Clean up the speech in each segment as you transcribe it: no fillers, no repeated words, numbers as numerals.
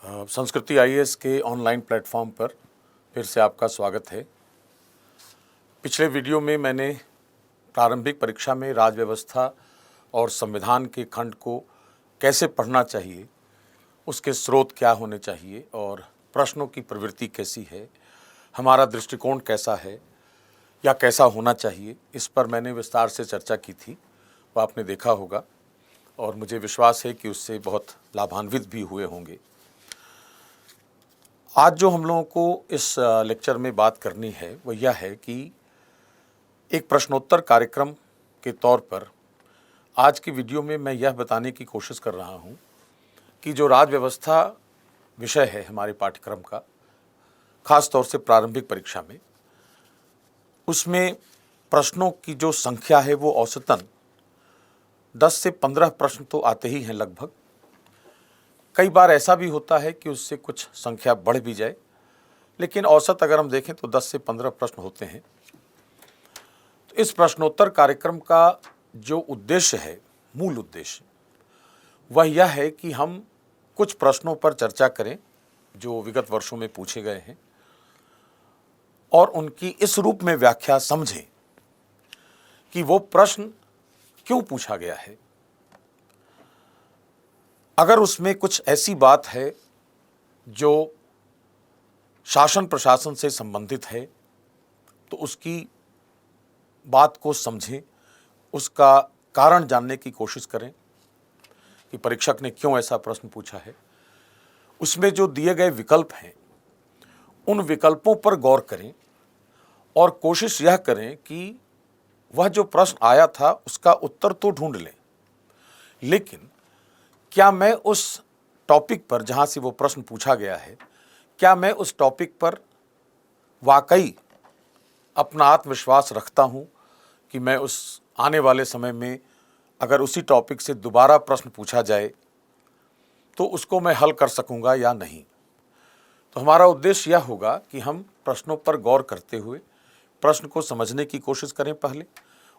संस्कृति आईएएस के online platform पर फिर से आपका स्वागत है। पिछले वीडियो में मैंने प्रारंभिक परीक्षा में राज्य व्यवस्था और संविधान के खंड को कैसे पढ़ना चाहिए, उसके स्रोत क्या होने चाहिए और प्रश्नों की प्रवृत्ति कैसी है, हमारा दृष्टिकोण कैसा है या कैसा होना चाहिए, इस पर मैंने विस्तार से चर्चा की थी। वो आपने देखा होगा और मुझे विश्वास है कि उससे बहुत लाभान्वित भी हुए होंगे। आज जो हम लोगों को इस लेक्चर में बात करनी है वो यह है कि एक प्रश्नोत्तर कार्यक्रम के तौर पर आज की वीडियो में मैं यह बताने की कोशिश कर रहा हूं कि जो राज्य व्यवस्था विषय है हमारे पाठ्यक्रम का, खास तौर से प्रारंभिक परीक्षा में, उसमें प्रश्नों की जो संख्या है वो औसतन 10 से 15 प्रश्न तो आते ही हैं लगभग। कई बार ऐसा भी होता है कि उससे कुछ संख्या बढ़ भी जाए, लेकिन औसत अगर हम देखें तो 10 से 15 प्रश्न होते हैं। तो इस प्रश्नोत्तर कार्यक्रम का जो उद्देश्य है, मूल उद्देश्य, वह यह है कि हम कुछ प्रश्नों पर चर्चा करें जो विगत वर्षों में पूछे गए हैं और उनकी इस रूप में व्याख्या समझें कि वो प्रश्न क्यों पूछा गया है। अगर उसमें कुछ ऐसी बात है जो शासन प्रशासन से संबंधित है तो उसकी बात को समझें, उसका कारण जानने की कोशिश करें कि परीक्षक ने क्यों ऐसा प्रश्न पूछा है। उसमें जो दिए गए विकल्प हैं उन विकल्पों पर गौर करें और कोशिश यह करें कि वह जो प्रश्न आया था उसका उत्तर तो ढूंढ लें, लेकिन क्या मैं उस टॉपिक पर जहाँ से वो प्रश्न पूछा गया है, क्या मैं उस टॉपिक पर वाकई अपना आत्मविश्वास रखता हूँ कि मैं उस आने वाले समय में अगर उसी टॉपिक से दोबारा प्रश्न पूछा जाए तो उसको मैं हल कर सकूँगा या नहीं। तो हमारा उद्देश्य यह होगा कि हम प्रश्नों पर गौर करते हुए प्रश्न को समझने की कोशिश करें, पहले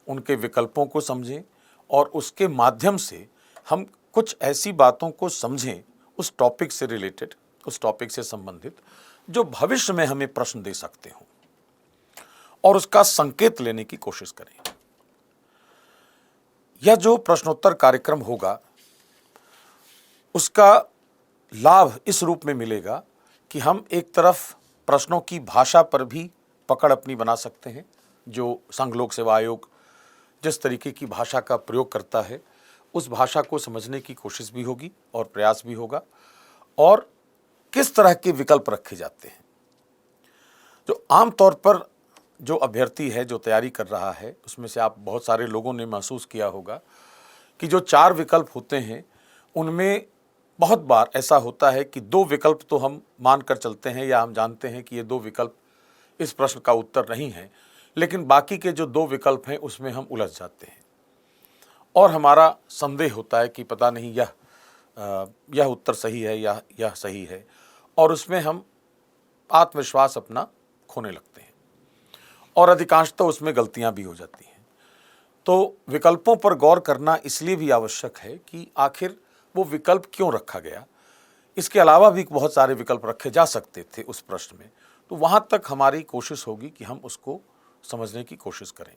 उनके विकल्पों को समझें और उसके माध्यम से हम कुछ ऐसी बातों को समझें उस टॉपिक से रिलेटेड, उस टॉपिक से संबंधित, जो भविष्य में हमें प्रश्न दे सकते हों और उसका संकेत लेने की कोशिश करें। यह जो प्रश्नोत्तर कार्यक्रम होगा उसका लाभ इस रूप में मिलेगा कि हम एक तरफ प्रश्नों की भाषा पर भी पकड़ अपनी बना सकते हैं। जो संघ लोक सेवा आयोग जिस तरीके की भाषा का प्रयोग करता है उस भाषा को समझने की कोशिश भी होगी और प्रयास भी होगा, और किस तरह के विकल्प रखे जाते हैं। जो आमतौर पर जो अभ्यर्थी है, जो तैयारी कर रहा है, उसमें से आप बहुत सारे लोगों ने महसूस किया होगा कि जो 4 विकल्प होते हैं उनमें बहुत बार ऐसा होता है कि 2 विकल्प तो हम मान कर चलते हैं या हम जानते हैं कि ये 2 विकल्प इस प्रश्न का उत्तर नहीं है, लेकिन बाकी के जो 2 विकल्प हैं उसमें हम उलझ जाते हैं और हमारा संदेह होता है कि पता नहीं यह उत्तर सही है या यह सही है, और उसमें हम आत्मविश्वास अपना खोने लगते हैं और अधिकांशतः उसमें गलतियां भी हो जाती हैं। तो विकल्पों पर गौर करना इसलिए भी आवश्यक है कि आखिर वो विकल्प क्यों रखा गया। इसके अलावा भी बहुत सारे विकल्प रखे जा सकते थे उस प्रश्न में, तो वहां तक हमारी कोशिश होगी कि हम उसको समझने की कोशिश करें।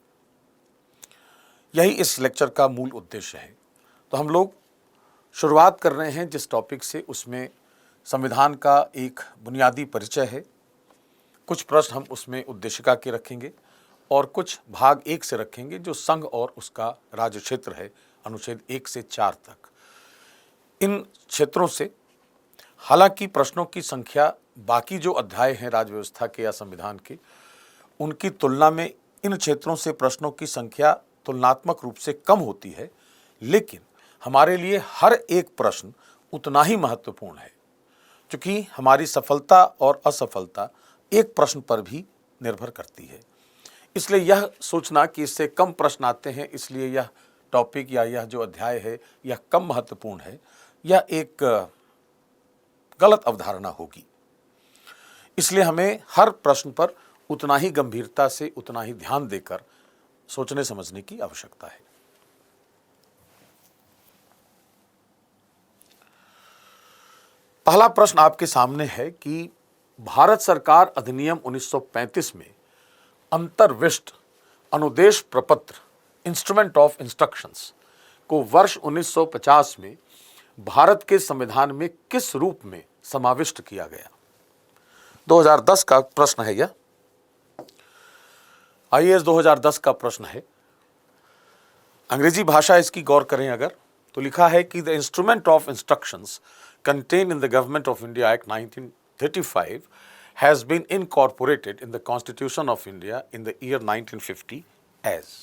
यही इस लेक्चर का मूल उद्देश्य है। तो हम लोग शुरुआत कर रहे हैं जिस टॉपिक से, उसमें संविधान का एक बुनियादी परिचय है। कुछ प्रश्न हम उसमें उद्देशिका के रखेंगे और कुछ भाग 1 से रखेंगे जो संघ और उसका राज्य क्षेत्र है, अनुच्छेद 1 से 4 तक। इन क्षेत्रों से हालांकि प्रश्नों की संख्या बाकी जो अध्याय हैं राज्य व्यवस्था के या संविधान के, उनकी तुलना में इन क्षेत्रों से प्रश्नों की संख्या तुलनात्मक रूप से कम होती है, लेकिन हमारे लिए हर एक प्रश्न उतना ही महत्वपूर्ण है, क्योंकि हमारी सफलता और असफलता एक प्रश्न पर भी निर्भर करती है। इसलिए यह सोचना कि इससे कम प्रश्न आते हैं इसलिए यह टॉपिक या यह जो अध्याय है यह कम महत्वपूर्ण है, यह एक गलत अवधारणा होगी। इसलिए हमें हर प्रश्न पर उतना ही गंभीरता से, उतना ही ध्यान देकर सोचने समझने की आवश्यकता है। पहला प्रश्न आपके सामने है कि भारत सरकार अधिनियम 1935 में अंतर्विष्ट अनुदेश प्रपत्र इंस्ट्रूमेंट ऑफ इंस्ट्रक्शंस को वर्ष 1950 में भारत के संविधान में किस रूप में समाविष्ट किया गया? 2010 का प्रश्न है यह। आईएएस 2010 का प्रश्न है। अंग्रेजी भाषा इसकी गौर करें अगर, तो लिखा है कि the instrument of instructions contained in the Government of India Act 1935 has been incorporated in the Constitution of India in the year 1950 as।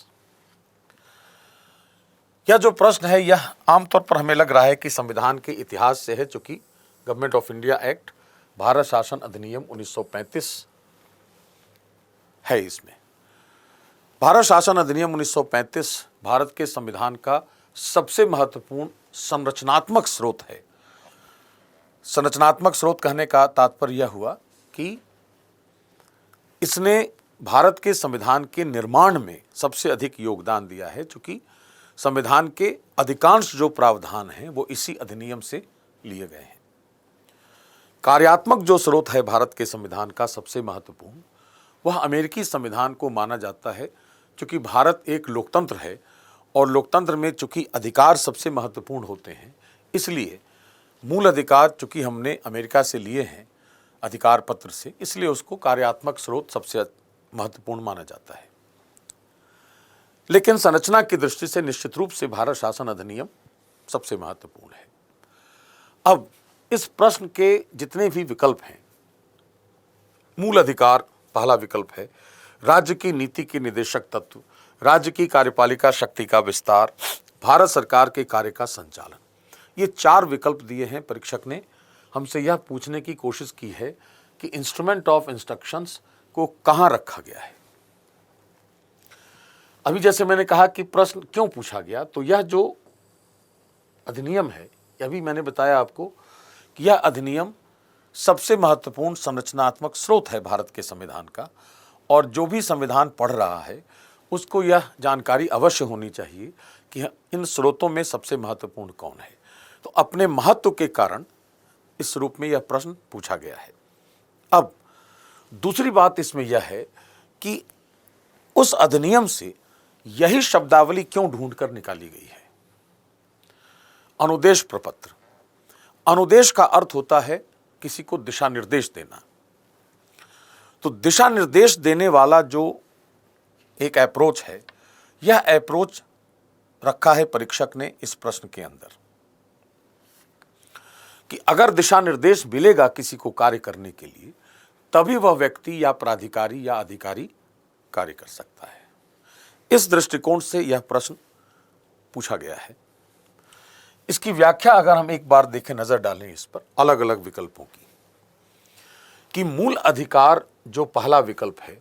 यह जो प्रश्न है यह आमतौर पर हमें लग रहा है कि संविधान के इतिहास से है, चूंकि government of India act Bharat शासन अधिनियम 1935 है। इसमें भारत शासन अधिनियम 1935 भारत के संविधान का सबसे महत्वपूर्ण संरचनात्मक स्रोत है। संरचनात्मक स्रोत कहने का तात्पर्य यह हुआ कि इसने भारत के संविधान के निर्माण में सबसे अधिक योगदान दिया है, क्योंकि संविधान के अधिकांश जो प्रावधान हैं वो इसी अधिनियम से लिए गए हैं। कार्यात्मक जो स्रोत है भारत के संविधान का सबसे महत्वपूर्ण, वह अमेरिकी संविधान को माना जाता है, क्योंकि भारत एक लोकतंत्र है और लोकतंत्र में चूंकि अधिकार सबसे महत्वपूर्ण होते हैं, इसलिए मूल अधिकार चूंकि हमने अमेरिका से लिए हैं अधिकार पत्र से, इसलिए उसको कार्यात्मक स्रोत सबसे महत्वपूर्ण माना जाता है। लेकिन संरचना की दृष्टि से निश्चित रूप से भारत शासन अधिनियम सबसे महत्वपूर्ण है। अब इस प्रश्न के जितने भी विकल्प हैं, मूल अधिकार पहला विकल्प है, राज्य की नीति के निदेशक तत्व, राज्य की कार्यपालिका शक्ति का विस्तार, भारत सरकार के कार्य का संचालन, ये चार विकल्प दिए हैं। परीक्षक ने हमसे यह पूछने की कोशिश की है कि इंस्ट्रूमेंट ऑफ इंस्ट्रक्शंस को कहां रखा गया है। अभी जैसे मैंने कहा कि प्रश्न क्यों पूछा गया, तो यह जो अधिनियम है, यह भी मैंने बताया आपको कि यह अधिनियम सबसे महत्वपूर्ण संरचनात्मक स्रोत है भारत के संविधान का, और जो भी संविधान पढ़ रहा है उसको यह जानकारी अवश्य होनी चाहिए कि इन स्रोतों में सबसे महत्वपूर्ण कौन है। तो अपने महत्व के कारण इस रूप में यह प्रश्न पूछा गया है। अब दूसरी बात इसमें यह है कि उस अधिनियम से यही शब्दावली क्यों ढूंढकर निकाली गई है। अनुदेश प्रपत्र, अनुदेश का अर्थ होता है किसी को दिशा निर्देश देना। तो दिशा निर्देश देने वाला जो एक अप्रोच है, यह अप्रोच रखा है परीक्षक ने इस प्रश्न के अंदर कि अगर दिशा निर्देश मिलेगा किसी को कार्य करने के लिए, तभी वह व्यक्ति या प्राधिकारी या अधिकारी कार्य कर सकता है। इस दृष्टिकोण से यह प्रश्न पूछा गया है। इसकी व्याख्या अगर हम एक बार देखें, नजर डालें इस पर अलग अलग विकल्पों की, कि मूल अधिकार जो पहला विकल्प है,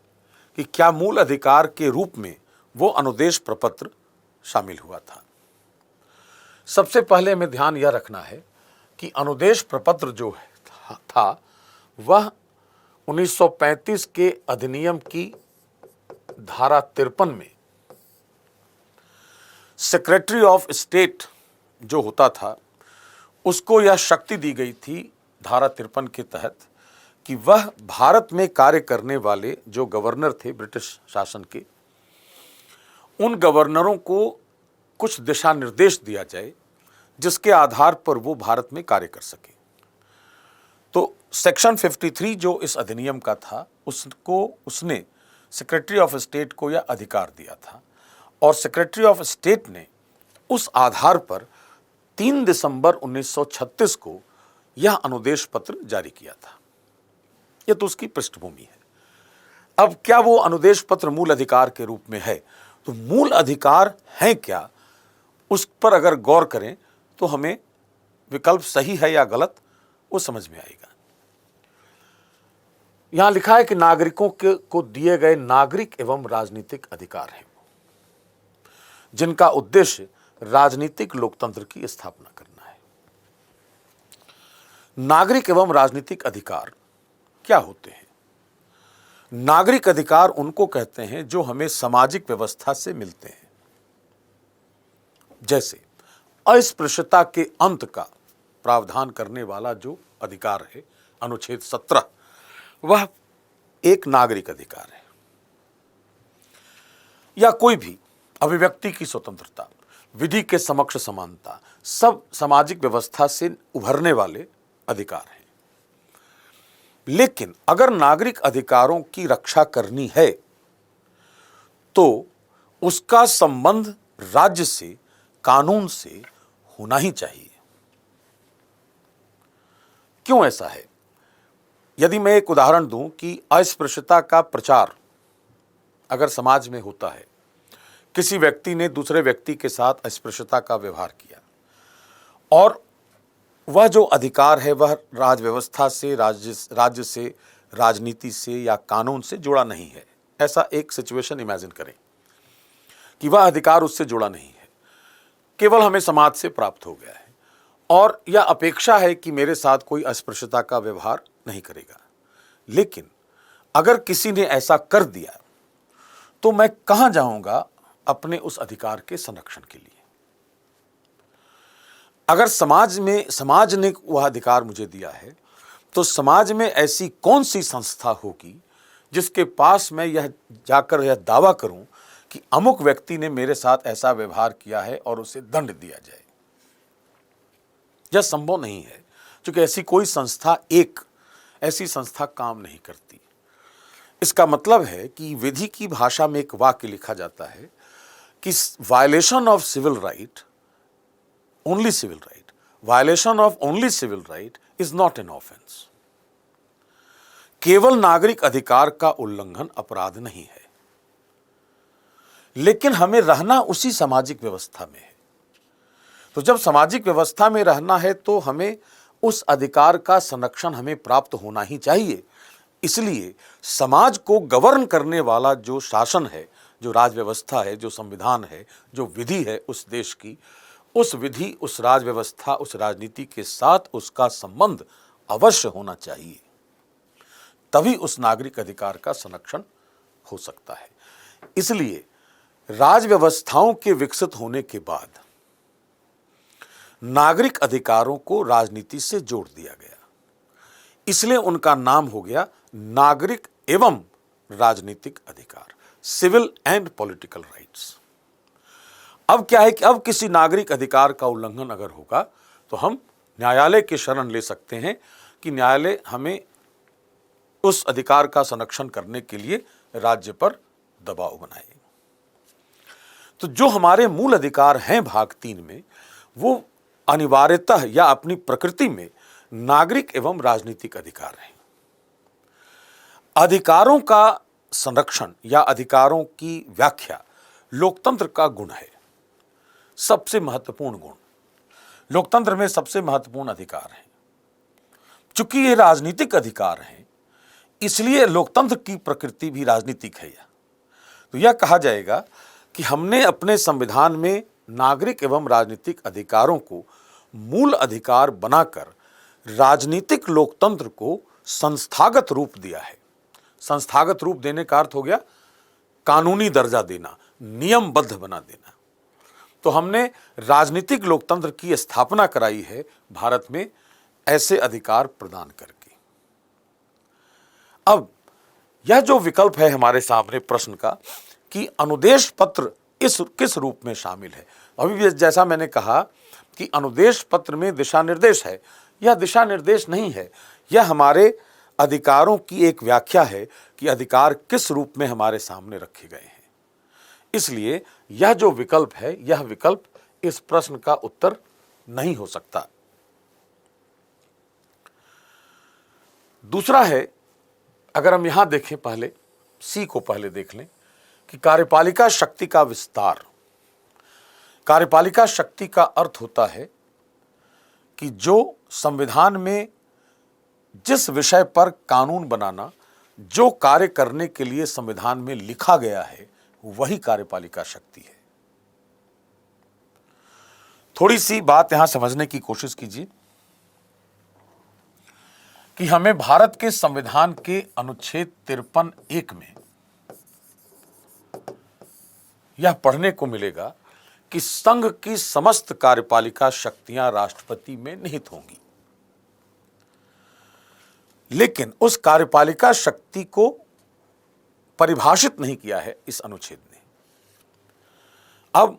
कि क्या मूल अधिकार के रूप में वो अनुदेश प्रपत्र शामिल हुआ था। सबसे पहले हमें ध्यान यह रखना है कि अनुदेश प्रपत्र जो है था वह 1935 के अधिनियम की धारा 53 में सेक्रेटरी ऑफ स्टेट जो होता था उसको यह शक्ति दी गई थी धारा 53 के तहत कि वह भारत में कार्य करने वाले जो गवर्नर थे ब्रिटिश शासन के, उन गवर्नरों को कुछ दिशा निर्देश दिया जाए जिसके आधार पर वो भारत में कार्य कर सके। तो सेक्शन 53 जो इस अधिनियम का था, उसने सेक्रेटरी ऑफ स्टेट को यह अधिकार दिया था, और सेक्रेटरी ऑफ स्टेट ने उस आधार पर 3 दिसंबर 1936 को यह अनुदेश पत्र जारी किया था। यह तो उसकी पृष्ठभूमि है। अब क्या वो अनुदेश पत्र मूल अधिकार के रूप में है? तो मूल अधिकार है क्या, उस पर अगर गौर करें तो हमें विकल्प सही है या गलत वो समझ में आएगा। यहां लिखा है कि नागरिकों को दिए गए नागरिक एवं राजनीतिक अधिकार हैं, जिनका उद्देश्य राजनीतिक लोकतंत्र की स्थापना करना है। नागरिक एवं राजनीतिक अधिकार क्या होते हैं? नागरिक अधिकार उनको कहते हैं जो हमें सामाजिक व्यवस्था से मिलते हैं, जैसे अस्पृश्यता के अंत का प्रावधान करने वाला जो अधिकार है, अनुच्छेद 17, वह एक नागरिक अधिकार है। या कोई भी अभिव्यक्ति की स्वतंत्रता, विधि के समक्ष समानता, सब सामाजिक व्यवस्था से उभरने वाले अधिकार हैं। लेकिन अगर नागरिक अधिकारों की रक्षा करनी है तो उसका संबंध राज्य से, कानून से होना ही चाहिए। क्यों ऐसा है? यदि मैं एक उदाहरण दूं कि अस्पृश्यता का प्रचार अगर समाज में होता है, किसी व्यक्ति ने दूसरे व्यक्ति के साथ अस्पृश्यता का व्यवहार किया और वह जो अधिकार है वह राज्य व्यवस्था से, राज्य से, राजनीति से या कानून से जुड़ा नहीं है, ऐसा एक सिचुएशन इमेजिन करें कि वह अधिकार उससे जुड़ा नहीं है, केवल हमें समाज से प्राप्त हो गया है और यह अपेक्षा है कि मेरे साथ कोई अस्पृश्यता का व्यवहार नहीं करेगा। लेकिन अगर किसी ने ऐसा कर दिया तो मैं कहां जाऊंगा अपने उस अधिकार के संरक्षण के लिए? अगर समाज ने वह अधिकार मुझे दिया है तो समाज में ऐसी कौन सी संस्था होगी जिसके पास मैं यह जाकर यह दावा करूं कि अमुक व्यक्ति ने मेरे साथ ऐसा व्यवहार किया है और उसे दंड दिया जाए? यह संभव नहीं है, क्योंकि ऐसी संस्था काम नहीं करती। इसका मतलब है कि विधि की भाषा में एक वाक्य लिखा जाता है कि violation of civil right, only civil right, violation of only civil right is not an offence. केवल नागरिक अधिकार का उल्लंघन अपराध नहीं है, लेकिन हमें रहना उसी सामाजिक व्यवस्था में है। तो जब सामाजिक व्यवस्था में रहना है तो हमें उस अधिकार का संरक्षण हमें प्राप्त होना ही चाहिए। इसलिए समाज को गवर्न करने वाला जो शासन है, जो राज व्यवस्था है, जो संविधान है, जो विधि है उस देश की, उस विधि, उस राज व्यवस्था, उस राजनीति के साथ उसका संबंध अवश्य होना चाहिए। तभी उस नागरिक अधिकार का संरक्षण हो सकता है। इसलिए राज व्यवस्थाओं के विकसित होने के बाद नागरिक अधिकारों को राजनीति से जोड़ दिया गया, इसलिए उनका नाम हो गया नागरिक एवं राजनीतिक अधिकार, सिविल एंड पॉलिटिकल राइट्स। अब क्या है कि अब किसी नागरिक अधिकार का उल्लंघन अगर होगा तो हम न्यायालय की शरण ले सकते हैं कि न्यायालय हमें उस अधिकार का संरक्षण करने के लिए राज्य पर दबाव बनाए। तो जो हमारे मूल अधिकार हैं भाग 3 में, वो अनिवार्यतः या अपनी प्रकृति में नागरिक एवं राजनीतिक अधिकार हैं। अधिकारों का संरक्षण या अधिकारों की व्याख्या लोकतंत्र का गुण है, सबसे महत्वपूर्ण गुण। लोकतंत्र में सबसे महत्वपूर्ण अधिकार है। चूंकि ये राजनीतिक अधिकार हैं, इसलिए लोकतंत्र की प्रकृति भी राजनीतिक है। तो यह कहा जाएगा कि हमने अपने संविधान में नागरिक एवं राजनीतिक अधिकारों को मूल अधिकार बनाकर राजनीतिक लोकतंत्र को संस्थागत रूप दिया है। संस्थागत रूप देने का अर्थ हो गया कानूनी दर्जा देना, नियमबद्ध बना देना। तो हमने राजनीतिक लोकतंत्र की स्थापना कराई है भारत में ऐसे अधिकार प्रदान करके। अब यह जो विकल्प है हमारे सामने प्रश्न का कि अनुदेश पत्र किस रूप में शामिल है, अभी भी जैसा मैंने कहा कि अनुदेश पत्र में दिशा निर्देश है। यह दिशा निर्देश नहीं है, यह हमारे अधिकारों की एक व्याख्या है कि अधिकार किस रूप में हमारे सामने रखे गए हैं। इसलिए यह जो विकल्प है, यह विकल्प इस प्रश्न का उत्तर नहीं हो सकता। दूसरा है, अगर हम यहां देखें, पहले सी को पहले देख लें कि कार्यपालिका शक्ति का विस्तार। कार्यपालिका शक्ति का अर्थ होता है कि जो संविधान में जिस विषय पर कानून बनाना, जो कार्य करने के लिए संविधान में लिखा गया है, वही कार्यपालिका शक्ति है। थोड़ी सी बात यहां समझने की कोशिश कीजिए कि हमें भारत के संविधान के अनुच्छेद 53(1) में यह पढ़ने को मिलेगा कि संघ की समस्त कार्यपालिका शक्तियां राष्ट्रपति में निहित होंगी। लेकिन उस कार्यपालिका शक्ति को परिभाषित नहीं किया है इस अनुच्छेद ने। अब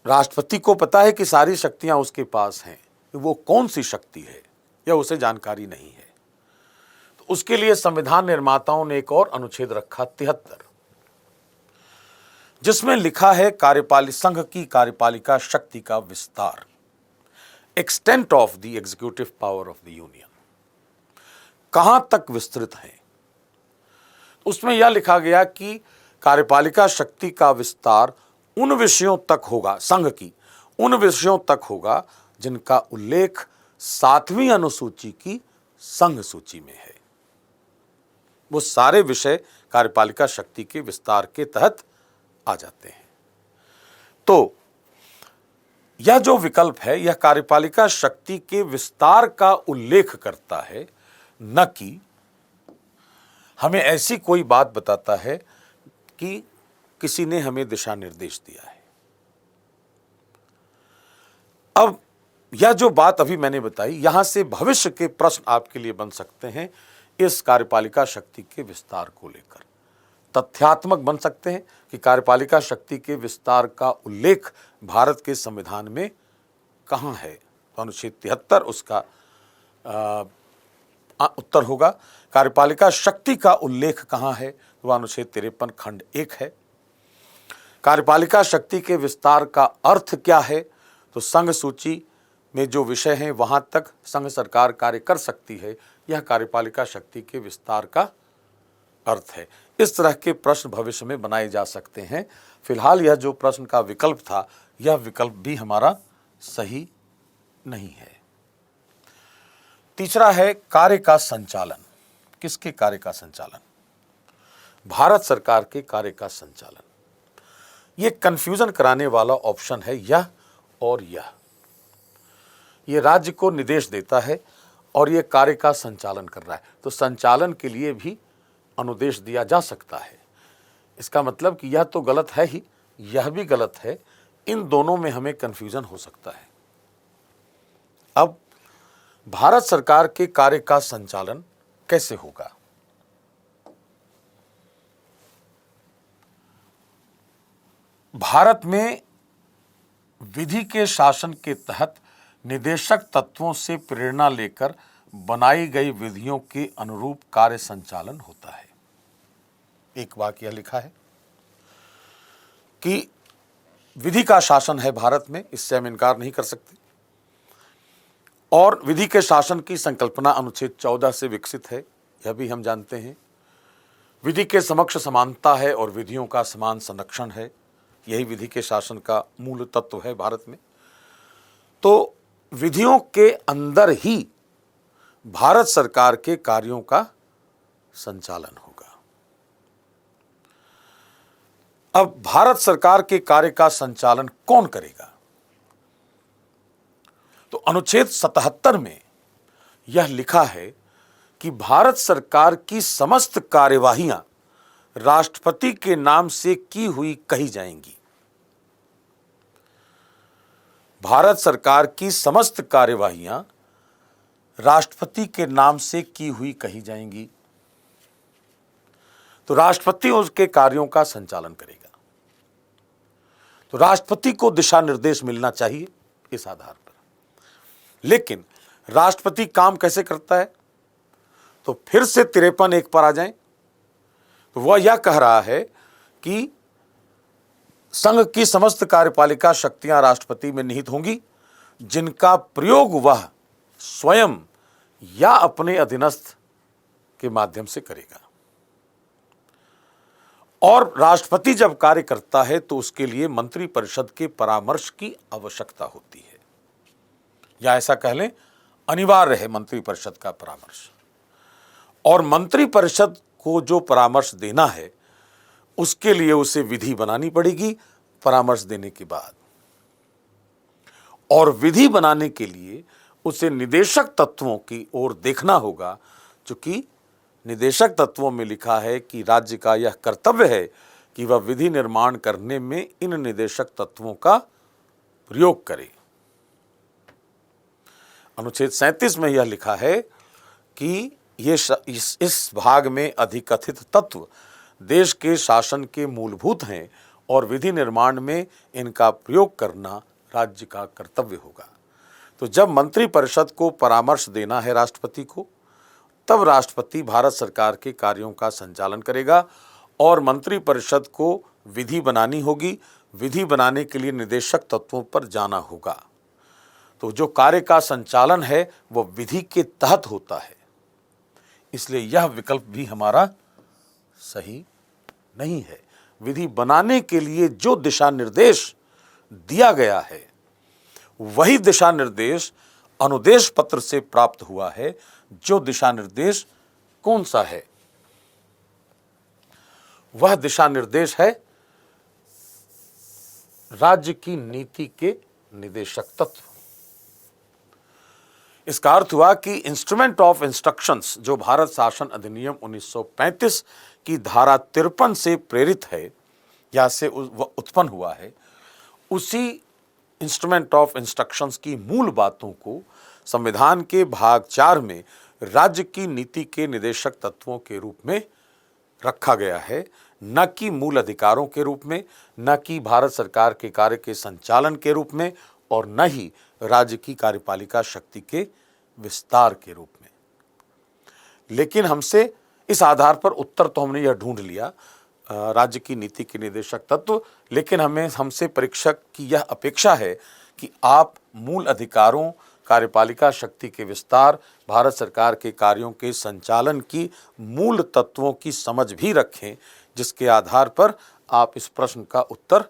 राष्ट्रपति को पता है कि सारी शक्तियां उसके पास हैं, वो कौन सी शक्ति है यह उसे जानकारी नहीं है। तो उसके लिए संविधान निर्माताओं ने एक और अनुच्छेद रखा 73, जिसमें लिखा है संघ की कार्यपालिका शक्ति का विस्तार, extent of the executive power of the union, कहां तक विस्तृत है। उसमें यह लिखा गया कि कार्यपालिका शक्ति का विस्तार उन विषयों तक होगा, संघ की उन विषयों तक होगा जिनका उल्लेख 7वीं अनुसूची की संघ सूची में है। वो सारे विषय कार्यपालिका शक्ति के विस्तार के तहत आ जाते हैं। तो यह जो विकल्प है यह कार्यपालिका शक्ति के विस्तार का उल्लेख करता है, न कि हमें ऐसी कोई बात बताता है कि किसी ने हमें दिशा निर्देश दिया है। अब यह जो बात अभी मैंने बताई, यहां से भविष्य के प्रश्न आपके लिए बन सकते हैं इस कार्यपालिका शक्ति के विस्तार को लेकर। तथ्यात्मक बन सकते हैं कि कार्यपालिका शक्ति के विस्तार का उल्लेख भारत के संविधान में कहां है, तो अनुच्छेद 73 उसका उत्तर होगा। कार्यपालिका शक्ति का उल्लेख कहां है, तो वह अनुच्छेद 53 खंड 1 है। कार्यपालिका शक्ति के विस्तार का अर्थ क्या है, तो संघ सूची में जो विषय हैं वहां तक संघ सरकार कार्य कर सकती है, यह कार्यपालिका शक्ति के विस्तार का अर्थ है। इस तरह के प्रश्न भविष्य में बनाए जा सकते हैं। फिलहाल यह जो प्रश्न का विकल्प था, यह विकल्प भी हमारा सही नहीं है। तीसरा है कार्य का संचालन। किसके कार्य का संचालन? भारत सरकार के कार्य का संचालन। यह कंफ्यूजन कराने वाला ऑप्शन है यह और यह। यह राज्य को निर्देश देता है और यह कार्य का संचालन कर रहा है, तो संचालन के लिए भी अनुदेश दिया जा सकता है। इसका मतलब कि यह तो गलत है ही, यह भी गलत है। इन दोनों में हमें कंफ्यूजन हो सकता है। अब भारत सरकार के कार्य का संचालन कैसे होगा? भारत में विधि के शासन के तहत निदेशक तत्वों से प्रेरणा लेकर बनाई गई विधियों के अनुरूप कार्य संचालन होता है। एक वाक्य लिखा है कि विधि का शासन है भारत में, इससे हम इनकार नहीं कर सकते, और विधि के शासन की संकल्पना अनुच्छेद 14 से विकसित है, यह भी हम जानते हैं। विधि के समक्ष समानता है और विधियों का समान संरक्षण है, यही विधि के शासन का मूल तत्व है भारत में। तो विधियों के अंदर ही भारत सरकार के कार्यों का संचालन होगा। अब भारत सरकार के कार्य का संचालन कौन करेगा? तो अनुच्छेद 77 में यह लिखा है कि भारत सरकार की समस्त कार्यवाहियां राष्ट्रपति के नाम से की हुई कही जाएंगी। भारत सरकार की समस्त कार्यवाहियां राष्ट्रपति के नाम से की हुई कही जाएंगी। तो राष्ट्रपति उसके कार्यों का संचालन करेगा। तो राष्ट्रपति को दिशा निर्देश मिलना चाहिए इस आधार पर। लेकिन राष्ट्रपति काम कैसे करता है? तो फिर से 53(1) पर आ जाएं, तो वह यह कह रहा है कि संघ की समस्त कार्यपालिका शक्तियां राष्ट्रपति में निहित होंगी, जिनका प्रयोग वह स्वयं या अपने अधीनस्थ के माध्यम से करेगा। और राष्ट्रपति जब कार्य करता है तो उसके लिए मंत्रिपरिषद के परामर्श की आवश्यकता होती है, या ऐसा कह लें अनिवार्य है मंत्रिपरिषद का परामर्श। और मंत्रिपरिषद को जो परामर्श देना है उसके लिए उसे विधि बनानी पड़ेगी परामर्श देने के बाद, और विधि बनाने के लिए उसे निदेशक तत्वों की ओर देखना होगा, क्योंकि निदेशक तत्वों में लिखा है कि राज्य का यह कर्तव्य है कि वह विधि निर्माण करने में इन निदेशक तत्वों का प्रयोग करे। अनुच्छेद 37 में यह लिखा है कि इस भाग में अधिकथित तत्व देश के शासन के मूलभूत हैं और विधि निर्माण में इनका प्रयोग करना राज्य का कर्तव्य होगा। तो जब मंत्रिपरिषद को परामर्श देना है राष्ट्रपति को, तब राष्ट्रपति भारत सरकार के कार्यों का संचालन करेगा और मंत्रिपरिषद को विधि बनानी होगी। विधि बनाने के लिए निदेशक तत्वों पर जाना होगा। तो जो कार्य का संचालन है वह विधि के तहत होता है, इसलिए यह विकल्प भी हमारा सही नहीं है। विधि बनाने के लिए जो दिशा निर्देश दिया गया है वही दिशा निर्देश अनुदेश पत्र से प्राप्त हुआ है। जो दिशा निर्देश कौन सा है? वह दिशा निर्देश है राज्य की नीति के निदेशक तत्व। इसका अर्थ हुआ कि इंस्ट्रूमेंट ऑफ इंस्ट्रक्शंस जो भारत शासन अधिनियम 1935 की धारा 53 से प्रेरित है या से उत्पन्न हुआ है, उसी इंस्ट्रूमेंट ऑफ इंस्ट्रक्शंस की मूल बातों को संविधान के भाग 4 में राज्य की नीति के निदेशक तत्वों के रूप में रखा गया है, न कि मूल अधिकारों के रूप में, न कि भारत सरकार के कार्य के संचालन के रूप में, और न ही राज्य की कार्यपालिका शक्ति के विस्तार के रूप में। लेकिन हमसे इस आधार पर उत्तर तो हमने यह ढूंढ लिया राज्य की नीति के निदेशक तत्व, लेकिन हमसे परीक्षक की यह अपेक्षा है कि आप मूल अधिकारों, कार्यपालिका शक्ति के विस्तार, भारत सरकार के कार्यों के संचालन की मूल तत्वों की समझ भी रखें, जिसके आधार पर आप इस प्रश्न का उत्तर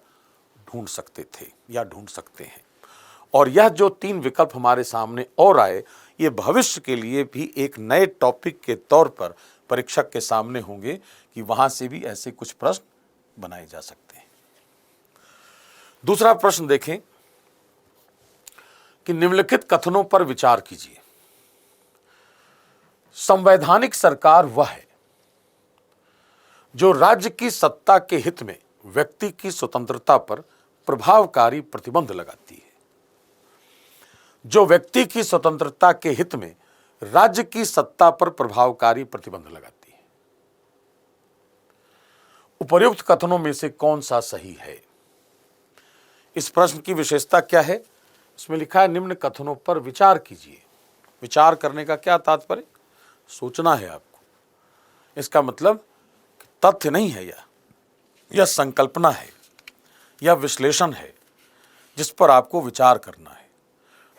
ढूंढ सकते थे या ढूंढ सकते हैं। और यह जो 3 विकल्प हमारे सामने और आए, ये भविष्य के लिए भी एक नए टॉपिक के तौर पर परीक्षक के सामने होंगे कि वहां से भी ऐसे कुछ प्रश्न बनाए जा सकते हैं। दूसरा प्रश्न देखें कि निम्नलिखित कथनों पर विचार कीजिए। संवैधानिक सरकार वह है जो राज्य की सत्ता के हित में व्यक्ति की स्वतंत्रता पर प्रभावकारी प्रतिबंध लगाती है। जो व्यक्ति की स्वतंत्रता के हित में राज्य की सत्ता पर प्रभावकारी प्रतिबंध लगाती है। उपर्युक्त कथनों में से कौन सा सही है? इस प्रश्न की विशेषता क्या है? इसमें लिखा है निम्न कथनों पर विचार कीजिए। विचार करने का क्या तात्पर्य? सोचना है आपको। इसका मतलब तथ्य नहीं है, यह संकल्पना है, यह विश्लेषण है जिस पर आपको विचार करना है।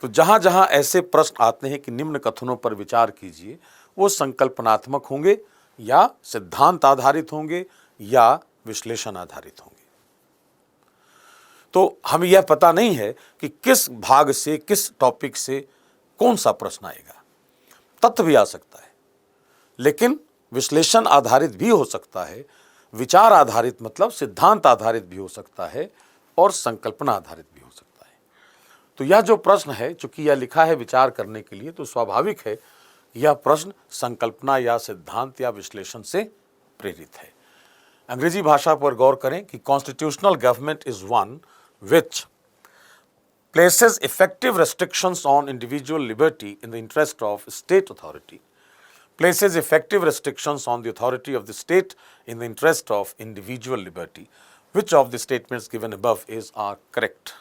तो जहां जहां ऐसे प्रश्न आते हैं कि निम्न कथनों पर विचार कीजिए, वो संकल्पनात्मक होंगे या सिद्धांत आधारित होंगे या विश्लेषण आधारित होंगे। तो हमें यह पता नहीं है कि किस भाग से, किस टॉपिक से कौन सा प्रश्न आएगा। तथ्य भी आ सकता है, लेकिन विश्लेषण आधारित भी हो सकता है, विचार आधारित मतलब सिद्धांत आधारित भी हो सकता है, और संकल्पना आधारित भी हो सकता है। तो यह जो प्रश्न है, चूंकि यह लिखा है विचार करने के लिए, तो स्वाभाविक है यह प्रश्न संकल्पना या सिद्धांत या विश्लेषण से प्रेरित है। अंग्रेजी भाषा पर गौर करें कि constitutional government is one which places effective restrictions on individual liberty in the interest of state authority, places effective restrictions on the authority of the state in the interest of individual liberty. Which of the statements given above are correct?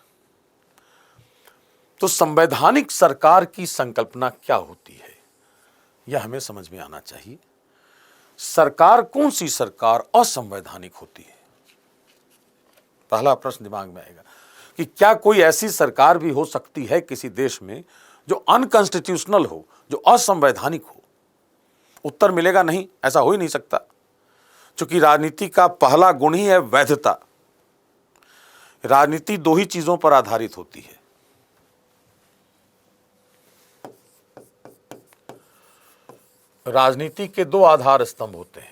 तो संवैधानिक सरकार की संकल्पना क्या होती है, यह हमें समझ में आना चाहिए। सरकार, कौन सी सरकार असंवैधानिक होती है? पहला प्रश्न दिमाग में आएगा कि क्या कोई ऐसी सरकार भी हो सकती है किसी देश में जो अनकॉन्स्टिट्यूशनल हो, जो असंवैधानिक हो? उत्तर मिलेगा नहीं, ऐसा हो ही नहीं सकता, क्योंकि राजनीति का पहला गुण ही है वैधता। राजनीति 2 ही चीजों पर आधारित होती है, राजनीति के 2 आधार स्तंभ होते हैं।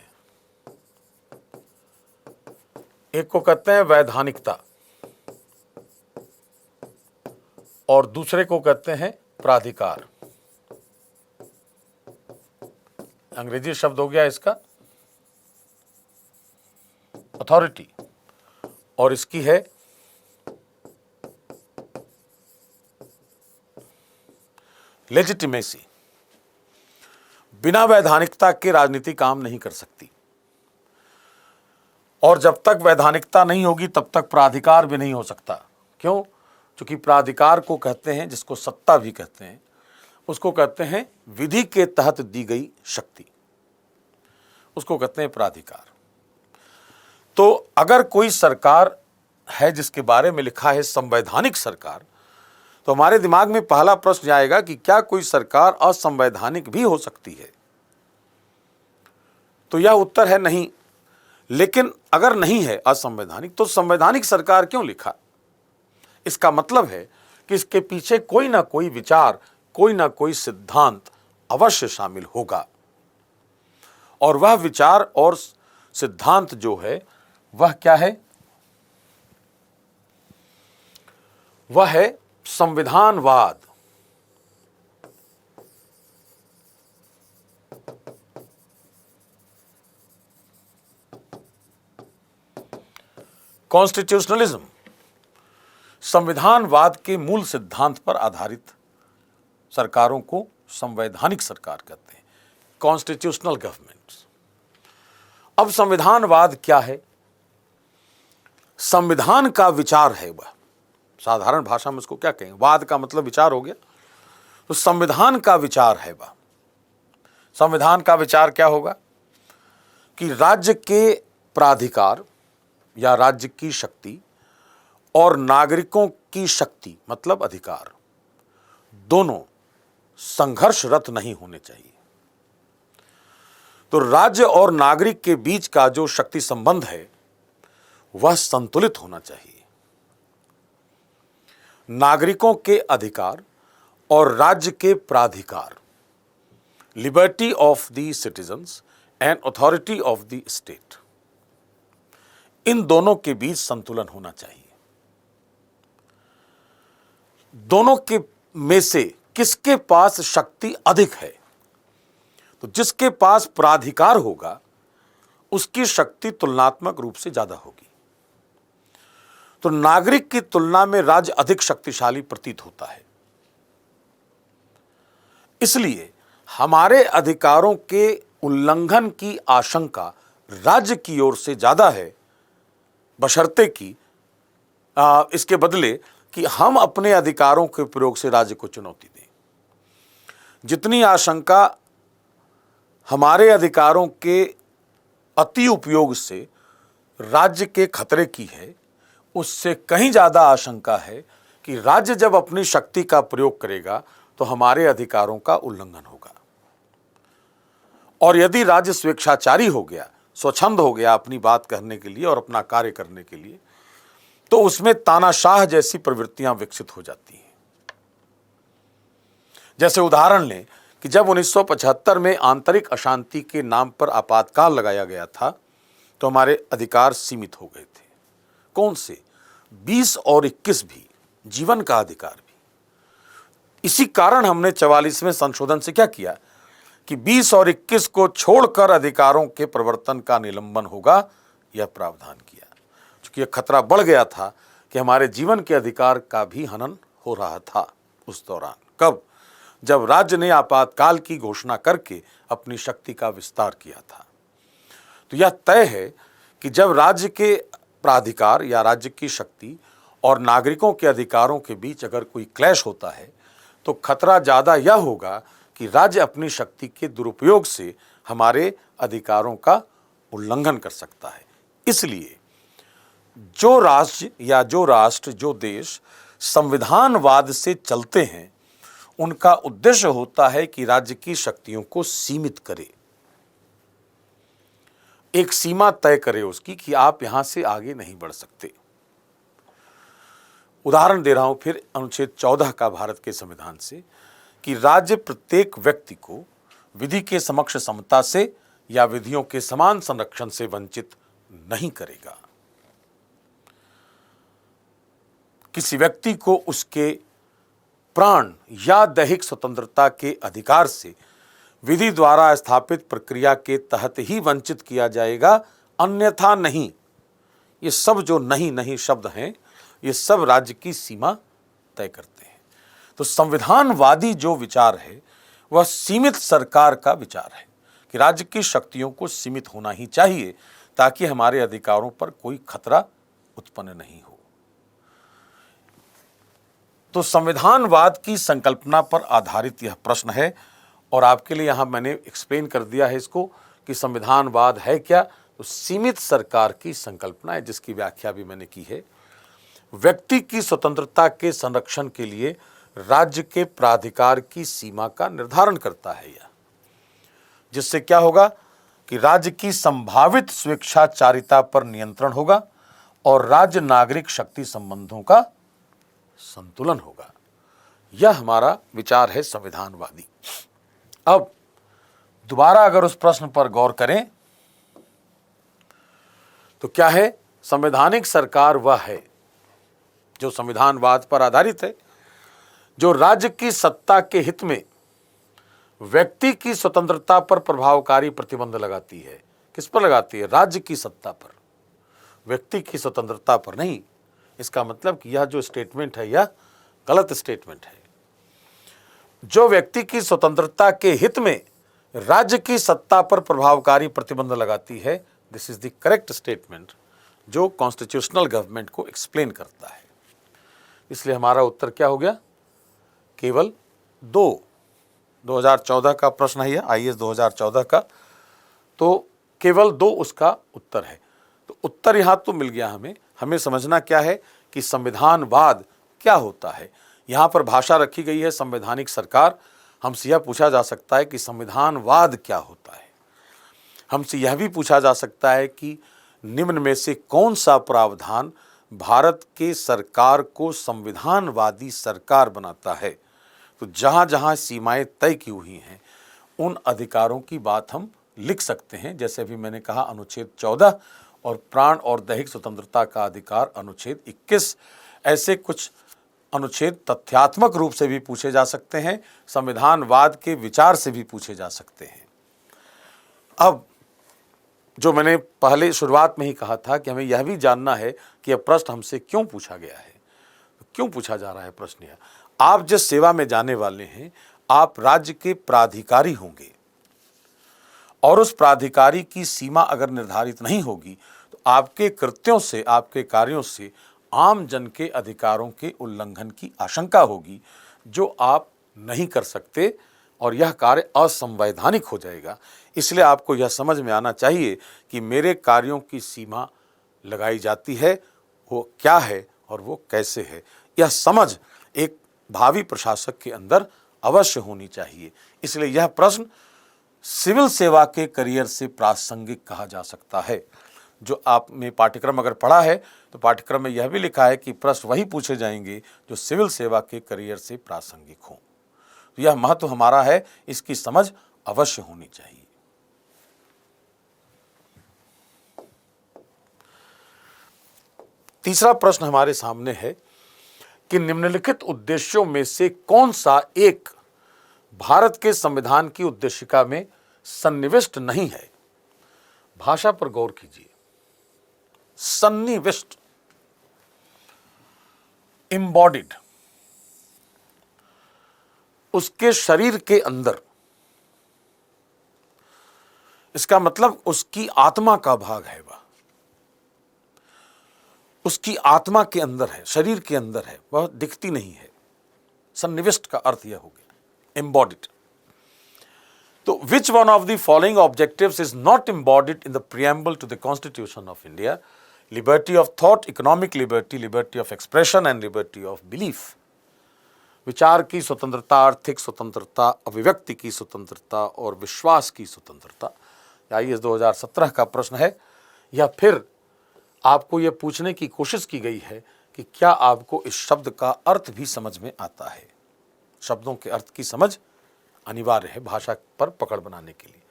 एक को कहते हैं वैधानिकता और दूसरे को कहते हैं प्राधिकार। अंग्रेजी शब्द हो गया इसका अथॉरिटी। और इसकी है लेजिटिमेसी। बिना वैधानिकता के राजनीति काम नहीं कर सकती, और जब तक वैधानिकता नहीं होगी तब तक प्राधिकार भी नहीं हो सकता। क्यों? क्योंकि प्राधिकार को कहते हैं, जिसको सत्ता भी कहते हैं, उसको कहते हैं विधि के तहत दी गई शक्ति, उसको कहते हैं प्राधिकार। तो अगर कोई सरकार है जिसके बारे में लिखा है संवैधानिक सरकार, तो हमारे दिमाग में पहला प्रश्न आएगा कि क्या कोई सरकार असंवैधानिक भी हो सकती है? तो यह उत्तर है नहीं। लेकिन अगर नहीं है असंवैधानिक, तो संवैधानिक सरकार क्यों लिखा? इसका मतलब है कि इसके पीछे कोई ना कोई विचार, कोई ना कोई सिद्धांत अवश्य शामिल होगा, और वह विचार और सिद्धांत जो है वह क्या है? वह है संविधानवाद। कॉन्स्टिट्यूशनलिज्म संविधानवाद के मूल सिद्धांत पर आधारित सरकारों को संवैधानिक सरकार कहते हैं, कॉन्स्टिट्यूशनल गवर्नमेंट्स। अब संविधानवाद क्या है? संविधान का विचार है वह, साधारण भाषा में उसको क्या कहें, वाद का मतलब विचार हो गया, तो संविधान का विचार है वह। संविधान का विचार क्या होगा कि राज्य के प्राधिकार या राज्य की शक्ति और नागरिकों की शक्ति मतलब अधिकार दोनों संघर्षरत नहीं होने चाहिए। तो राज्य और नागरिक के बीच का जो शक्ति संबंध है वह संतुलित होना चाहिए। नागरिकों के अधिकार और राज्य के प्राधिकार, liberty of the citizens and authority of the state, इन दोनों के बीच संतुलन होना चाहिए। दोनों के में से किसके पास शक्ति अधिक है? तो जिसके पास प्राधिकार होगा उसकी शक्ति तुलनात्मक रूप से ज्यादा होगी। तो नागरिक की तुलना में राज्य अधिक शक्तिशाली प्रतीत होता है। इसलिए हमारे अधिकारों के उल्लंघन की आशंका राज्य की ओर से ज्यादा है, बशर्ते कि इसके बदले कि हम अपने अधिकारों के प्रयोग से राज्य को चुनौती दें। जितनी आशंका हमारे अधिकारों के अति उपयोग से राज्य के खतरे की है, उससे कहीं ज्यादा आशंका है कि राज्य जब अपनी शक्ति का प्रयोग करेगा तो हमारे अधिकारों का उल्लंघन होगा। और यदि राज्य स्वेच्छाचारी हो गया, स्वच्छंद हो गया अपनी बात कहने के लिए और अपना कार्य करने के लिए, तो उसमें तानाशाह जैसी प्रवृत्तियां विकसित हो जाती हैं। जैसे उदाहरण लें कि जब 1975 में आंतरिक अशांति के नाम पर आपातकाल लगाया गया था तो हमारे अधिकार सीमित हो गए थे। कौन से? 20 और 21 भी, जीवन का अधिकार भी। इसी कारण हमने 44वें संशोधन से क्या किया कि 20 और 21 को छोड़कर अधिकारों के प्रवर्तन का निलंबन होगा, यह प्रावधान किया। क्योंकि यह खतरा बढ़ गया था कि हमारे जीवन के अधिकार का भी हनन हो रहा था उस दौरान। कब? जब राज्य ने आपातकाल की घोषणा करके अपनी शक्ति का विस्तार किया था। तो यह तय है कि जब राज्य के प्राधिकार या राज्य की शक्ति और नागरिकों के अधिकारों के बीच अगर कोई क्लैश होता है तो खतरा ज्यादा यह होगा कि राज्य अपनी शक्ति के दुरुपयोग से हमारे अधिकारों का उल्लंघन कर सकता है। इसलिए जो राज्य या जो राष्ट्र, जो देश संविधानवाद से चलते हैं, उनका उद्देश्य होता है कि राज्य की शक्तियों को सीमित करे, एक सीमा तय करे उसकी कि आप यहां से आगे नहीं बढ़ सकते। उदाहरण दे रहा हूं फिर अनुच्छेद 14 का भारत के संविधान से कि राज्य प्रत्येक व्यक्ति को विधि के समक्ष समता से या विधियों के समान संरक्षण से वंचित नहीं करेगा। किसी व्यक्ति को उसके प्राण या दैहिक स्वतंत्रता के अधिकार से विधि द्वारा स्थापित प्रक्रिया के तहत ही वंचित किया जाएगा, अन्यथा नहीं। ये सब जो नहीं नहीं शब्द हैं, ये सब राज्य की सीमा तय करते हैं। तो संविधानवादी जो विचार है वह सीमित सरकार का विचार है कि राज्य की शक्तियों को सीमित होना ही चाहिए ताकि हमारे अधिकारों पर कोई खतरा उत्पन्न नहीं हो। तो संविधानवाद की संकल्पना पर आधारित यह प्रश्न है और आपके लिए यहां मैंने एक्सप्लेन कर दिया है इसको कि संविधानवाद है क्या। तो सीमित सरकार की संकल्पना है जिसकी व्याख्या भी मैंने की है। व्यक्ति की स्वतंत्रता के संरक्षण के लिए राज्य के प्राधिकार की सीमा का निर्धारण करता है यह, जिससे क्या होगा कि राज्य की संभावित स्वेच्छाचारिता पर नियंत्रण होगा और राज्य नागरिक शक्ति संबंधों का संतुलन होगा। यह हमारा विचार है संविधानवादी। अब दोबारा अगर उस प्रश्न पर गौर करें तो क्या है, संवैधानिक सरकार वह है जो संविधानवाद पर आधारित है, जो राज्य की सत्ता के हित में व्यक्ति की स्वतंत्रता पर प्रभावकारी प्रतिबंध लगाती है। किस पर लगाती है? राज्य की सत्ता पर, व्यक्ति की स्वतंत्रता पर नहीं। इसका मतलब कि यह जो स्टेटमेंट है यह गलत स्टेटमेंट है। जो व्यक्ति की स्वतंत्रता के हित में राज्य की सत्ता पर प्रभावकारी प्रतिबंध लगाती है, this is the correct statement जो कॉन्स्टिट्यूशनल गवर्नमेंट को एक्सप्लेन करता है। इसलिए हमारा उत्तर क्या हो गया? केवल 2014 का प्रश्न है यह, आईएएस 2014 का, तो केवल 2 उसका उत्तर है। तो उत्तर यहां तो मिल गया हमें समझना क्या है कि संविधानवाद क्या होता है। यहां पर भाषा रखी गई है संवैधानिक सरकार। हमसे यह पूछा जा सकता है कि संविधानवाद क्या होता है। हमसे यह भी पूछा जा सकता है कि निम्न में से कौन सा प्रावधान भारत के सरकार को संविधानवादी सरकार बनाता है। तो जहां जहां सीमाएं तय की हुई हैं उन अधिकारों की बात हम लिख सकते हैं। जैसे अभी मैंने कहा अनुच्छेद 14 और प्राण और दैहिक स्वतंत्रता का अधिकार अनुच्छेद 21। ऐसे कुछ अनुच्छेद तथ्यात्मक रूप से भी पूछे जा सकते हैं, संविधानवाद के विचार से भी पूछे जा सकते हैं। अब जो मैंने पहले शुरुआत में ही कहा था कि हमें यह भी जानना है कि यह प्रश्न हमसे क्यों पूछा गया है, क्यों पूछा जा रहा है प्रश्न यह। आप जिस सेवा में जाने वाले हैं, आप राज्य के प्राधिकारी होंगे और उस प्राधिकारी की सीमा अगर निर्धारित नहीं होगी तो आपके कृत्यों से, आपके कार्यों से आम जन के अधिकारों के उल्लंघन की आशंका होगी जो आप नहीं कर सकते और यह कार्य असंवैधानिक हो जाएगा। इसलिए आपको यह समझ में आना चाहिए कि मेरे कार्यों की सीमा लगाई जाती है, वो क्या है और वो कैसे है। यह समझ एक भावी प्रशासक के अंदर अवश्य होनी चाहिए। इसलिए यह प्रश्न सिविल सेवा के करियर से प्रासंगिक कहा जा सकता है। जो आपने पाठ्यक्रम अगर पढ़ा है तो पाठ्यक्रम में यह भी लिखा है कि प्रश्न वही पूछे जाएंगे जो सिविल सेवा के करियर से प्रासंगिक हों। तो यह महत्व हमारा है, इसकी समझ अवश्य होनी चाहिए। तीसरा प्रश्न हमारे सामने है कि निम्नलिखित उद्देश्यों में से कौन सा एक भारत के संविधान की उद्देशिका में सन्निविष्ट नहीं है। भाषा पर गौर कीजिए। सन्निविष्ट, इम्बॉडिड, उसके शरीर के अंदर, इसका मतलब उसकी आत्मा का भाग है, वह उसकी आत्मा के अंदर है, शरीर के अंदर है, वह दिखती नहीं है। सन्निविष्ट का अर्थ यह हो गया, embodied. तो which one of the following objectives is not embodied in the preamble to the Constitution of India? Liberty of thought, economic liberty, liberty of expression and liberty of belief. विचार की स्वतंत्रता, आर्थिक स्वतंत्रता, अभिव्यक्ति की स्वतंत्रता और विश्वास की स्वतंत्रता। आईएएस 2017 का प्रश्न है। या फिर आपको यह पूछने की कोशिश की गई है कि क्या आपको इस शब्द का अर्थ भी समझ में आता है। शब्दों के अर्थ की समझ अनिवार्य है भाषा पर पकड़ बनाने के लिए।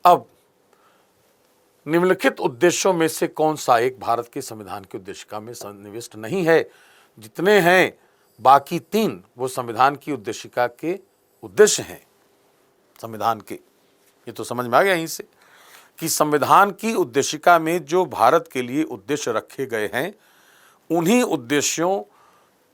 अब निम्नलिखित उद्देश्यों में से कौन सा एक भारत के संविधान की उद्देशिका में सन्निविष्ट नहीं है। जितने हैं बाकी 3 वो संविधान की उद्देशिका के उद्देश्य हैं संविधान के। ये तो समझ में आ गया यहीं से कि संविधान की उद्देशिका में जो भारत के लिए उद्देश्य रखे गए हैं उन्हीं उद्देश्यों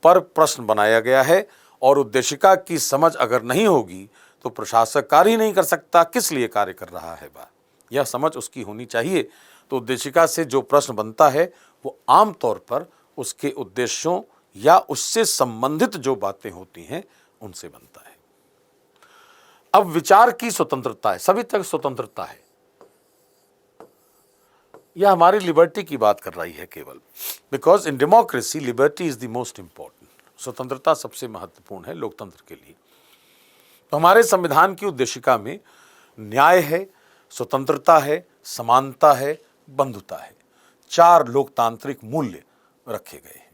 पर प्रश्न बनाया गया है, और उद्देशिका की समझ अगर नहीं होगी तो प्रशासक कार्य ही नहीं कर सकता, किस लिए कार्य कर रहा है वह, यह समझ उसकी होनी चाहिए। तो उद्देशिका से जो प्रश्न बनता है वो आमतौर पर उसके उद्देश्यों या उससे संबंधित जो बातें होती हैं उनसे बनता है। अब विचार की स्वतंत्रता है, सभी तक स्वतंत्रता है, यह हमारी लिबर्टी की बात कर रही है केवल, because in democracy liberty is the most important. स्वतंत्रता सबसे महत्वपूर्ण है लोकतंत्र के लिए। तो हमारे संविधान की उद्देशिका में न्याय है, स्वतंत्रता है, समानता है, बंधुता है, 4 लोकतांत्रिक मूल्य रखे गए हैं।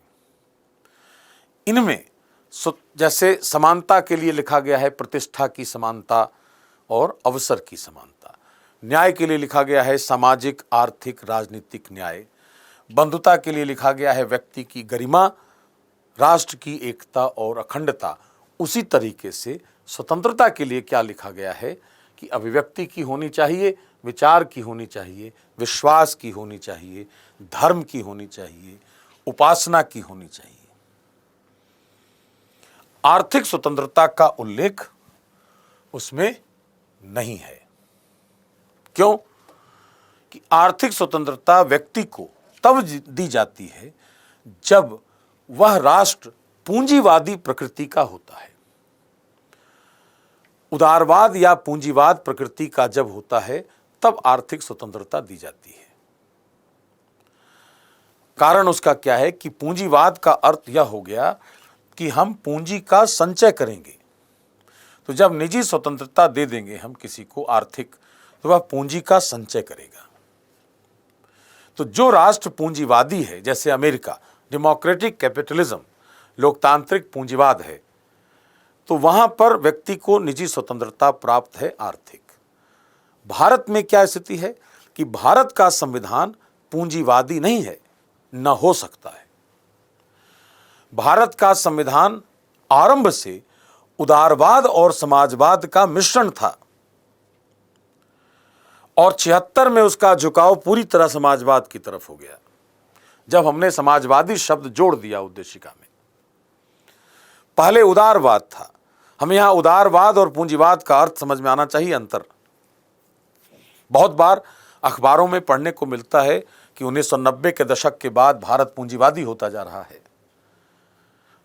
इनमें जैसे समानता के लिए लिखा गया है प्रतिष्ठा की समानता और अवसर की समानता, न्याय के लिए लिखा गया है सामाजिक, आर्थिक, राजनीतिक न्याय, बंधुता के लिए लिखा गया है व्यक्ति की गरिमा, राष्ट्र की एकता और अखंडता। उसी तरीके से स्वतंत्रता के लिए क्या लिखा गया है कि अभिव्यक्ति की होनी चाहिए, विचार की होनी चाहिए, विश्वास की होनी चाहिए, धर्म की होनी चाहिए, उपासना की होनी चाहिए। आर्थिक स्वतंत्रता का उल्लेख उसमें नहीं है। क्यों? कि आर्थिक स्वतंत्रता व्यक्ति को तब दी जाती है जब वह राष्ट्र पूंजीवादी प्रकृति का होता है। उदारवाद या पूंजीवाद प्रकृति का जब होता है तब आर्थिक स्वतंत्रता दी जाती है। कारण उसका क्या है कि पूंजीवाद का अर्थ यह हो गया कि हम पूंजी का संचय करेंगे। तो जब निजी स्वतंत्रता दे देंगे हम किसी को आर्थिक, तो वह पूंजी का संचय करेगा। तो जो राष्ट्र पूंजीवादी है, जैसे अमेरिका डेमोक्रेटिक कैपिटलिज्म, लोकतांत्रिक पूंजीवाद है, तो वहां पर व्यक्ति को निजी स्वतंत्रता प्राप्त है आर्थिक। भारत में क्या स्थिति है कि भारत का संविधान पूंजीवादी नहीं है, न हो सकता है। भारत का संविधान आरंभ से उदारवाद और समाजवाद का मिश्रण था, और 76 में उसका झुकाव पूरी तरह समाजवाद की तरफ हो गया जब हमने समाजवादी शब्द जोड़ दिया उद्देशिका में। पहले उदारवाद था। हमें यहां उदारवाद और पूंजीवाद का अर्थ समझ में आना चाहिए, अंतर। बहुत बार अखबारों में पढ़ने को मिलता है कि 1990 के दशक के बाद भारत पूंजीवादी होता जा रहा है।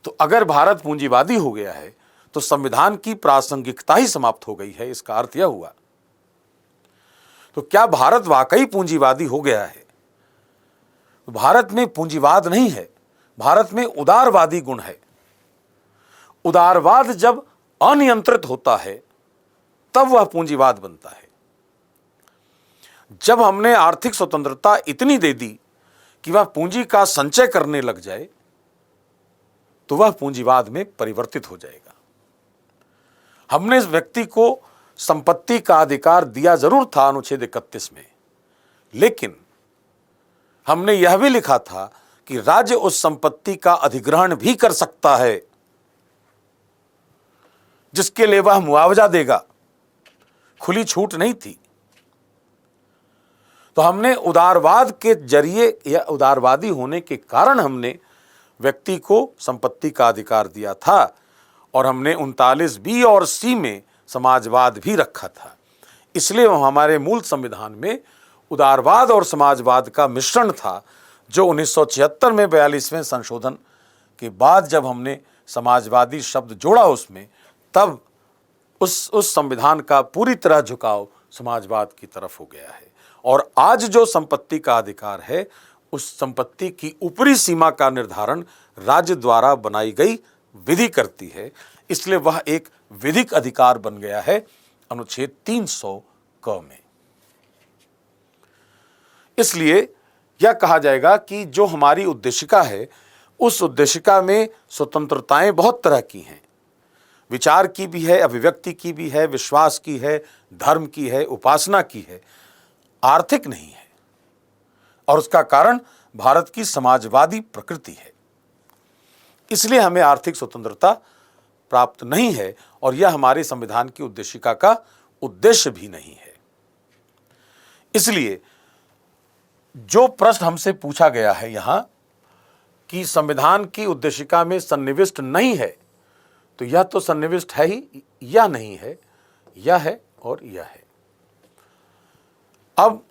तो अगर भारत पूंजीवादी हो गया है तो संविधान की प्रासंगिकता ही समाप्त हो गई है, इसका अर्थ यह हुआ। तो क्या भारत वाकई पूंजीवादी हो गया है? भारत में पूंजीवाद नहीं है, भारत में उदारवादी गुण है। उदारवाद जब अनियंत्रित होता है तब वह पूंजीवाद बनता है। जब हमने आर्थिक स्वतंत्रता इतनी दे दी कि वह पूंजी का संचय करने लग जाए तो वह पूंजीवाद में परिवर्तित हो जाएगा। हमने इस व्यक्ति को संपत्ति का अधिकार दिया जरूर था अनुच्छेद 31 में, लेकिन हमने यह भी लिखा था कि राज्य उस संपत्ति का अधिग्रहण भी कर सकता है जिसके लिए वह मुआवजा देगा। खुली छूट नहीं थी। तो हमने उदारवाद के जरिए या उदारवादी होने के कारण हमने व्यक्ति को संपत्ति का अधिकार दिया था, और हमने 39 बी और सी में समाजवाद भी रखा था। इसलिए हमारे मूल संविधान में उदारवाद और समाजवाद का मिश्रण था, जो 1976 में 42वें संशोधन के बाद जब हमने समाजवादी शब्द जोड़ा उसमें, तब उस संविधान का पूरी तरह झुकाव समाजवाद की तरफ हो गया है। और आज जो संपत्ति का अधिकार है, उस संपत्ति की ऊपरी सीमा का निर्धारण राज्य द्वारा बनाई गई विधि करती है, इसलिए वह एक विधिक अधिकार बन गया है अनुच्छेद 300 क में। इसलिए यह कहा जाएगा कि जो हमारी उद्देशिका है, उस उद्देशिका में स्वतंत्रताएं बहुत तरह की हैं। विचार की भी है, अभिव्यक्ति की भी है, विश्वास की है, धर्म की है, उपासना की है, आर्थिक नहीं है। और उसका कारण भारत की समाजवादी प्रकृति है। इसलिए हमें आर्थिक स्वतंत्रता प्राप्त नहीं है, और यह हमारे संविधान की उद्देशिका का उद्देश्य भी नहीं है। इसलिए जो प्रश्न हमसे पूछा गया है यहां कि संविधान की उद्देशिका में सन्निविष्ट नहीं है, तो यह तो सन्निविष्ट है ही या नहीं है, यह है और यह है। अब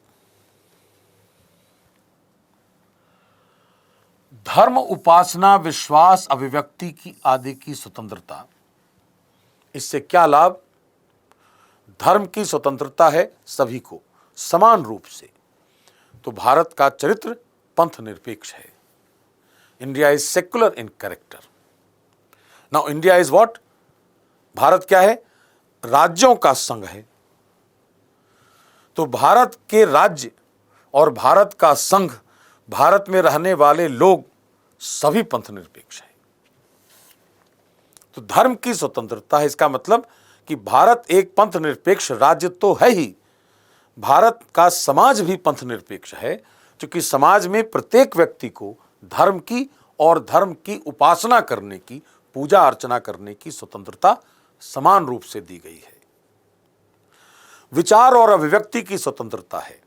धर्म, उपासना, विश्वास, अभिव्यक्ति की आदि की स्वतंत्रता, इससे क्या लाभ? धर्म की स्वतंत्रता है सभी को समान रूप से। तो भारत का चरित्र पंथ निरपेक्ष है। India is secular in character. Now India is what? Bharat क्या है? राज्यों का संघ है। तो भारत के राज्य और भारत का संघ, भारत में रहने वाले लोग सभी पंथ निरपेक्ष हैं। तो धर्म की स्वतंत्रता है, इसका मतलब कि भारत एक पंथ निरपेक्ष राज्य तो है ही, भारत का समाज भी पंथ निरपेक्ष है, क्योंकि समाज में प्रत्येक व्यक्ति को धर्म की और धर्म की उपासना करने की, पूजा अर्चना करने की स्वतंत्रता समान रूप से दी गई है। विचार और अभिव्यक्ति की स्वतंत्रता है।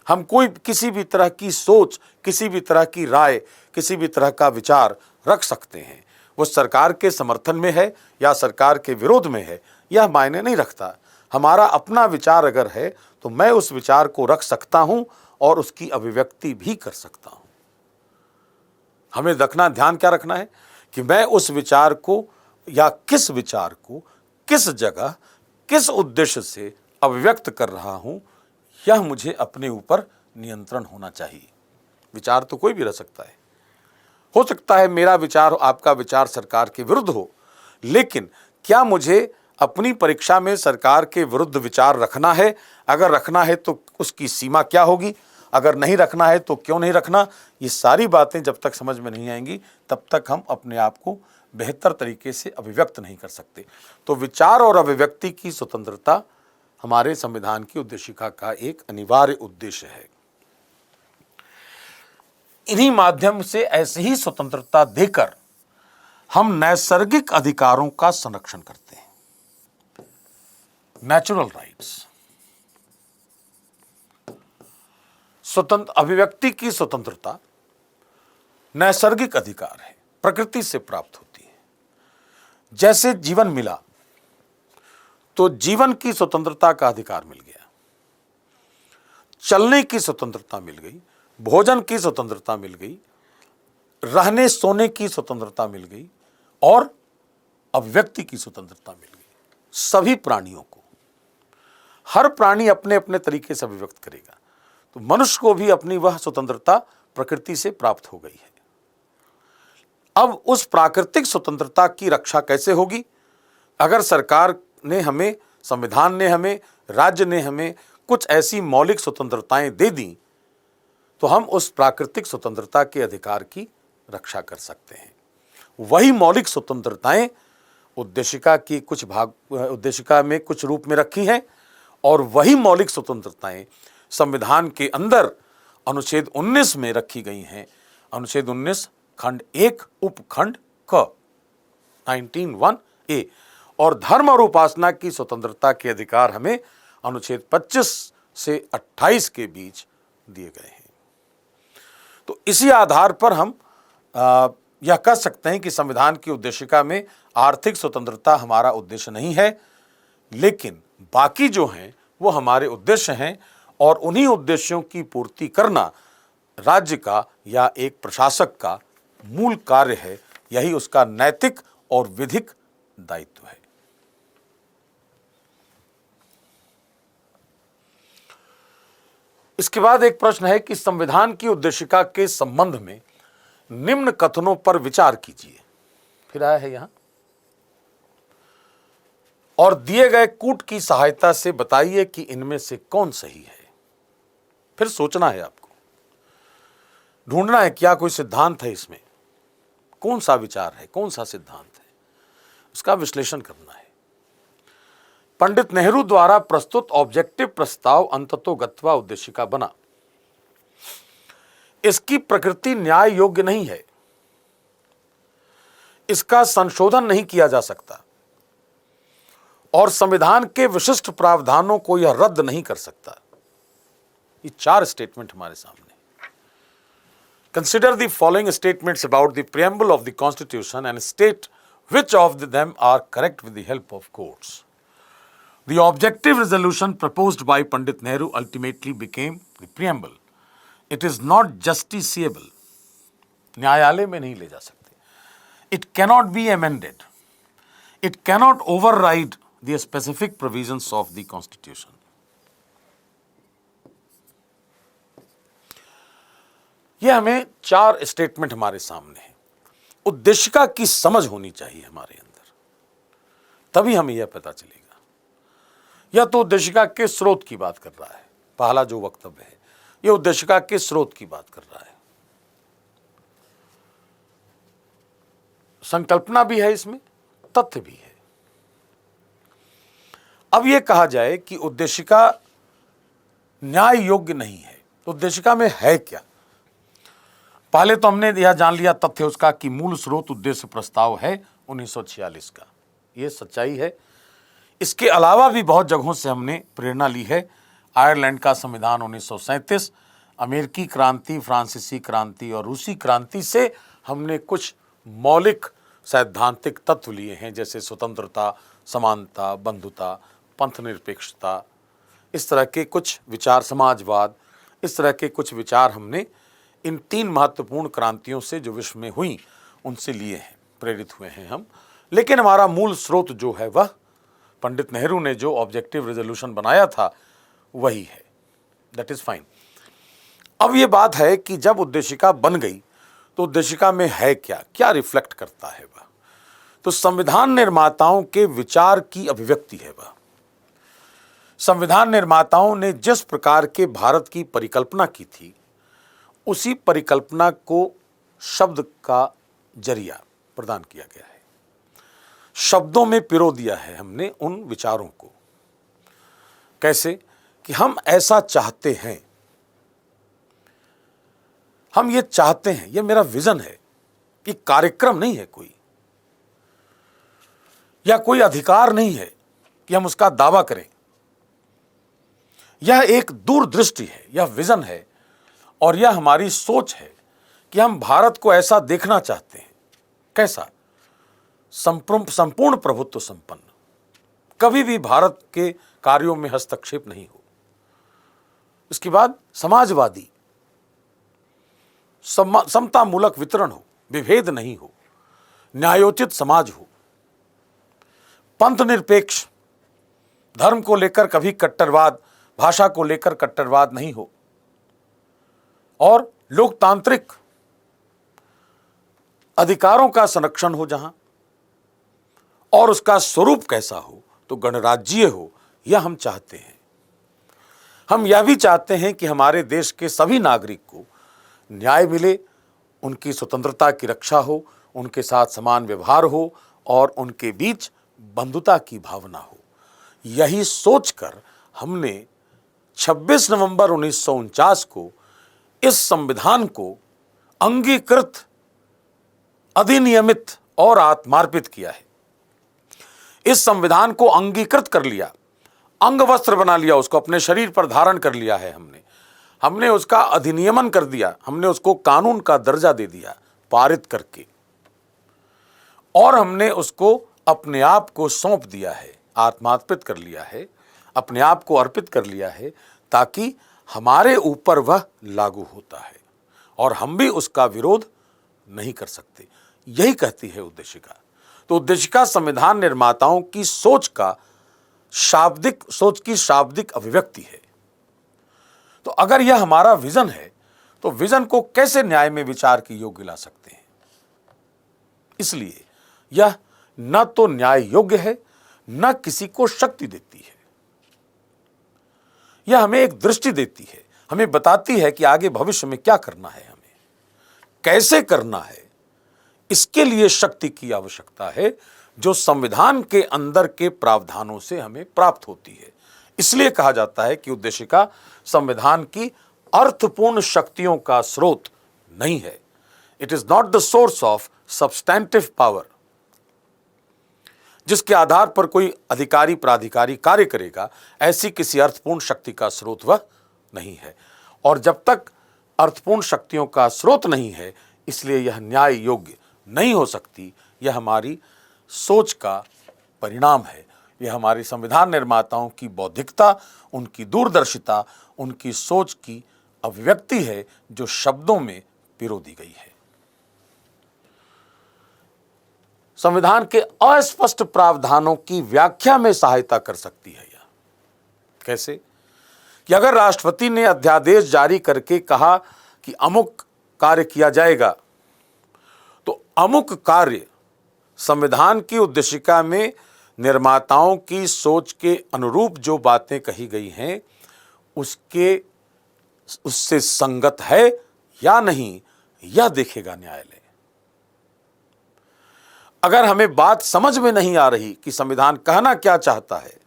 हम कोई किसी भी तरह की सोच, किसी भी तरह की राय, किसी भी तरह का विचार रख सकते हैं। वो सरकार के समर्थन में है या सरकार के विरोध में है, यह मायने नहीं रखता। हमारा अपना विचार अगर है तो मैं उस विचार को रख सकता हूं और उसकी अभिव्यक्ति भी कर सकता हूं। हमें रखना, ध्यान क्या रखना है कि मैं उस विचार को या किस विचार को किस जगह किस उद्देश्य से अभिव्यक्त कर रहा हूं, यह मुझे अपने ऊपर नियंत्रण होना चाहिए। विचार तो कोई भी रख सकता है। हो सकता है मेरा विचार, आपका विचार सरकार के विरुद्ध हो, लेकिन क्या मुझे अपनी परीक्षा में सरकार के विरुद्ध विचार रखना है? अगर रखना है तो उसकी सीमा क्या होगी? अगर नहीं रखना है तो क्यों नहीं रखना? ये सारी बातें जब तक समझ में नहीं आएंगी तब तक हम अपने आप को बेहतर तरीके से अभिव्यक्त नहीं कर सकते। तो विचार और अभिव्यक्ति की स्वतंत्रता हमारे संविधान की उद्देशिका का एक अनिवार्य उद्देश्य है। इन्हीं माध्यम से ऐसे ही स्वतंत्रता देकर हम नैसर्गिक अधिकारों का संरक्षण करते हैं। नेचुरल राइट्स, स्वतंत्र अभिव्यक्ति की स्वतंत्रता नैसर्गिक अधिकार है, प्रकृति से प्राप्त होती है। जैसे जीवन मिला तो जीवन की स्वतंत्रता का अधिकार मिल गया, चलने की स्वतंत्रता मिल गई, भोजन की स्वतंत्रता मिल गई, रहने सोने की स्वतंत्रता मिल गई और अभिव्यक्ति की स्वतंत्रता मिल गई। सभी प्राणियों को, हर प्राणी अपने अपने तरीके से अभिव्यक्त करेगा। तो मनुष्य को भी अपनी वह स्वतंत्रता प्रकृति से प्राप्त हो गई है। अब उस प्राकृतिक स्वतंत्रता की रक्षा कैसे होगी? अगर सरकार ने हमें, संविधान ने हमें, राज्य ने हमें कुछ ऐसी मौलिक स्वतंत्रताएं दे दी तो हम उस प्राकृतिक स्वतंत्रता के अधिकार की रक्षा कर सकते हैं। वही मौलिक स्वतंत्रताएं उद्देशिका की कुछ भाग, उद्देशिका में कुछ रूप में रखी हैं और वही मौलिक स्वतंत्रताएं संविधान के अंदर अनुच्छेद 19 में रखी गई हैं। अनुच्छेद 19 खंड 1 उपखंड क 19(1)(a) और धर्म और उपासना की स्वतंत्रता के अधिकार हमें अनुच्छेद 25 से 28 के बीच दिए गए हैं। तो इसी आधार पर हम यह कह सकते हैं कि संविधान की उद्देशिका में आर्थिक स्वतंत्रता हमारा उद्देश्य नहीं है, लेकिन बाकी जो हैं वो हमारे उद्देश्य हैं और उन्हीं उद्देश्यों की पूर्ति करना राज्य का या एक प्रशासक का मूल कार्य है। यही उसका नैतिक और विधिक दायित्व है। इसके बाद एक प्रश्न है कि संविधान की उद्देशिका के संबंध में निम्न कथनों पर विचार कीजिए। फिर आया है यहां, और दिए गए कूट की सहायता से बताइए कि इनमें से कौन सही है। फिर सोचना है, आपको ढूंढना है क्या कोई सिद्धांत है इसमें, कौन सा विचार है, कौन सा सिद्धांत है, उसका विश्लेषण करना है। पंडित नेहरू द्वारा प्रस्तुत ऑब्जेक्टिव प्रस्ताव अंततोगत्वा उद्देशिका बना। इसकी प्रकृति न्याय योग्य नहीं है, इसका संशोधन नहीं किया जा सकता और संविधान के विशिष्ट प्रावधानों को यह रद्द नहीं कर सकता। ये 4 स्टेटमेंट हमारे सामने। Consider the following statements about the preamble of the Constitution and state which of them are correct with the help of courts. The objective resolution proposed by Pandit Nehru ultimately became the preamble. It is not justiciable. न्यायालय में नहीं ले जा सकते. It cannot be amended. It cannot override the specific provisions of the Constitution. यह हमें 4 statement हमारे सामने है. उद्देशिका की समझ होनी चाहिए हमारे अंदर, तभी हमें यह पता चलेगा. यह तो उद्देशिका के स्रोत की बात कर रहा है. पहला जो वक्तव्य है यह उद्देशिका के स्रोत की बात कर रहा है. संकल्पना भी है, इसमें तथ्य भी है. अब यह कहा जाए कि उद्देशिका न्याय योग्य नहीं है, तो उद्देशिका में है क्या? पहले तो हमने यह जान लिया तथ्य उसका कि मूल स्रोत उद्देश्य प्रस्ताव है 1946 का. यह सच्चाई है. इसके अलावा भी बहुत जगहों से हमने प्रेरणा ली है. आयरलैंड का संविधान 1937, अमेरिकी क्रांति, फ्रांसीसी क्रांति और रूसी क्रांति से हमने कुछ मौलिक सैद्धांतिक तत्व लिए हैं, जैसे स्वतंत्रता, समानता, बंधुता, पंथनिरपेक्षता, इस तरह के कुछ विचार, समाजवाद, इस तरह के कुछ विचार हमने इन 3 महत्वपूर्ण क्रांतियों से जो विश्व में हुई उनसे लिए हैं, प्रेरित हुए हैं हम. लेकिन हमारा मूल स्रोत जो है वह पंडित नेहरू ने जो ऑब्जेक्टिव रेजोल्यूशन बनाया था वही है. That is fine. अब ये बात है कि जब उद्देशिका बन गई तो उद्देशिका में है क्या, क्या रिफ्लेक्ट करता है वह? तो संविधान निर्माताओं के विचार की अभिव्यक्ति है वह. संविधान निर्माताओं ने जिस प्रकार के भारत की परिकल्पना की थी, उसी परिकल्पना को शब्द का जरिया प्रदान किया गया है. शब्दों में पिरो दिया है हमने उन विचारों को. कैसे? कि हम ऐसा चाहते हैं, हम ये चाहते हैं, ये मेरा विजन है. ये कार्यक्रम नहीं है कोई, या कोई अधिकार नहीं है कि हम उसका दावा करें. यह एक दूरदृष्टि है, यह विजन है, और यह हमारी सोच है कि हम भारत को ऐसा देखना चाहते हैं. कैसा? संपूर्ण प्रभुत्व संपन्न, कभी भी भारत के कार्यों में हस्तक्षेप नहीं हो. इसके बाद समाजवादी, समतामूलक वितरण हो, विभेद नहीं हो, न्यायोचित समाज हो, पंथ निरपेक्ष, धर्म को लेकर कभी कट्टरवाद, भाषा को लेकर कट्टरवाद नहीं हो, और लोकतांत्रिक अधिकारों का संरक्षण हो जहां, और उसका स्वरूप कैसा हो तो गणराज्यीय हो. यह हम चाहते हैं. हम यह भी चाहते हैं कि हमारे देश के सभी नागरिक को न्याय मिले, उनकी स्वतंत्रता की रक्षा हो, उनके साथ समान व्यवहार हो और उनके बीच बंधुता की भावना हो. यही सोचकर हमने 26 नवंबर 1949 को इस संविधान को अंगीकृत, अधिनियमित और आत्मार्पित किया है. इस संविधान को अंगीकृत कर लिया, अंग वस्त्र बना लिया, उसको अपने शरीर पर धारण कर लिया है हमने उसका अधिनियमन कर दिया, हमने उसको कानून का दर्जा दे दिया पारित करके, और हमने उसको अपने आप को सौंप दिया है, आत्मार्पित कर लिया है, अपने आप को अर्पित कर लिया है, ताकि हमारे ऊपर वह लागू होता है और हम भी उसका विरोध नहीं कर सकते. यही कहती है उद्देशिका. तो उद्देशिका संविधान निर्माताओं की सोच की शाब्दिक अभिव्यक्ति है. तो अगर यह हमारा विजन है तो विजन को कैसे न्याय में विचार के योग्य ला सकते हैं? इसलिए यह न तो न्याय योग्य है, न किसी को शक्ति देती है. यह हमें एक दृष्टि देती है, हमें बताती है कि आगे भविष्य में क्या करना है, हमें कैसे करना है. इसके लिए शक्ति की आवश्यकता है जो संविधान के अंदर के प्रावधानों से हमें प्राप्त होती है. इसलिए कहा जाता है कि उद्देशिका संविधान की अर्थपूर्ण शक्तियों का स्रोत नहीं है. It is not the source of substantive power, जिसके आधार पर कोई अधिकारी प्राधिकारी कार्य करेगा. ऐसी किसी अर्थपूर्ण शक्ति का स्रोत वह नहीं है। और जब तक अर्थपूर्ण शक्तियों का स्रोत नहीं है, इसलिए यह न्याय योग्य नहीं हो सकती। यह हमारी सोच का परिणाम है। यह हमारी संविधान निर्माताओं की बौद्धिकता, उनकी दूरदर्शिता, उनकी सोच की अभिव्यक्ति है जो शब्दों में पिरो दी गई है। संविधान के अस्पष्ट प्रावधानों की व्याख्या में सहायता कर सकती है यह। कैसे? कि अगर राष्ट्रपति ने अध्यादेश जारी करके कहा कि अमुक कार्य किया जाएगा, तो अमुक कार्य संविधान की उद्देशिका में निर्माताओं की सोच के अनुरूप जो बातें कही गई हैं, उससे संगत है या नहीं, यह देखेगा न्यायालय। अगर हमें बात समझ में नहीं आ रही कि संविधान कहना क्या चाहता है,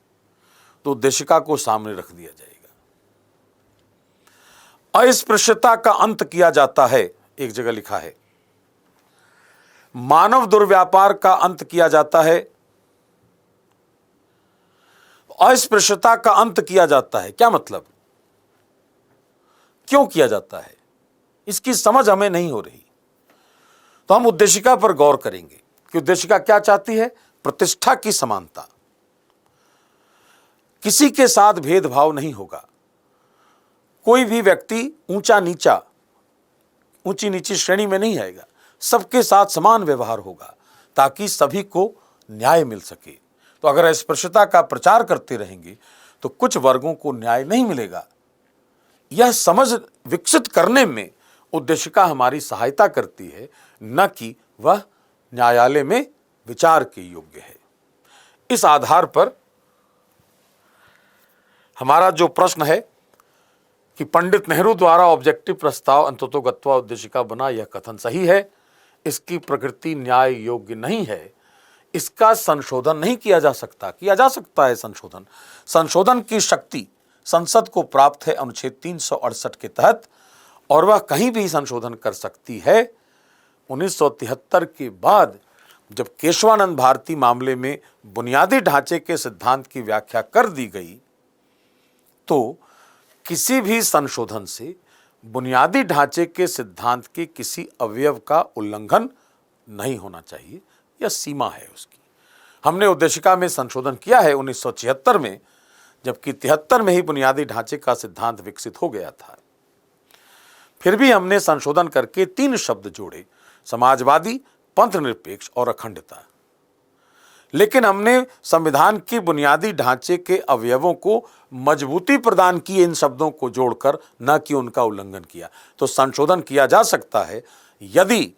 तो उद्देशिका को सामने रख दिया जाएगा। अस्पृश्यता का अंत किया जाता है, एक जगह लिखा है। मानव दुर्व्यापार का अंत किया जाता है, अस्पृश्यता का अंत किया जाता है। क्या मतलब? क्यों किया जाता है? इसकी समझ हमें नहीं हो रही। तो हम उद्देशिका पर गौर करेंगे कि उद्देशिका क्या चाहती है। प्रतिष्ठा की समानता, किसी के साथ भेदभाव नहीं होगा। कोई भी व्यक्ति ऊंचा नीचा, ऊंची नीची श्रेणी में नहीं आएगा। सबके साथ समान व्यवहार होगा ताकि सभी को न्याय मिल सके। तो अगर अस्पृश्यता का प्रचार करते रहेंगे तो कुछ वर्गों को न्याय नहीं मिलेगा। यह समझ विकसित करने में उद्देशिका हमारी सहायता करती है, न कि वह न्यायालय में विचार के योग्य है। इस आधार पर हमारा जो प्रश्न है कि पंडित नेहरू द्वारा ऑब्जेक्टिव प्रस्ताव अंततोगत्वा उद्देशिका बना, यह कथन सही है। इसकी प्रकृति न्याय योग्य नहीं है। इसका संशोधन नहीं किया जा सकता। किया जा सकता है संशोधन की शक्ति संसद को प्राप्त है अनुच्छेद 368 के तहत, और वह कहीं भी संशोधन कर सकती है। 1973 के बाद जब केशवानंद भारती मामले में बुनियादी ढांचे के सिद्धांत की व्याख्या कर दी गई, तो किसी भी संशोधन से बुनियादी ढांचे के सिद्धांत के किसी अवयव का उल्लंघन नहीं होना चाहिए। यह सीमा है उसकी। हमने उद्देशिका में संशोधन किया है 1976 में, जबकि 73 में ही बुनियादी ढांचे का सिद्धांत विकसित हो गया था। फिर भी हमने संशोधन करके 3 शब्द जोड़े, समाजवादी, पंथनिरपेक्ष और अखंडता। लेकिन हमने संविधान की बुनियादी ढांचे के अवयवों को मजबूती प्रदान की इन शब्दों को जोड़कर, न कि उनका उल्लंघन किया। तो संशोधन किया जा सकता है यदि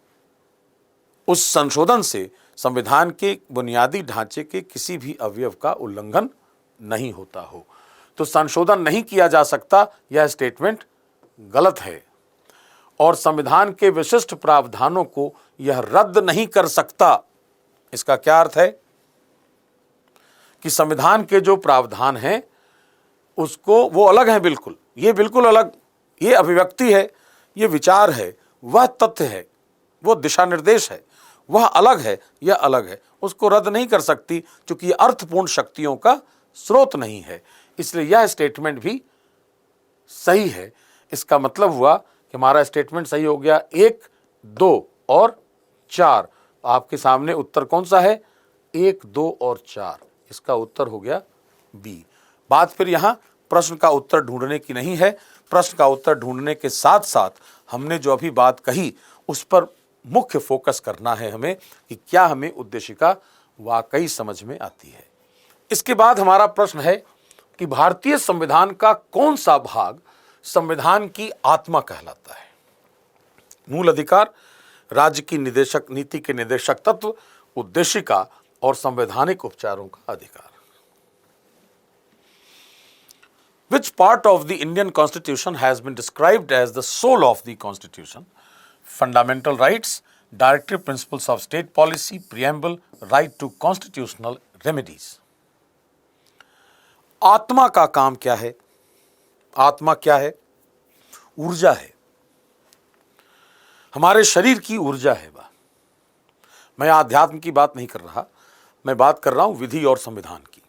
उस संशोधन से संविधान के बुनियादी ढांचे के किसी भी अवयव का उल्लंघन नहीं होता हो। तो संशोधन नहीं किया जा सकता, यह स्टेटमेंट गलत है। और संविधान के विशिष्ट प्रावधानों को यह रद्द नहीं कर सकता। इसका क्या अर्थ है कि संविधान के जो प्रावधान हैं उसको, वो अलग है बिल्कुल। ये बिल्कुल अलग, ये अभिव्यक्ति है, ये विचार है, वह तथ्य है, वो दिशा निर्देश है, वह अलग है, यह अलग है। उसको रद्द नहीं कर सकती क्योंकि यह अर्थपूर्ण शक्तियों का स्रोत नहीं है। इसलिए यह स्टेटमेंट भी सही है। इसका मतलब हुआ कि हमारा स्टेटमेंट सही हो गया। 1, 2 और 4। आपके सामने उत्तर कौन सा है? 1, 2 और 4। इसका उत्तर हो गया बी। बात फिर यहाँ प्रश्न का उत्तर ढूंढने की नहीं है। प्रश्न का उत्तर ढूंढने के साथ साथ हमने जो अभी बात कही उस पर मुख्य फोकस करना है हमें कि क्या हमें उद्देशिका वाकई समझ में आती है। इसके बाद हमारा प्रश्न है कि भारतीय संविधान का कौन सा भाग संविधान की आत्मा कहलाता है? मूल अधिकार, राज्य की निदेशक नीति के निदेशक तत्व, उद्देशिका और संवैधानिक उपचारों का अधिकार। Which part of the Indian Constitution has been described as the soul of the Constitution? Fundamental rights, directive principles of state policy, preamble, right to constitutional remedies. आत्मा का काम क्या है? आत्मा क्या है? ऊर्जा है, हमारे शरीर की ऊर्जा है वह। मैं आध्यात्म की बात नहीं कर रहा, मैं बात कर रहा हूं विधि और संविधान की।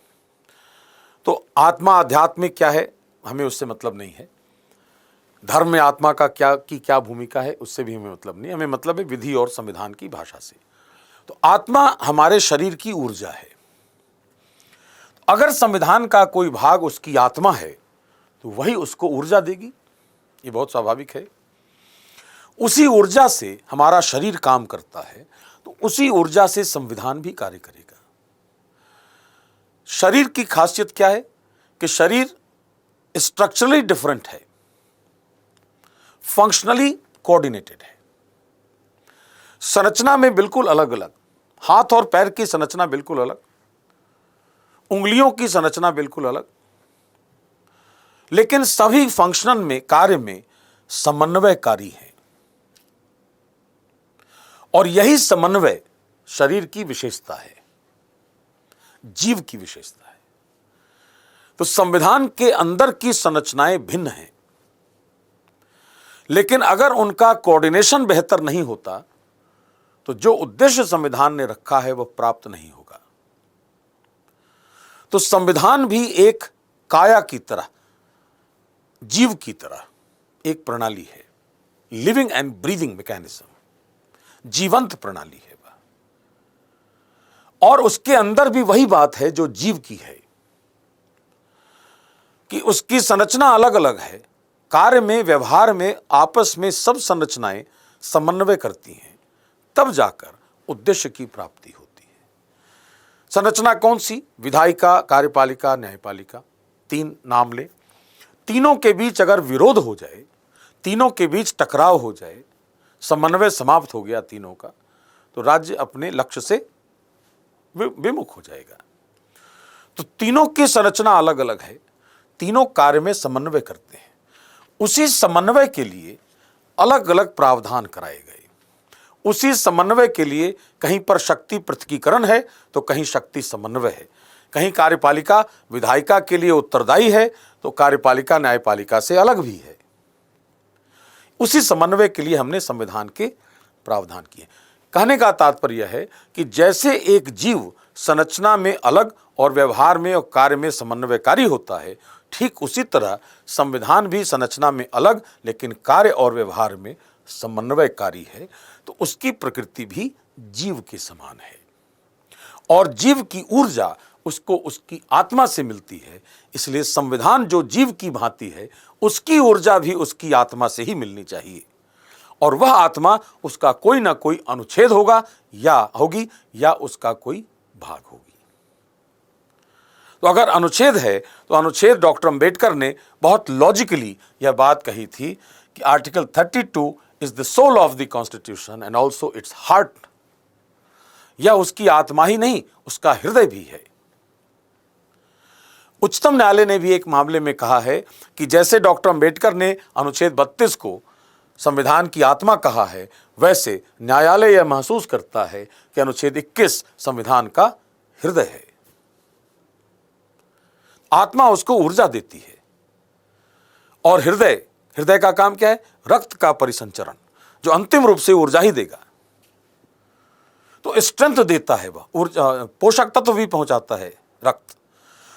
तो आत्मा आध्यात्मिक क्या है, हमें उससे मतलब नहीं है। धर्म में आत्मा का क्या भूमिका है उससे भी हमें मतलब नहीं, हमें मतलब है विधि और संविधान की भाषा से। तो आत्मा हमारे शरीर की ऊर्जा है। अगर संविधान का कोई भाग उसकी आत्मा है तो वही उसको ऊर्जा देगी, ये बहुत स्वाभाविक है। उसी ऊर्जा से हमारा शरीर काम करता है, तो उसी ऊर्जा से संविधान भी कार्य करेगा। शरीर की खासियत क्या है कि शरीर स्ट्रक्चरली डिफरेंट है, फंक्शनली कोऑर्डिनेटेड है। संरचना में बिल्कुल अलग अलग, हाथ और पैर की संरचना बिल्कुल अलग, उंगलियों की संरचना बिल्कुल अलग, लेकिन सभी फंक्शन में, कार्य में समन्वयकारी है। और यही समन्वय शरीर की विशेषता है, जीव की विशेषता है। तो संविधान के अंदर की संरचनाएं भिन्न हैं, लेकिन अगर उनका कोऑर्डिनेशन बेहतर नहीं होता तो जो उद्देश्य संविधान ने रखा है वह प्राप्त नहीं होगा। तो संविधान भी एक काया की तरह, जीव की तरह एक प्रणाली है, लिविंग एंड ब्रीदिंग मैकेनिज्म, जीवंत प्रणाली है वह। और उसके अंदर भी वही बात है जो जीव की है कि उसकी संरचना अलग अलग है, कार्य में, व्यवहार में, आपस में सब संरचनाएं समन्वय करती हैं, तब जाकर उद्देश्य की प्राप्ति होती है। संरचना कौन सी? विधायिका, कार्यपालिका, न्यायपालिका, तीन नाम ले। तीनों के बीच अगर विरोध हो जाए, तीनों के बीच टकराव हो जाए, समन्वय समाप्त हो गया तीनों का, तो राज्य अपने लक्ष्य से विमुख हो जाएगा। तो तीनों की संरचना अलग अलग है, तीनों कार्य में समन्वय करते हैं। उसी समन्वय के लिए अलग अलग प्रावधान कराए गए। उसी समन्वय के लिए कहीं पर शक्ति पृथकीकरण है तो कहीं शक्ति समन्वय है। कहीं कार्यपालिका विधायिका के लिए उत्तरदायी है तो कार्यपालिका न्यायपालिका से अलग भी है। उसी समन्वय के लिए हमने संविधान के प्रावधान किए। कहने का तात्पर्य है कि जैसे एक जीव संरचना में अलग और व्यवहार में और कार्य में समन्वयकारी होता है, ठीक उसी तरह संविधान भी संरचना में अलग लेकिन कार्य और व्यवहार में समन्वयकारी है। तो उसकी प्रकृति भी जीव के समान है और जीव की ऊर्जा उसको उसकी आत्मा से मिलती है। इसलिए संविधान जो जीव की भांति है, उसकी ऊर्जा भी उसकी आत्मा से ही मिलनी चाहिए और वह आत्मा उसका कोई ना कोई अनुच्छेद होगा या होगी या उसका कोई भाग होगी। तो अगर अनुच्छेद है तो अनुच्छेद, डॉक्टर अंबेडकर ने बहुत लॉजिकली यह बात कही थी कि article 32 is the soul of the constitution and also it's heart. यह उसकी आत्मा ही नहीं, उसका हृदय भी है। उच्चतम न्यायालय ने भी एक मामले में कहा है कि जैसे डॉक्टर अंबेडकर ने अनुच्छेद 32 को संविधान की आत्मा कहा है, वैसे न्यायालय यह महसूस करता है कि अनुच्छेद 21 संविधान का हृदय है। आत्मा उसको ऊर्जा देती है और हृदय का काम क्या है? रक्त का परिसंचरण, जो अंतिम रूप से ऊर्जा ही देगा। तो स्ट्रेंथ देता है वह, ऊर्जा, पोषक तत्व भी पहुंचाता है रक्त।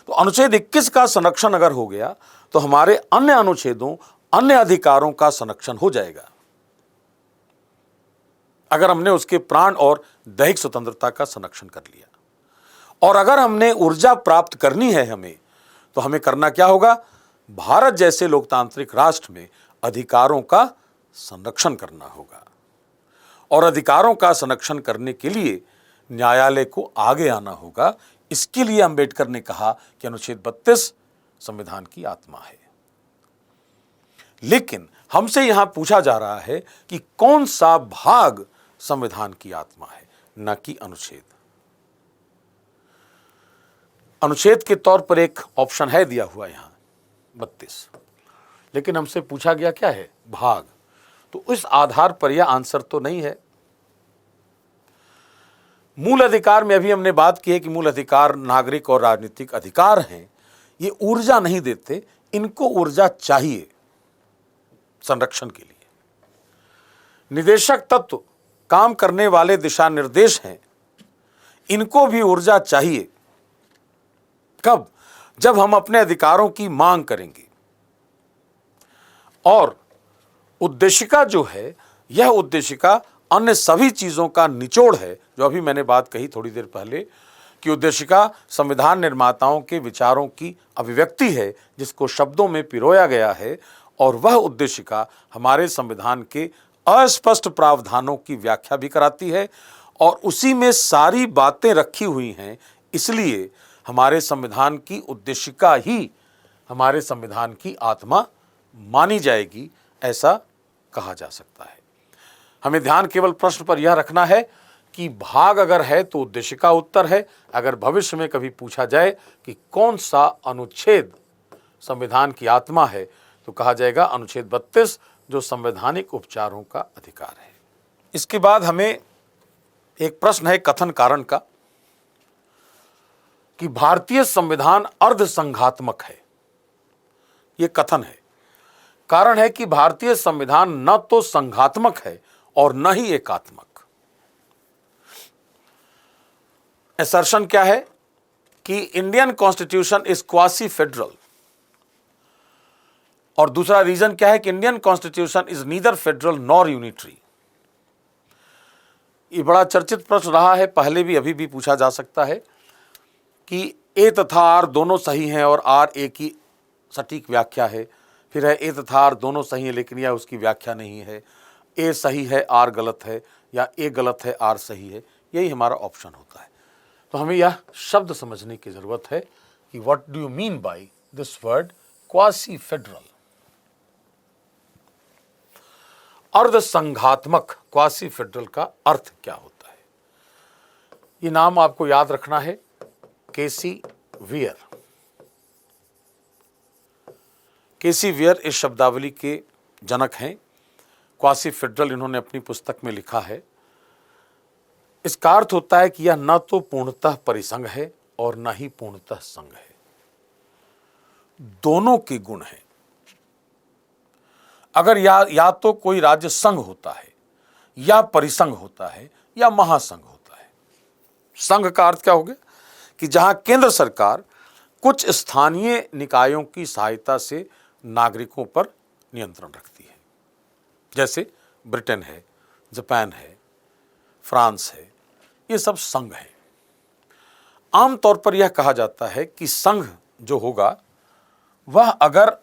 तो अनुच्छेद 21 का संरक्षण अगर हो गया तो हमारे अन्य अनुच्छेदों, अन्य अधिकारों का संरक्षण हो जाएगा। अगर हमने उसके प्राण और दैहिक स्वतंत्रता का संरक्षण कर लिया और अगर हमने ऊर्जा प्राप्त करनी है हमें, तो हमें करना क्या होगा? भारत जैसे लोकतांत्रिक राष्ट्र में अधिकारों का संरक्षण करना होगा और अधिकारों का संरक्षण करने के लिए न्यायालय को आगे आना होगा। इसके लिए अंबेडकर ने कहा कि अनुच्छेद 32 संविधान की आत्मा है। लेकिन हमसे यहां पूछा जा रहा है कि कौन सा भाग संविधान की आत्मा है, न कि अनुच्छेद। अनुच्छेद के तौर पर एक ऑप्शन है दिया हुआ यहां 32, लेकिन हमसे पूछा गया क्या है? भाग। तो इस आधार पर यह आंसर तो नहीं है। मूल अधिकार में अभी हमने बात की है कि मूल अधिकार नागरिक और राजनीतिक अधिकार हैं। ये ऊर्जा नहीं देते, इनको ऊर्जा चाहिए संरक्षण के लिए। निदेशक तत्व, काम करने वाले दिशा निर्देश हैं, इनको भी ऊर्जा चाहिए। कब? जब हम अपने अधिकारों की मांग करेंगे और उद्देशिका जो है, यह उद्देशिका अन्य सभी चीज़ों का निचोड़ है। जो अभी मैंने बात कही थोड़ी देर पहले कि उद्देशिका संविधान निर्माताओं के विचारों की अभिव्यक्ति है जिसको शब्दों में पिरोया गया है, और वह उद्देशिका हमारे संविधान के अस्पष्ट प्रावधानों की व्याख्या भी कराती है और उसी में सारी बातें रखी हुई हैं। इसलिए हमारे संविधान की उद्देशिका ही हमारे संविधान की आत्मा मानी जाएगी, ऐसा कहा जा सकता है। हमें ध्यान केवल प्रश्न पर यह रखना है कि भाग अगर है तो उद्देशिका उत्तर है। अगर भविष्य में कभी पूछा जाए कि कौन सा अनुच्छेद संविधान की आत्मा है, तो कहा जाएगा अनुच्छेद 32, जो संवैधानिक उपचारों का अधिकार है। इसके बाद हमें एक प्रश्न है कथन कारण का कि भारतीय संविधान अर्धसंघात्मक है। यह कथन है। कारण है कि भारतीय संविधान न तो संघात्मक है और न ही एकात्मक। असर्शन क्या है कि Indian constitution is quasi federal, और दूसरा रीजन क्या है कि Indian constitution is neither federal nor unitary. ये बड़ा चर्चित प्रश्न रहा है, पहले भी अभी भी पूछा जा सकता है कि ए तथा आर दोनों सही हैं और आर ए की सटीक व्याख्या है। फिर है ए तथा आर दोनों सही है लेकिन यह उसकी व्याख्या नहीं है। ए सही है आर गलत है, या ए गलत है आर सही है। यही हमारा ऑप्शन होता है। तो हमें यह शब्द समझने की जरूरत है कि what do you mean by this word quasi federal. अर्धसंघात्मक क्वासी फेडरल का अर्थ क्या होता है, ये नाम आपको याद रखना है। केसी वियर। केसी वियर इस शब्दावली के जनक हैं। क्वासी फेडरल इन्होंने अपनी पुस्तक में लिखा है। इसका अर्थ होता है कि यह न तो पूर्णतः परिसंघ है और न ही पूर्णतः संघ है, दोनों के गुण हैं। अगर या तो कोई राज्य संघ होता है, या परिसंघ होता है, या महासंघ होता है। संघ का अर्थ क्या हो गया कि जहां केंद्र सरकार कुछ स्थानीय निकायों की सहायता से नागरिकों पर नियंत्रण रखती है, जैसे ब्रिटेन है, जापान है, फ्रांस है, ये सब संघ है। आमतौर पर यह कहा जाता है कि संघ जो होगा वह अगर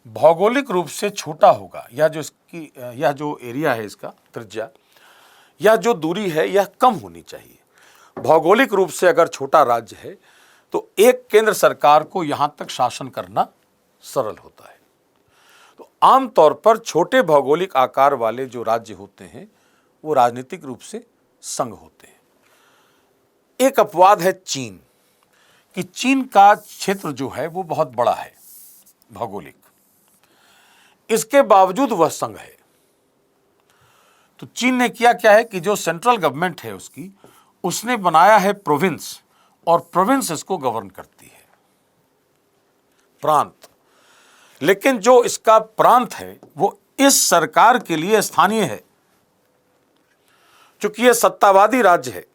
भौगोलिक रूप से छोटा होगा, यह जो एरिया है, इसका त्रिज्या या जो दूरी है यह कम होनी चाहिए। भौगोलिक रूप से अगर छोटा राज्य है तो एक केंद्र सरकार को यहां तक शासन करना सरल होता है। तो आमतौर पर छोटे भौगोलिक आकार वाले जो राज्य होते हैं वो राजनीतिक रूप से संघ होते हैं। एक अपवाद है चीन, कि चीन का क्षेत्र जो है वो बहुत बड़ा है भौगोलिक, इसके बावजूद वह संघ है। तो चीन ने किया क्या है कि जो सेंट्रल गवर्नमेंट है उसने बनाया है प्रोविंस, और प्रोविंस इसको गवर्न करती है, प्रांत। लेकिन जो इसका प्रांत है वो इस सरकार के लिए स्थानीय है, क्योंकि यह सत्तावादी राज्य है,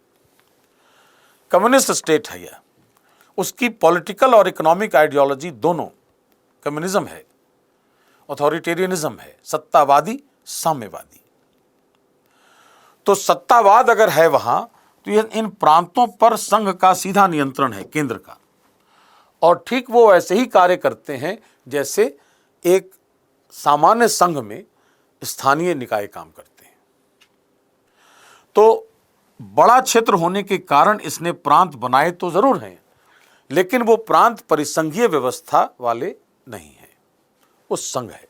कम्युनिस्ट स्टेट है। यह उसकी पॉलिटिकल और इकोनॉमिक आइडियोलॉजी दोनों कम्युनिज्म है, ऑथोरिटेरियनिज्म है, सत्तावादी साम्यवादी। तो सत्तावाद अगर है वहां तो यह इन प्रांतों पर संघ का सीधा नियंत्रण है, केंद्र का, और ठीक वो ऐसे ही कार्य करते हैं जैसे एक सामान्य संघ में स्थानीय निकाय काम करते हैं। तो बड़ा क्षेत्र होने के कारण इसने प्रांत बनाए तो जरूर हैं, लेकिन वो प्रांत परिसंघीय व्यवस्था वाले नहीं हैं, वो संघ है।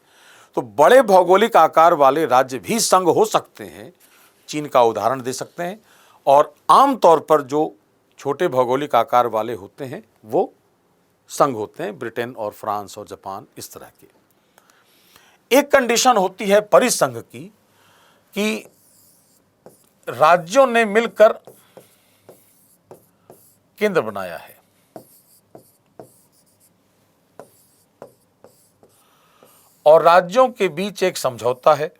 तो बड़े भौगोलिक आकार वाले राज्य भी संघ हो सकते हैं, चीन का उदाहरण दे सकते हैं, और आमतौर पर जो छोटे भौगोलिक आकार वाले होते हैं वो संघ होते हैं, ब्रिटेन और फ्रांस और जापान, इस तरह के। एक कंडीशन होती है परिसंघ की कि राज्यों ने मिलकर केंद्र बनाया है, और राज्यों के बीच एक समझौता है।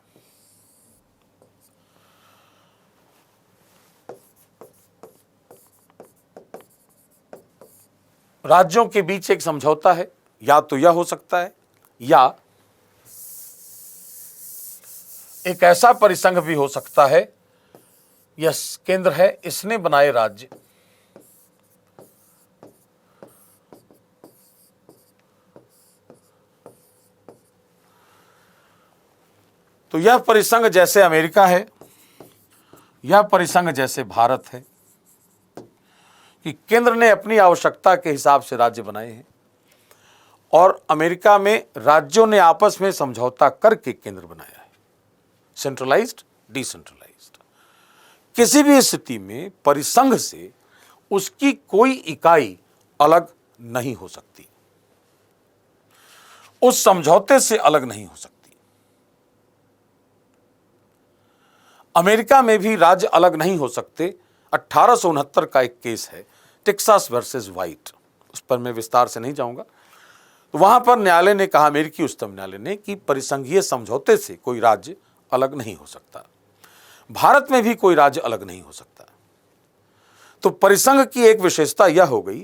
राज्यों के बीच एक समझौता है या तो यह हो सकता है, या एक ऐसा परिसंघ भी हो सकता है, यह केंद्र है, इसने बनाए राज्य, तो यह परिसंघ जैसे अमेरिका है, यह परिसंघ जैसे भारत है कि केंद्र ने अपनी आवश्यकता के हिसाब से राज्य बनाए हैं और अमेरिका में राज्यों ने आपस में समझौता करके केंद्र बनाया है, सेंट्रलाइज्ड, डिसेंट्रलाइज्ड। किसी भी स्थिति में परिसंघ से उसकी कोई इकाई अलग नहीं हो सकती, उस समझौते से अलग नहीं हो सकती। अमेरिका में भी राज्य अलग नहीं हो सकते। 1869 का एक केस है, टेक्सास वर्सेस वाइट, उस पर मैं विस्तार से नहीं जाऊंगा। तो वहां पर न्यायालय ने कहा, अमेरिकी उच्चतम न्यायालय ने, कि परिसंघीय समझौते से कोई राज्य अलग नहीं हो सकता। भारत में भी कोई राज्य अलग नहीं हो सकता। तो परिसंघ की एक विशेषता यह हो गई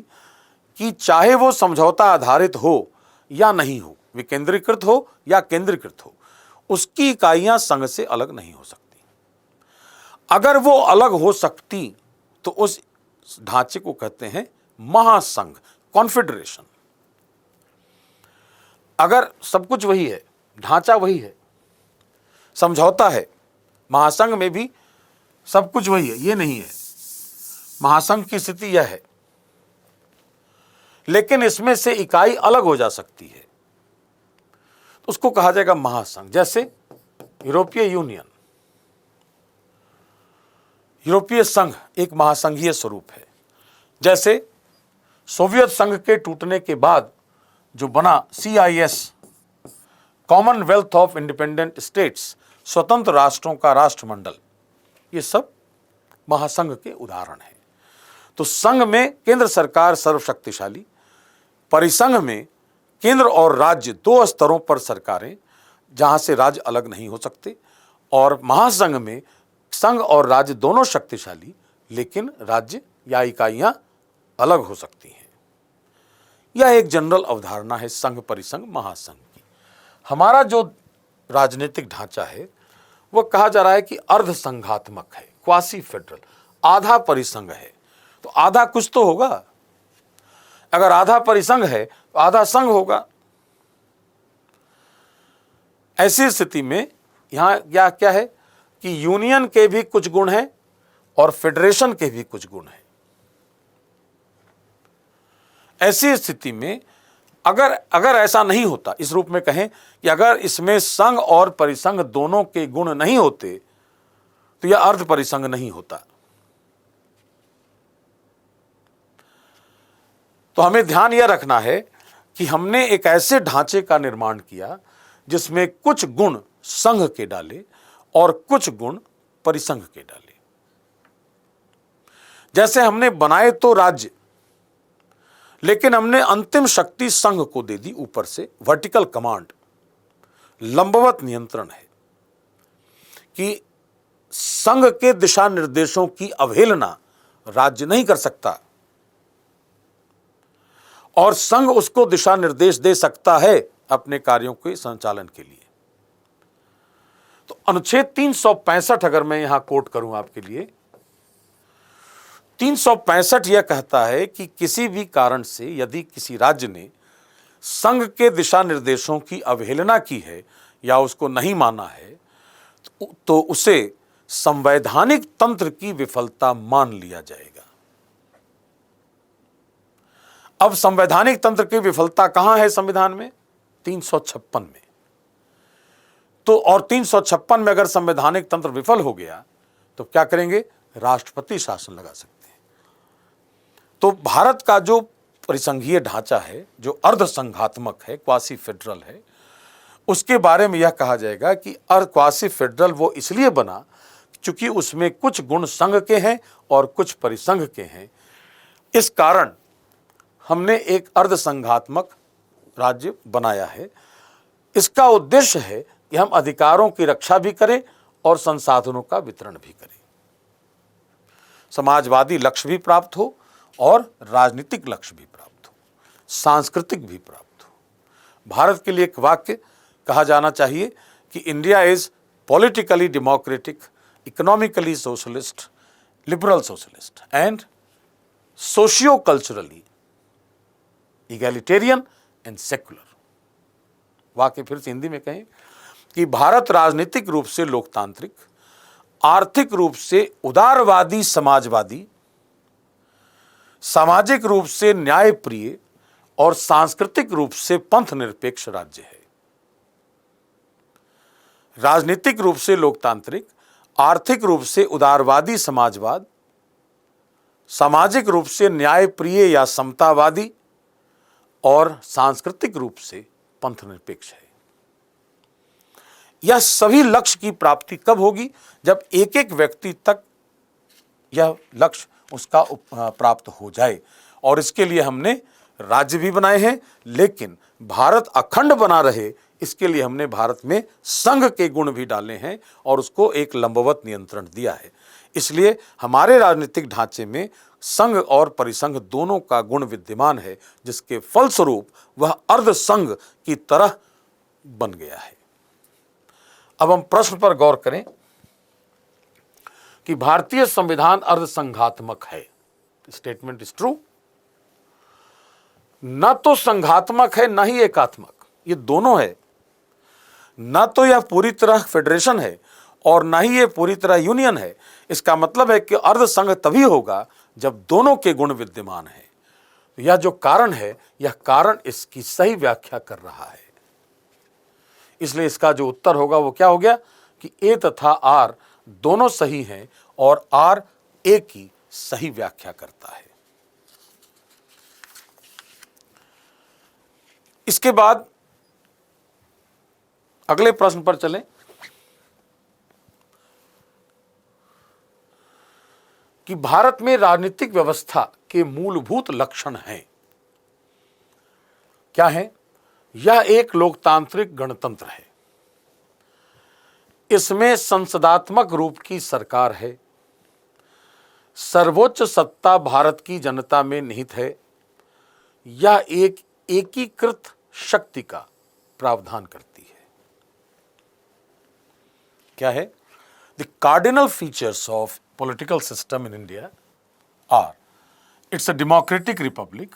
कि चाहे वो समझौता आधारित हो या नहीं हो, विकेंद्रीकृत हो या केंद्रीकृत हो, उसकी इकाइयां संघ से अलग नहीं हो सकती। अगर वो अलग हो सकती तो उस ढांचे को कहते हैं महासंघ, कॉन्फेडरेशन। अगर सब कुछ वही है, ढांचा वही है, समझौता है, महासंघ में भी सब कुछ वही है, ये नहीं है, महासंघ की स्थिति यह है, लेकिन इसमें से इकाई अलग हो जा सकती है, तो उसको कहा जाएगा महासंघ। जैसे यूरोपीय यूनियन, यूरोपीय संघ एक महासंघीय स्वरूप है। जैसे सोवियत संघ के टूटने के बाद जो बना CIS, Commonwealth of independent states, स्वतंत्र राष्ट्रों का राष्ट्रमंडल, ये सब महासंघ के उदाहरण हैं। तो संघ में केंद्र सरकार सर्वशक्तिशाली, परिसंघ में केंद्र और राज्य दो स्तरों पर सरकारें, जहां से राज्य अलग नहीं हो सकते, और महासंघ में संघ और राज्य दोनों शक्तिशाली, लेकिन राज्य या इकाइयां अलग हो सकती हैं। यह एक जनरल अवधारणा है संघ, परिसंघ, महासंघ की। हमारा जो राजनीतिक ढांचा है वह कहा जा रहा है कि अर्ध संघात्मक है, क्वासी फेडरल, आधा परिसंघ है। तो आधा कुछ तो होगा, अगर आधा परिसंघ है तो आधा संघ होगा। ऐसी स्थिति में यहां क्या है कि यूनियन के भी कुछ गुण हैं और फेडरेशन के भी कुछ गुण हैं। ऐसी स्थिति में अगर ऐसा नहीं होता, इस रूप में कहें कि अगर इसमें संघ और परिसंघ दोनों के गुण नहीं होते तो यह अर्ध परिसंघ नहीं होता। तो हमें ध्यान यह रखना है कि हमने एक ऐसे ढांचे का निर्माण किया जिसमें कुछ गुण संघ के डाले और कुछ गुण परिसंघ के डाले। जैसे हमने बनाए तो राज्य, लेकिन हमने अंतिम शक्ति संघ को दे दी ऊपर से, वर्टिकल कमांड, लंबवत नियंत्रण है कि संघ के दिशा निर्देशों की अवहेलना राज्य नहीं कर सकता और संघ उसको दिशा निर्देश दे सकता है अपने कार्यों के संचालन के लिए। तो अनुच्छेद 365 अगर मैं यहां कोट करूं आपके लिए, 365 यह कहता है कि किसी भी कारण से यदि किसी राज्य ने संघ के दिशा निर्देशों की अवहेलना की है या उसको नहीं माना है तो उसे संवैधानिक तंत्र की विफलता मान लिया जाएगा। अब संवैधानिक तंत्र की विफलता कहां है संविधान में? 356 में। तो और 356 में अगर संवैधानिक तंत्र विफल हो गया तो क्या करेंगे? राष्ट्रपति शासन लगा सकते हैं। तो भारत का जो परिसंघीय ढांचा है, जो अर्ध संघात्मक है, क्वासी फेडरल है, उसके बारे में यह कहा जाएगा कि अर्ध क्वासी फेडरल वो इसलिए बना क्योंकि उसमें कुछ गुण संघ के हैं और कुछ परिसंघ के हैं। इस कारण हमने एक अर्ध संघात्मक राज्य बनाया है। इसका उद्देश्य है कि हम अधिकारों की रक्षा भी करें और संसाधनों का वितरण भी करें, समाजवादी लक्ष्य भी प्राप्त हो और राजनीतिक लक्ष्य भी प्राप्त हो, सांस्कृतिक भी प्राप्त हो। भारत के लिए एक वाक्य कहा जाना चाहिए कि India is politically democratic, economically socialist, liberal socialist and socio culturally egalitarian and secular. वाक्य फिर से हिंदी में कहें कि भारत राजनीतिक रूप से लोकतांत्रिक, आर्थिक रूप से उदारवादी समाजवादी, सामाजिक रूप से न्यायप्रिय और सांस्कृतिक रूप से पंथ निरपेक्ष राज्य है। राजनीतिक रूप से लोकतांत्रिक, आर्थिक रूप से उदारवादी समाजवाद, सामाजिक रूप से न्यायप्रिय या समतावादी और सांस्कृतिक रूप से पंथ निरपेक्ष है। यह सभी लक्ष्य की प्राप्ति कब होगी? जब एक एक व्यक्ति तक यह लक्ष्य उसका प्राप्त हो जाए। और इसके लिए हमने राज्य भी बनाए हैं, लेकिन भारत अखंड बना रहे इसके लिए हमने भारत में संघ के गुण भी डाले हैं और उसको एक लंबवत नियंत्रण दिया है। इसलिए हमारे राजनीतिक ढांचे में संघ और परिसंघ दोनों का गुण विद्यमान है, जिसके फलस्वरूप वह अर्ध संघ की तरह बन गया है। अब हम प्रश्न पर गौर करें कि भारतीय संविधान अर्धसंघात्मक है। Statement is true. न तो संघात्मक है, न ही एकात्मक, ये दोनों है। न तो यह पूरी तरह फेडरेशन है और न ही यह पूरी तरह यूनियन है। इसका मतलब है कि अर्धसंघ तभी होगा जब दोनों के गुण विद्यमान है। यह जो कारण है, यह कारण इसकी सही व्याख्या कर रहा है। इसलिए इसका जो उत्तर होगा वो क्या हो गया कि ए तथा आर दोनों सही हैं और आर ए की सही व्याख्या करता है। इसके बाद अगले प्रश्न पर चलें। कि भारत में राजनीतिक व्यवस्था के मूलभूत लक्षण हैं। क्या है? यह एक लोकतांत्रिक गणतंत्र है। इसमें संसदात्मक रूप की सरकार है। सर्वोच्च सत्ता भारत की जनता में निहित है। यह एक एकीकृत शक्ति का प्रावधान करती है। क्या है? The cardinal features of political system in India are: it's a democratic republic,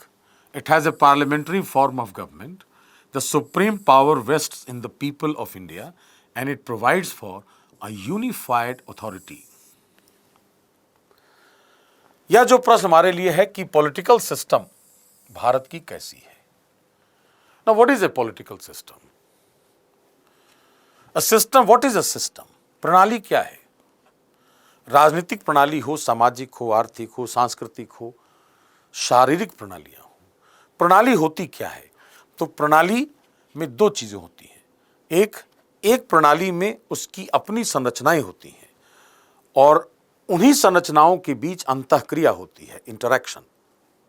it has a parliamentary form of government, the supreme power rests in the people of India, and it provides for a unified authority. यह जो प्रश्न हमारे लिए है कि political system Bharat की कैसी है। Now what is a political system? A system, what is a system? प्रणाली क्या है? राजनीतिक प्रणाली हो, सामाजिक हो, आर्थिक हो, सांस्कृतिक हो, शारीरिक प्रणालियां हो। प्रणाली होती क्या है? तो प्रणाली में दो चीजें होती हैं। एक प्रणाली में उसकी अपनी संरचनाएं होती हैं और उन्हीं संरचनाओं के बीच अंतःक्रिया होती है, इंटरैक्शन,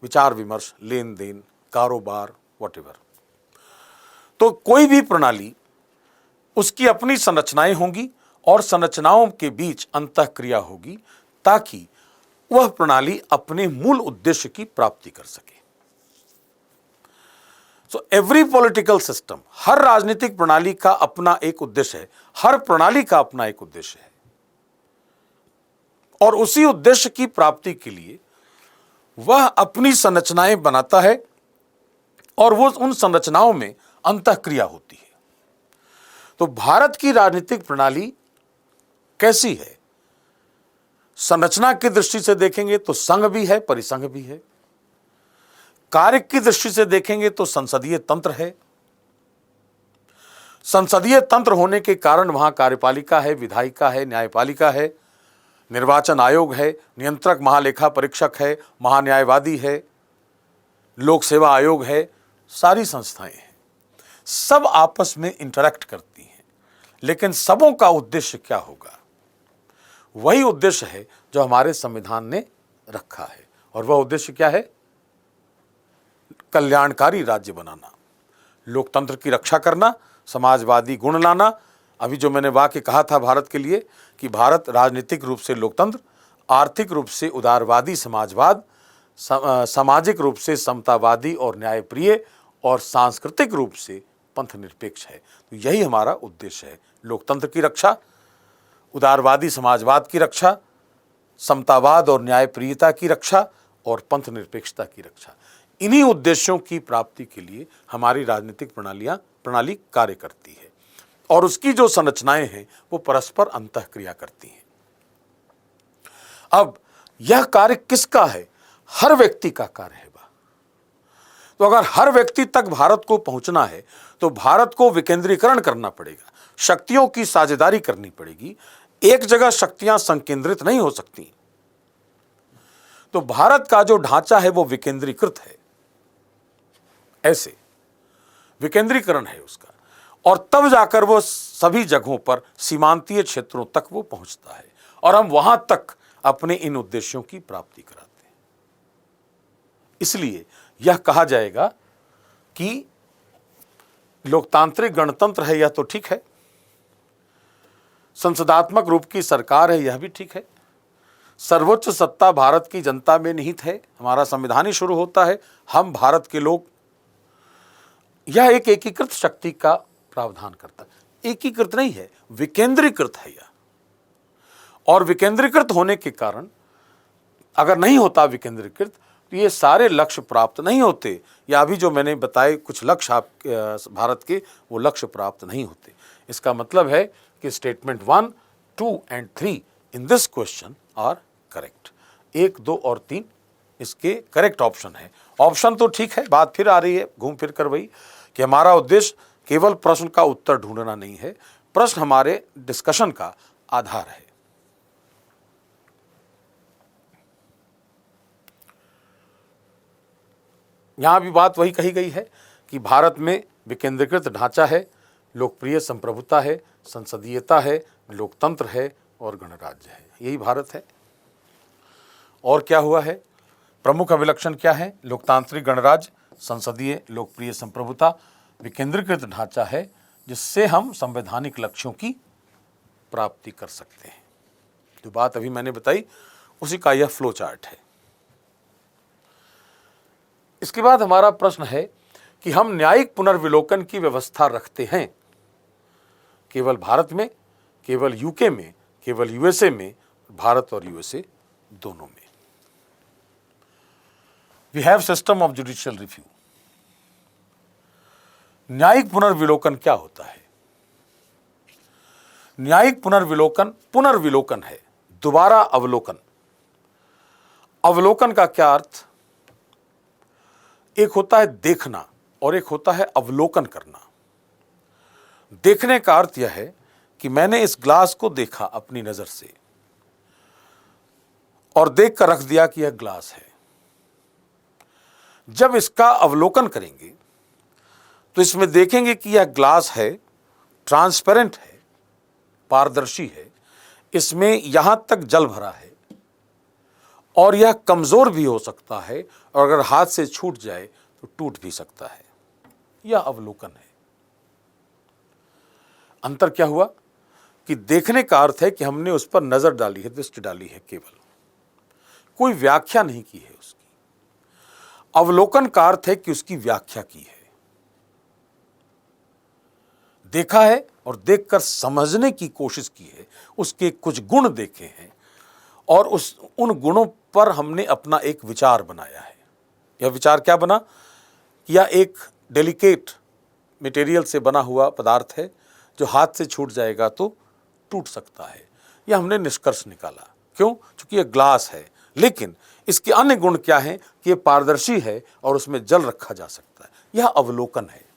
विचार विमर्श, लेन देन, कारोबार, व्हाटएवर। तो कोई भी प्रणाली, उसकी अपनी संरचनाएं होंगी और संरचनाओं के बीच अंतःक्रिया होगी ताकि वह प्रणाली अपने मूल उद्देश्य की प्राप्ति कर सके। सो एवरी पॉलिटिकल सिस्टम, हर राजनीतिक प्रणाली का अपना एक उद्देश्य है, हर प्रणाली का अपना एक उद्देश्य है और उसी उद्देश्य की प्राप्ति के लिए वह अपनी संरचनाएं बनाता है और वो उन संरचनाओं में अंतःक्रिया होती है। तो भारत की राजनीतिक प्रणाली कैसी है? संरचना की दृष्टि से देखेंगे तो संघ भी है, परिसंघ भी है। कार्य की दृष्टि से देखेंगे तो संसदीय तंत्र है। संसदीय तंत्र होने के कारण वहां कार्यपालिका है, विधायिका है, न्यायपालिका है, निर्वाचन आयोग है, नियंत्रक महालेखा परीक्षक है, महान्यायवादी है, लोक सेवा आयोग है, सारी संस्थाएं हैं। सब आपस में इंटरैक्ट करती हैं, लेकिन सबों का उद्देश्य क्या होगा? वही उद्देश्य है जो हमारे संविधान ने रखा है और वह उद्देश्य क्या है? कल्याणकारी राज्य बनाना, लोकतंत्र की रक्षा करना, समाजवादी गुण लाना। अभी जो मैंने वाक्य कहा था भारत के लिए कि भारत राजनीतिक रूप से लोकतंत्र, आर्थिक रूप से उदारवादी समाजवाद, सामाजिक रूप से समतावादी और न्यायप्रिय और सांस्कृतिक रूप से पंथ निरपेक्ष है। तो यही हमारा उद्देश्य है, लोकतंत्र की रक्षा, उदारवादी समाजवाद की रक्षा, समतावाद और न्यायप्रियता की रक्षा और पंथ निरपेक्षता की रक्षा। इन्हीं उद्देश्यों की प्राप्ति के लिए हमारी राजनीतिक प्रणाली कार्य करती है और उसकी जो संरचनाएं हैं वो परस्पर अंतःक्रिया करती हैं। अब यह कार्य किसका है? हर व्यक्ति का कार्य है। तो अगर हर व्यक्ति तक भारत को पहुंचना है तो भारत को विकेंद्रीकरण करना पड़ेगा, शक्तियों की साझेदारी करनी पड़ेगी। एक जगह शक्तियां संकेंद्रित नहीं हो सकती। तो भारत का जो ढांचा है वो विकेंद्रीकृत है, ऐसे विकेंद्रीकरण है उसका, और तब जाकर वो सभी जगहों पर सीमांतीय क्षेत्रों तक वो पहुंचता है और हम वहां तक अपने इन उद्देश्यों की प्राप्ति कराते हैं। इसलिए यह कहा जाएगा कि लोकतांत्रिक गणतंत्र है, यह तो ठीक है, संसदात्मक रूप की सरकार है, यह भी ठीक है, सर्वोच्च सत्ता भारत की जनता में निहित है, हमारा संविधान ही शुरू होता है हम भारत के लोग। यह एक एकीकृत शक्ति का प्रावधान करता है। एकीकृत नहीं है, विकेंद्रीकृत है यह। और विकेंद्रीकृत होने के कारण अगर नहीं होता विकेंद्रीकृत तो ये सारे लक्ष्य प्राप्त नहीं होते, या अभी जो मैंने बताए कुछ लक्ष्य आप भारत के, वो लक्ष्य प्राप्त नहीं होते। इसका मतलब है कि statement 1, 2 and 3 in this question are correct. 1, 2 और 3 इसके करेक्ट ऑप्शन है। ऑप्शन तो ठीक है, बात फिर आ रही है घूम फिर कर वही कि हमारा उद्देश्य केवल प्रश्न का उत्तर ढूंढना नहीं है, प्रश्न हमारे डिस्कशन का आधार है। यहां भी बात वही कही गई है कि भारत में विकेंद्रीकृत ढांचा है, लोकप्रिय संप्रभुता है, संसदीयता है, लोकतंत्र है और गणराज्य है। यही भारत है। और क्या हुआ है? प्रमुख अभिलक्षण क्या है? लोकतांत्रिक गणराज्य, संसदीय लोकप्रिय संप्रभुता, विकेंद्रीकृत ढांचा है जिससे हम संवैधानिक लक्ष्यों की प्राप्ति कर सकते हैं। जो बात अभी मैंने बताई उसी का यह फ्लो चार्ट है। इसके बाद हमारा प्रश्न है कि हम न्यायिक पुनर्विलोकन की व्यवस्था रखते हैं केवल भारत में, केवल यूके में, केवल यूएसए में, भारत और यूएसए दोनों में। We have system of judicial review. न्यायिक पुनर्विलोकन क्या होता है? न्यायिक पुनर्विलोकन है, दोबारा अवलोकन। अवलोकन का क्या अर्थ? एक होता है देखना और एक होता है अवलोकन करना। देखने का अर्थ यह है कि मैंने इस ग्लास को देखा अपनी नजर से और देख कर रख दिया कि यह ग्लास है। जब इसका अवलोकन करेंगे तो इसमें देखेंगे कि यह ग्लास है, ट्रांसपेरेंट है, पारदर्शी है, इसमें यहां तक जल भरा है और यह कमजोर भी हो सकता है और अगर हाथ से छूट जाए तो टूट भी सकता है। यह अवलोकन है। अंतर क्या हुआ कि देखने का अर्थ है कि हमने उस पर नजर डाली है, दृष्टि डाली है, केवल कोई व्याख्या नहीं की है उसकी। अवलोकन का अर्थ है कि उसकी व्याख्या की है, देखा है और देखकर समझने की कोशिश की है, उसके कुछ गुण देखे हैं और उन गुणों पर हमने अपना एक विचार बनाया है। यह विचार क्या बना? यह एक डेलिकेट मटेरियल से बना हुआ पदार्थ है जो हाथ से छूट जाएगा तो टूट सकता है। यह हमने निष्कर्ष निकाला। क्यों? क्योंकि यह ग्लास है, लेकिन इसके अन्य गुण क्या हैं कि यह पारदर्शी है और उसमें जल रखा जा सकता है। यह अवलोकन है।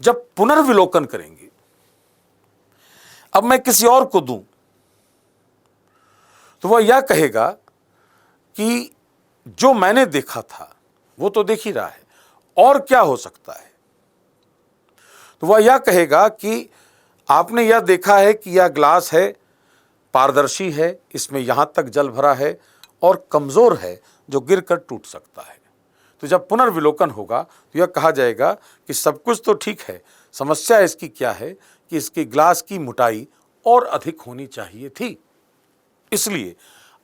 जब पुनर्विलोकन करेंगे, अब मैं किसी और को दूं तो वह यह कहेगा कि जो मैंने देखा था वो तो देख ही रहा है, और क्या हो सकता है? तो वह यह कहेगा कि आपने यह देखा है कि यह ग्लास है, पारदर्शी है, इसमें यहां तक जल भरा है और कमजोर है जो गिरकर टूट सकता है। तो जब पुनर्विलोकन होगा तो यह कहा जाएगा कि सब कुछ तो ठीक है, समस्या इसकी क्या है कि इसकी ग्लास की मोटाई और अधिक होनी चाहिए थी। इसलिए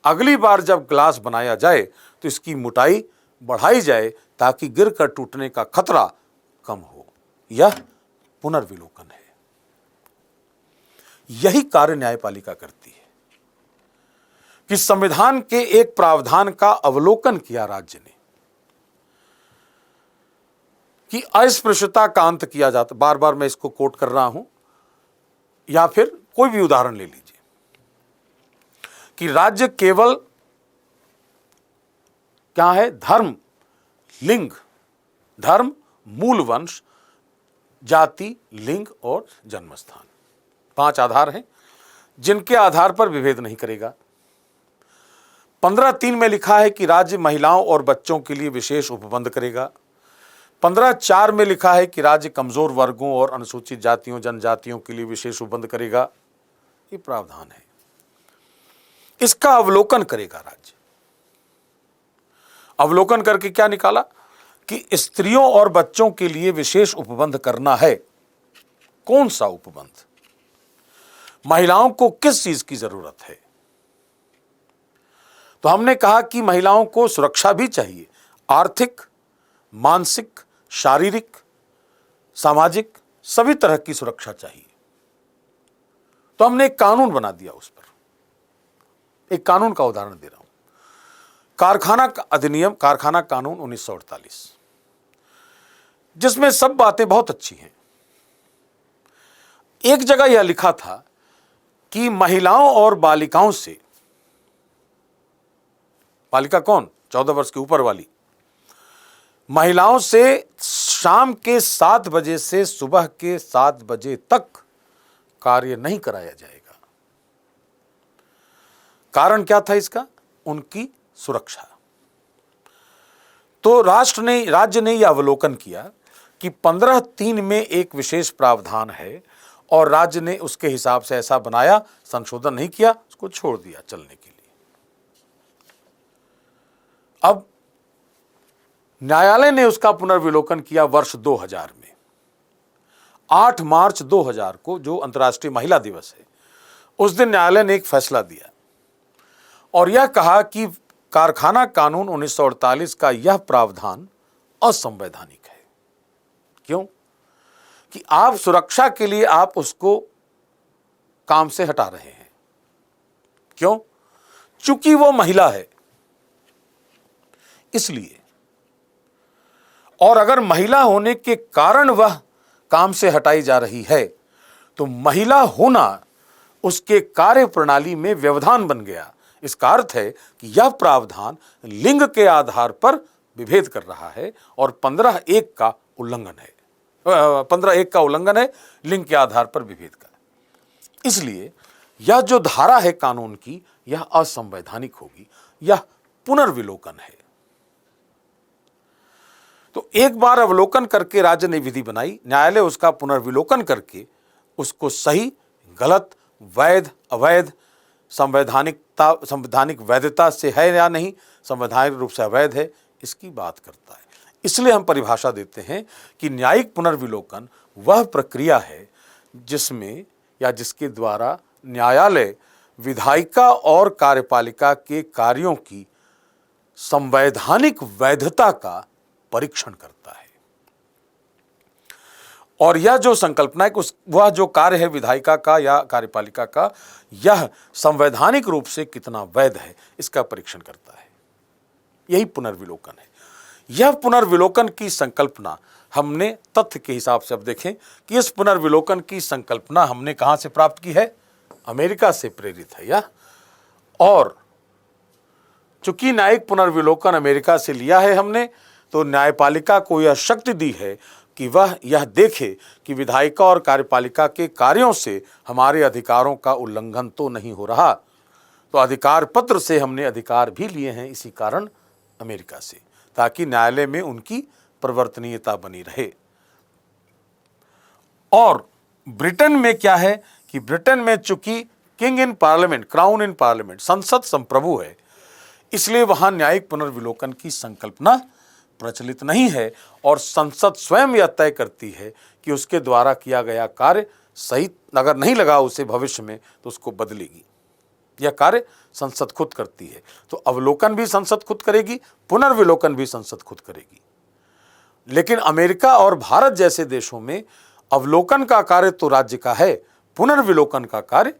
अगली बार जब ग्लास बनाया जाए तो इसकी मोटाई बढ़ाई जाए ताकि गिरकर टूटने का खतरा कम हो, यह पुनर्विलोकन है। यही कार्य न्यायपालिका करती है कि संविधान के एक प्रावधान का अवलोकन किया राज्य ने कि अस्पृश्यता का अंत किया जाता। बार बार मैं इसको कोट कर रहा हूं, या फिर कोई भी उदाहरण ले लीजिए कि राज्य केवल क्या है, धर्म, लिंग, धर्म, मूल वंश, जाति, लिंग और जन्मस्थान, 5 आधार हैं जिनके आधार पर विभेद नहीं करेगा। 15(3) में लिखा है कि राज्य महिलाओं और बच्चों के लिए विशेष उपबंध करेगा। 15(4) में लिखा है कि राज्य कमजोर वर्गों और अनुसूचित जातियों जनजातियों के लिए विशेष उपबंध करेगा। ये प्रावधान है, इसका अवलोकन करेगा राज्य। अवलोकन करके क्या निकाला कि स्त्रियों और बच्चों के लिए विशेष उपबंध करना है। कौन सा उपबंध, महिलाओं को किस चीज की जरूरत है? तो हमने कहा कि महिलाओं को सुरक्षा भी चाहिए, आर्थिक, मानसिक, शारीरिक, सामाजिक, सभी तरह की सुरक्षा चाहिए। तो हमने एक कानून बना दिया उस पर। एक कानून का उदाहरण दे रहा हूं, कारखाना अधिनियम, कारखाना कानून 1948, जिसमें सब बातें बहुत अच्छी हैं। एक जगह यह लिखा था कि महिलाओं और बालिकाओं से, बालिका कौन, 14 वर्ष के ऊपर वाली, महिलाओं से शाम के 7 बजे से सुबह के 7 बजे तक कार्य नहीं कराया जाएगा। कारण क्या था इसका? उनकी सुरक्षा। तो राज्य ने यह अवलोकन किया कि 15(3) में एक विशेष प्रावधान है और राज्य ने उसके हिसाब से ऐसा बनाया, संशोधन नहीं किया, उसको छोड़ दिया चलने के लिए। अब न्यायालय ने उसका पुनर्विलोकन किया वर्ष 2000 में। 8 मार्च 2000 को, जो अंतर्राष्ट्रीय महिला दिवस है, उस दिन न्यायालय ने एक फैसला दिया और यह कहा कि कारखाना कानून 1948 का यह प्रावधान असंवैधानिक है। क्यों? कि आप सुरक्षा के लिए आप उसको काम से हटा रहे हैं। क्यों? चूंकि वो महिला है इसलिए। और अगर महिला होने के कारण वह काम से हटाई जा रही है तो महिला होना उसके कार्य प्रणाली में व्यवधान बन गया। इसका अर्थ है कि यह प्रावधान लिंग के आधार पर विभेद कर रहा है और 15(1) का उल्लंघन है। 15(1) का उल्लंघन है लिंग के आधार पर विभेद का। इसलिए यह जो धारा है कानून की, यह असंवैधानिक होगी, यह पुनर्विलोकन है। तो एक बार अवलोकन करके राज्य ने विधि बनाई, न्यायालय उसका पुनर्विलोकन करके उसको सही, गलत, वैध, अवैध, संवैधानिक वैधता से है या नहीं, संवैधानिक रूप से अवैध है, इसकी बात करता है। इसलिए हम परिभाषा देते हैं कि न्यायिक पुनर्विलोकन वह प्रक्रिया है जिसमें या जिसके द्वारा न्यायालय विधायिका और कार्यपालिका के कार्यों की संवैधानिक वैधता का परीक्षण करता है। और यह जो संकल्पना है, वह जो कार्य है विधायिका का या कार्यपालिका का, यह संवैधानिक रूप से कितना वैध है, इसका परीक्षण करता है। यही पुनर्विलोकन है। यह पुनर्विलोकन की संकल्पना हमने तथ्य के हिसाब से, अब देखें कि इस पुनर्विलोकन की संकल्पना हमने कहां से प्राप्त की है? अमेरिका से प्रेरित है यह। और चूंकि न्यायिक पुनर्विलोकन अमेरिका से लिया है हमने, तो न्यायपालिका को यह शक्ति दी है कि वह यह देखे कि विधायिका और कार्यपालिका के कार्यों से हमारे अधिकारों का उल्लंघन तो नहीं हो रहा। तो अधिकार पत्र से हमने अधिकार भी लिए हैं इसी कारण अमेरिका से, ताकि न्यायालय में उनकी परिवर्तनीयता बनी रहे। और ब्रिटेन में क्या है कि ब्रिटेन में चूंकि king in parliament, crown in parliament, संसद संप्रभु है, इसलिए वहां न्यायिक पुनर्विलोकन की संकल्पना प्रचलित नहीं है और संसद स्वयं यह तय करती है कि उसके द्वारा किया गया कार्य सही अगर नहीं लगा उसे भविष्य में तो उसको बदलेगी। यह कार्य संसद खुद करती है। तो अवलोकन भी संसद खुद करेगी, पुनर्विलोकन भी संसद खुद करेगी। लेकिन अमेरिका और भारत जैसे देशों में अवलोकन का कार्य तो राज्य का है, पुनर्विलोकन का कार्य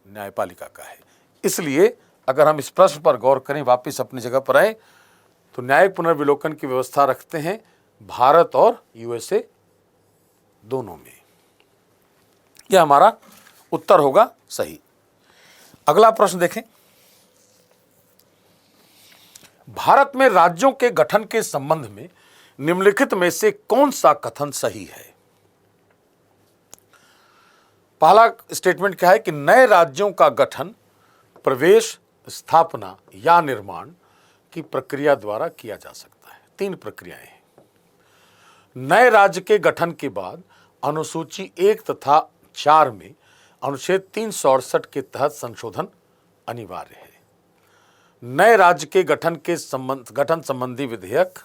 न्यायपालिका का है। इसलिए अगर हम इस प्रश्न पर गौर करें, वापस अपनी जगह पर आए, तो न्यायिक पुनर्विलोकन की व्यवस्था रखते हैं भारत और यूएसए दोनों में। यह हमारा उत्तर होगा सही। अगला प्रश्न देखें, भारत में राज्यों के गठन के संबंध में निम्नलिखित में से कौन सा कथन सही है? पहला स्टेटमेंट क्या है कि नए राज्यों का गठन प्रवेश, स्थापना या निर्माण की प्रक्रिया द्वारा किया जा सकता है। 3 प्रक्रियाएं हैं। नए राज्य के गठन के बाद अनुसूची 1 तथा 4 में अनुच्छेद 368 के तहत संशोधन अनिवार्य है। नए राज्य के गठन संबंधी विधेयक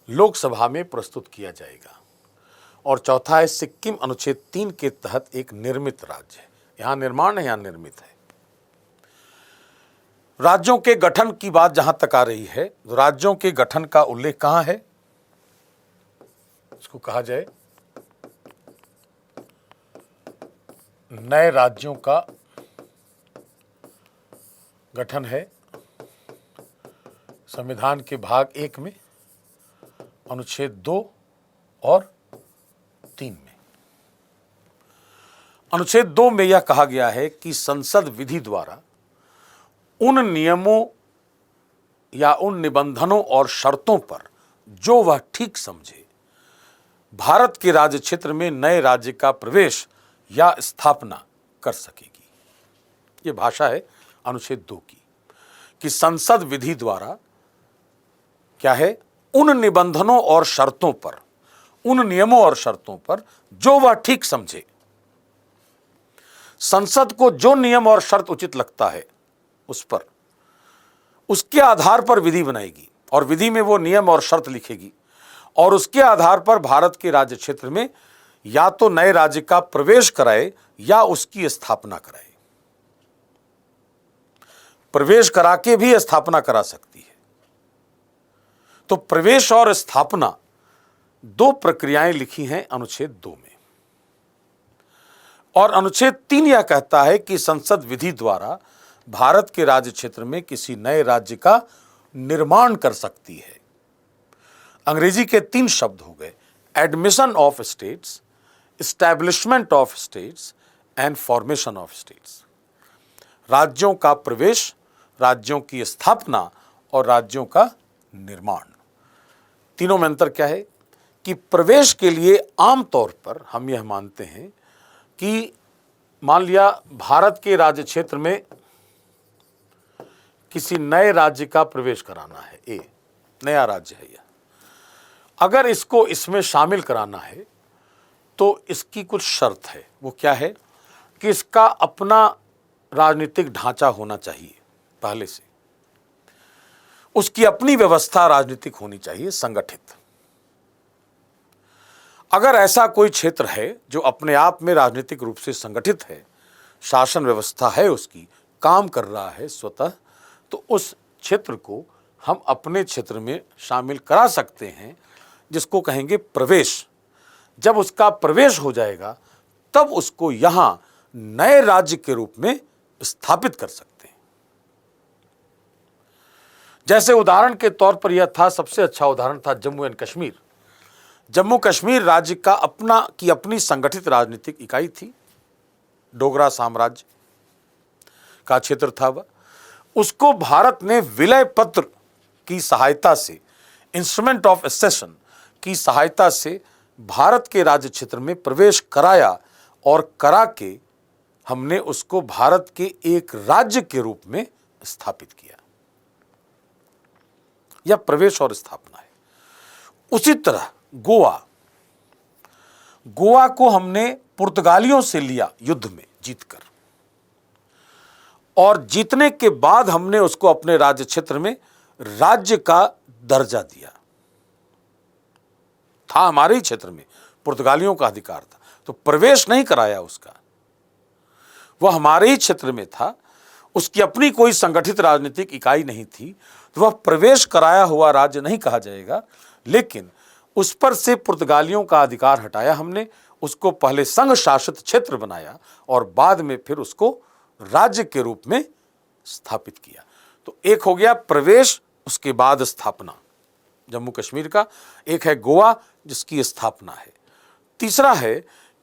लोकसभा में प्रस्तुत किया जाएगा। और चौथा है सिक्किम अनुच्छेद 3 के तहत एक निर्मित राज्य है। यहां निर्माण है, यहां निर्मित है। राज्यों के गठन की बात जहां तक आ रही है, तो राज्यों के गठन का उल्लेख कहां है? इसको कहा जाए नए राज्यों का गठन है संविधान के भाग 1 में अनुच्छेद 2 और 3 में। अनुच्छेद 2 में यह कहा गया है कि संसद विधि द्वारा उन नियमों या उन निबंधनों और शर्तों पर जो वह ठीक समझे भारत के राज्य क्षेत्र में नए राज्य का प्रवेश या स्थापना कर सकेगी। यह भाषा है अनुच्छेद 2 की, कि संसद विधि द्वारा क्या है, उन निबंधनों और शर्तों पर, उन नियमों और शर्तों पर जो वह ठीक समझे, संसद को जो नियम और शर्त उचित लगता है उस पर, उसके आधार पर विधि बनाएगी और विधि में वो नियम और शर्त लिखेगी और उसके आधार पर भारत के राज्य क्षेत्र में या तो नए राज्य का प्रवेश कराए या उसकी स्थापना कराए। प्रवेश करा के भी स्थापना करा सकती है। तो प्रवेश और स्थापना 2 प्रक्रियाएं लिखी हैं अनुच्छेद 2 में। और अनुच्छेद 3 यह कहता है कि संसद विधि द्वारा भारत के राज्य क्षेत्र में किसी नए राज्य का निर्माण कर सकती है। अंग्रेजी के 3 शब्द हो गए, admission of states, establishment of states and formation of states. राज्यों का प्रवेश, राज्यों की स्थापना और राज्यों का निर्माण। तीनों में अंतर क्या है कि प्रवेश के लिए आमतौर पर हम यह मानते हैं कि मान लिया भारत के राज्य क्षेत्र में किसी नए राज्य का प्रवेश कराना है, नया राज्य है यह, अगर इसको इसमें शामिल कराना है तो इसकी कुछ शर्त है। वो क्या है कि इसका अपना राजनीतिक ढांचा होना चाहिए पहले से, उसकी अपनी व्यवस्था राजनीतिक होनी चाहिए, संगठित। अगर ऐसा कोई क्षेत्र है जो अपने आप में राजनीतिक रूप से संगठित है, शासन व्यवस्था है उसकी, काम कर रहा है स्वतः, तो उस क्षेत्र को हम अपने क्षेत्र में शामिल करा सकते हैं, जिसको कहेंगे प्रवेश। जब उसका प्रवेश हो जाएगा तब उसको यहां नए राज्य के रूप में स्थापित कर सकते हैं। जैसे उदाहरण के तौर पर यह था, सबसे अच्छा उदाहरण था जम्मू एंड कश्मीर। जम्मू कश्मीर राज्य का अपनी संगठित राजनीतिक इकाई थी, डोगरा साम्राज्य का क्षेत्र था वह। उसको भारत ने विलय पत्र की सहायता से, इंस्ट्रूमेंट ऑफ एक्सेशन की सहायता से भारत के राज्य क्षेत्र में प्रवेश कराया और करा के हमने उसको भारत के एक राज्य के रूप में स्थापित किया। यह प्रवेश और स्थापना है। उसी तरह गोवा को हमने पुर्तगालियों से लिया युद्ध में जीतकर, और जीतने के बाद हमने उसको अपने राज्य क्षेत्र में राज्य का दर्जा दिया। था हमारे ही क्षेत्र में, पुर्तगालियों का अधिकार था, तो प्रवेश नहीं कराया उसका, वह हमारे ही क्षेत्र में था, उसकी अपनी कोई संगठित राजनीतिक इकाई नहीं थी, तो वह प्रवेश कराया हुआ राज्य नहीं कहा जाएगा, लेकिन उस पर से पुर्तगालियों का अधिकार हटाया हमने, उसको पहले संघ शासित क्षेत्र बनाया और बाद में फिर उसको राज्य के रूप में स्थापित किया। तो एक हो गया प्रवेश, उसके बाद स्थापना जम्मू कश्मीर का। एक है गोवा जिसकी स्थापना है। तीसरा है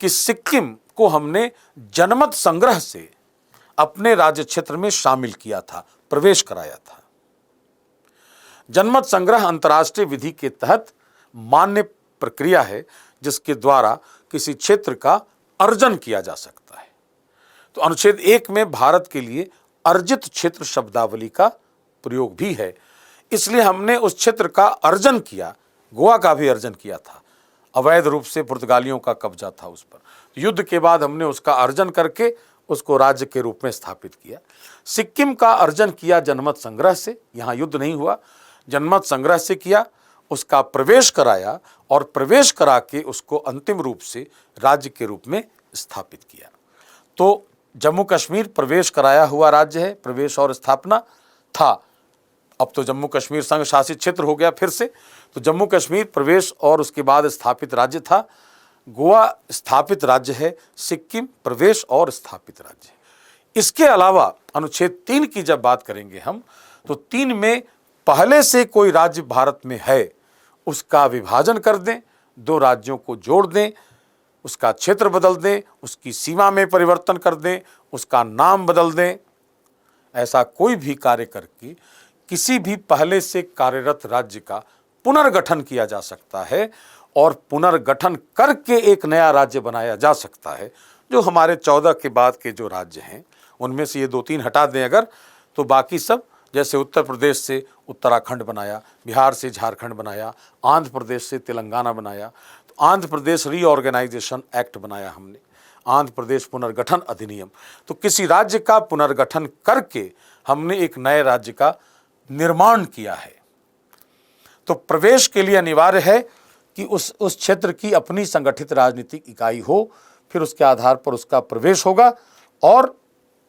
कि सिक्किम को हमने जनमत संग्रह से अपने राज्य क्षेत्र में शामिल किया था, प्रवेश कराया था। जनमत संग्रह अंतर्राष्ट्रीय विधि के तहत मान्य प्रक्रिया है जिसके द्वारा किसी क्षेत्र का अर्जन किया जा सकता है। तो अनुच्छेद 1 में भारत के लिए अर्जित क्षेत्र शब्दावली का प्रयोग भी है, इसलिए हमने उस क्षेत्र का अर्जन किया। गोवा का भी अर्जन किया था, अवैध रूप से पुर्तगालियों का कब्जा था उस पर। युद्ध के बाद हमने उसका अर्जन करके उसको राज्य के रूप में स्थापित किया। सिक्किम का अर्जन किया जनमत संग्रह से, यहाँ युद्ध नहीं हुआ, जनमत संग्रह से किया, उसका प्रवेश कराया और प्रवेश करा के उसको अंतिम रूप से राज्य के रूप में स्थापित किया। तो जम्मू कश्मीर प्रवेश कराया हुआ राज्य है, प्रवेश और स्थापना था। अब तो जम्मू कश्मीर संघ शासित क्षेत्र हो गया फिर से। तो जम्मू कश्मीर प्रवेश और उसके बाद स्थापित राज्य था। गोवा स्थापित राज्य है, सिक्किम प्रवेश और स्थापित राज्य है। इसके अलावा अनुच्छेद 3 की जब बात करेंगे हम, तो 3 में पहले से कोई राज्य भारत में है उसका विभाजन कर दें, 2 राज्यों को जोड़ दें, उसका क्षेत्र बदल दें, उसकी सीमा में परिवर्तन कर दें, उसका नाम बदल दें। ऐसा कोई भी कार्य करके किसी भी पहले से कार्यरत राज्य का पुनर्गठन किया जा सकता है और पुनर्गठन करके एक नया राज्य बनाया जा सकता है। जो हमारे 14 के बाद के जो राज्य हैं उनमें से ये 2-3 हटा दें अगर, तो बाकी सब, जैसे उत्तर प्रदेश से उत्तराखंड बनाया, बिहार से झारखंड बनाया, आंध्र प्रदेश से तेलंगाना बनाया, तो आंध्र प्रदेश रीऑर्गेनाइजेशन एक्ट बनाया हमने, आंध्र प्रदेश पुनर्गठन अधिनियम। तो किसी राज्य का पुनर्गठन करके हमने एक नए राज्य का निर्माण किया है। तो प्रवेश के लिए अनिवार्य है कि उस क्षेत्र की अपनी संगठित राजनीतिक इकाई हो, फिर उसके आधार पर उसका प्रवेश होगा और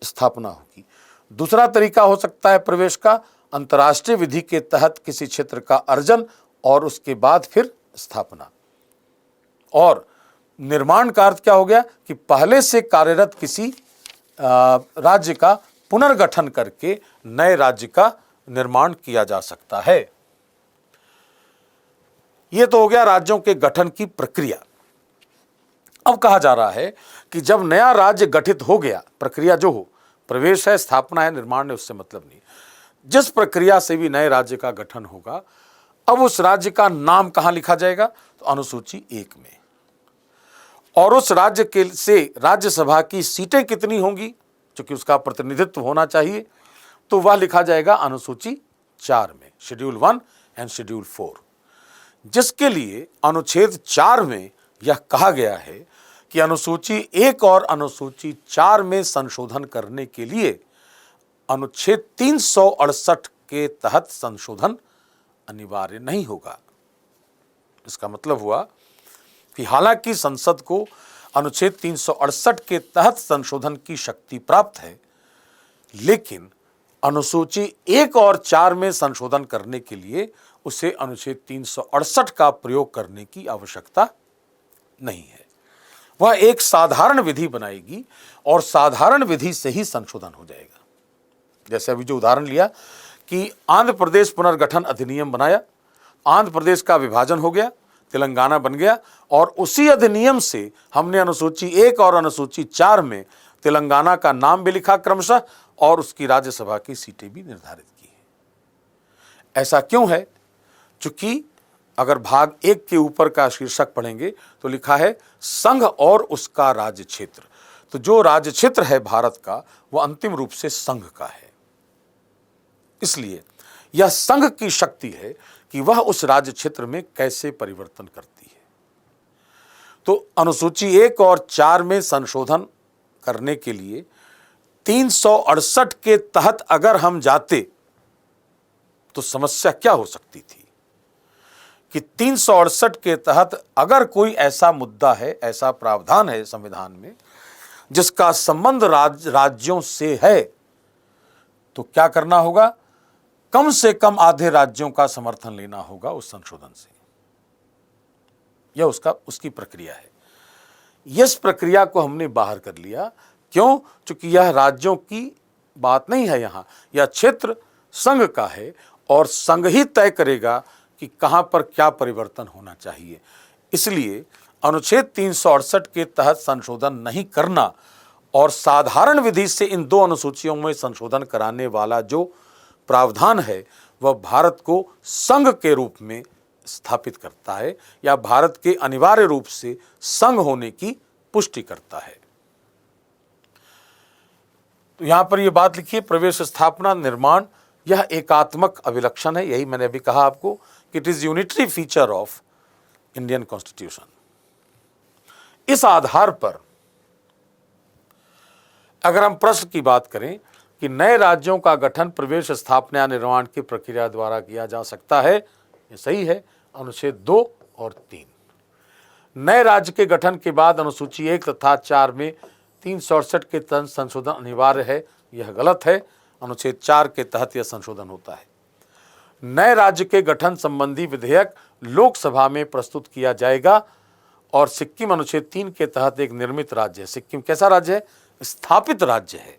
स्थापना होगी। दूसरा तरीका हो सकता है प्रवेश का, अंतर्राष्ट्रीय विधि के तहत किसी क्षेत्र का अर्जन और उसके बाद फिर स्थापना। और निर्माण का अर्थ क्या हो गया कि पहले से कार्यरत किसी राज्य का पुनर्गठन करके नए राज्य का निर्माण किया जा सकता है। यह तो हो गया राज्यों के गठन की प्रक्रिया। अब कहा जा रहा है कि जब नया राज्य गठित हो गया, प्रक्रिया जो हो, प्रवेश है, स्थापना है, निर्माण है, उससे मतलब नहीं, जिस प्रक्रिया से भी नए राज्य का गठन होगा, अब उस राज्य का नाम कहां लिखा जाएगा? तो अनुसूची 1 में। और उस राज्य के से राज्यसभा की सीटें कितनी होंगी, क्योंकि उसका प्रतिनिधित्व होना चाहिए, तो वह लिखा जाएगा अनुसूची 4 में, शेड्यूल 1 एंड शेड्यूल 4, जिसके लिए अनुच्छेद 4 में यह कहा गया है कि अनुसूची 1 और अनुसूची 4 में संशोधन करने के लिए अनुच्छेद 368 के तहत संशोधन अनिवार्य नहीं होगा। इसका मतलब हुआ कि हालांकि संसद को अनुच्छेद 368 के तहत संशोधन की शक्ति प्राप्त है, लेकिन अनुसूची 1 और 4 में संशोधन करने के लिए उसे अनुच्छेद 368 का प्रयोग करने की आवश्यकता नहीं है। वह एक साधारण विधि बनाएगी और साधारण विधि से ही संशोधन हो जाएगा। जैसे अभी जो उदाहरण लिया कि आंध्र प्रदेश पुनर्गठन अधिनियम बनाया, आंध्र प्रदेश का विभाजन हो गया, तेलंगाना बन गया, और उसी अधिनियम से हमने अनुसूची 1 और अनुसूची 4 में तेलंगाना का नाम भी लिखा क्रमशः और उसकी राज्यसभा की सीटें भी निर्धारित की है। ऐसा क्यों है? चूंकि अगर भाग 1 के ऊपर का शीर्षक पढ़ेंगे तो लिखा है संघ और उसका राज्य क्षेत्र। तो जो राज्य क्षेत्र है भारत का, वह अंतिम रूप से संघ का है। इसलिए यह संघ की शक्ति है कि वह उस राज्य क्षेत्र में कैसे परिवर्तन करती है। तो अनुसूची 1 और 4 में संशोधन करने के लिए 368 के तहत अगर हम जाते तो समस्या क्या हो सकती थी कि 368 के तहत अगर कोई ऐसा मुद्दा है, ऐसा प्रावधान है संविधान में जिसका संबंध राज्यों से है, तो क्या करना होगा? कम से कम आधे राज्यों का समर्थन लेना होगा उस संशोधन से। यह उसकी प्रक्रिया है। इस प्रक्रिया को हमने बाहर कर लिया। क्यों? क्योंकि यह राज्यों की बात नहीं है, यह क्षेत्र संघ का है और संघ ही तय करेगा कि कहां पर क्या परिवर्तन होना चाहिए। इसलिए अनुच्छेद 368 के तहत संशोधन नहीं करना और साधारण विधि से इन दो अनुसूचियों में संशोधन कराने वाला जो प्रावधान है वह भारत को संघ के रूप में स्थापित करता है या भारत के अनिवार्य रूप से संघ होने की पुष्टि करता है। तो यहां पर यह बात लिखिए, प्रवेश, स्थापना, निर्माण यह एकात्मक अभिलक्षण है। यही मैंने अभी कहा आपको कि it is unitary feature of Indian constitution. इस आधार पर अगर हम प्रश्न की बात करें कि नए राज्यों का गठन प्रवेश, स्थापना या निर्माण की प्रक्रिया द्वारा किया जा सकता है, ये सही है। अनुच्छेद 2 और 3। नए राज्य के गठन के बाद अनुसूची 1 तथा 4 में 368 के तहत संशोधन अनिवार्य है, यह गलत है। अनुच्छेद 4 के तहत यह संशोधन होता है। नए राज्य के गठन संबंधी विधेयक लोकसभा में प्रस्तुत किया जाएगा और सिक्किम अनुच्छेद 3 के तहत एक निर्मित राज्य है। सिक्किम कैसा राज्य है? स्थापित राज्य है।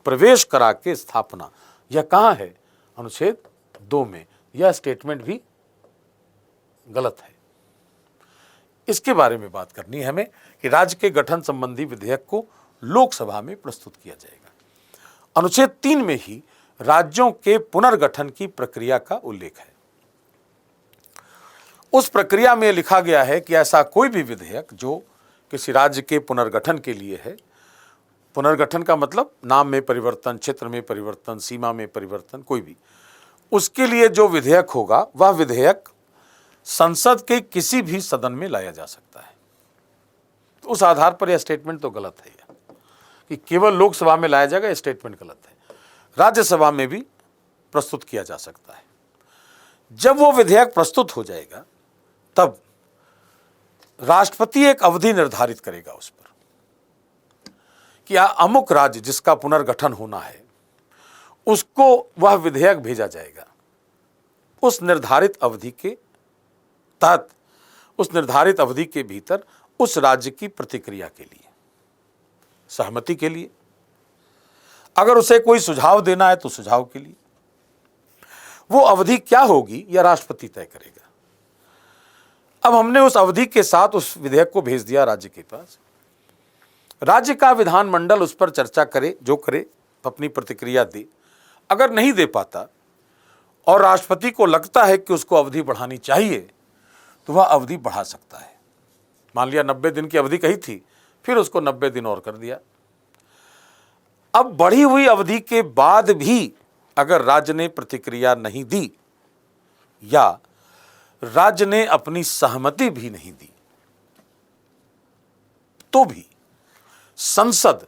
प्रवेश करा के स्थापना, यह कहां है? अनुच्छेद 2 में। यह स्टेटमेंट भी गलत है। इसके बारे में बात करनी है हमें कि राज्य के गठन संबंधी विधेयक को लोकसभा में प्रस्तुत किया जाएगा। अनुच्छेद 3 में ही राज्यों के पुनर्गठन की प्रक्रिया का उल्लेख है। उस प्रक्रिया में लिखा गया है कि ऐसा कोई भी विधेयक जो किसी राज्य के पुनर्गठन के लिए है, पुनर्गठन का मतलब नाम में परिवर्तन, क्षेत्र में परिवर्तन, सीमा में परिवर्तन, कोई भी, उसके लिए जो विधेयक होगा वह विधेयक संसद के किसी भी सदन में लाया जा सकता है। तो उस आधार पर यह स्टेटमेंट तो गलत है कि केवल लोकसभा में लाया जाएगा, यह स्टेटमेंट गलत है। राज्यसभा में भी प्रस्तुत किया जा सकता है। जब वो विधेयक प्रस्तुत हो जाएगा तब राष्ट्रपति एक अवधि निर्धारित करेगा उस पर कि अमुक राज्य जिसका पुनर्गठन होना है उसको वह विधेयक भेजा जाएगा। उस निर्धारित अवधि के तहत, उस निर्धारित अवधि के भीतर उस राज्य की प्रतिक्रिया के लिए, सहमति के लिए, अगर उसे कोई सुझाव देना है तो सुझाव के लिए, वो अवधि क्या होगी यह राष्ट्रपति तय करेगा। अब हमने उस अवधि के साथ उस विधेयक को भेज दिया राज्य के पास। राज्य का विधानमंडल उस पर चर्चा करे, जो करे, अपनी प्रतिक्रिया दे। अगर नहीं दे पाता और राष्ट्रपति को लगता है कि उसको अवधि बढ़ानी चाहिए तो वह अवधि बढ़ा सकता है। मान लिया 90 दिन की अवधि कही थी, फिर उसको 90 दिन और कर दिया। अब बढ़ी हुई अवधि के बाद भी अगर राज्य ने प्रतिक्रिया नहीं दी या राज्य ने अपनी सहमति भी नहीं दी तो भी संसद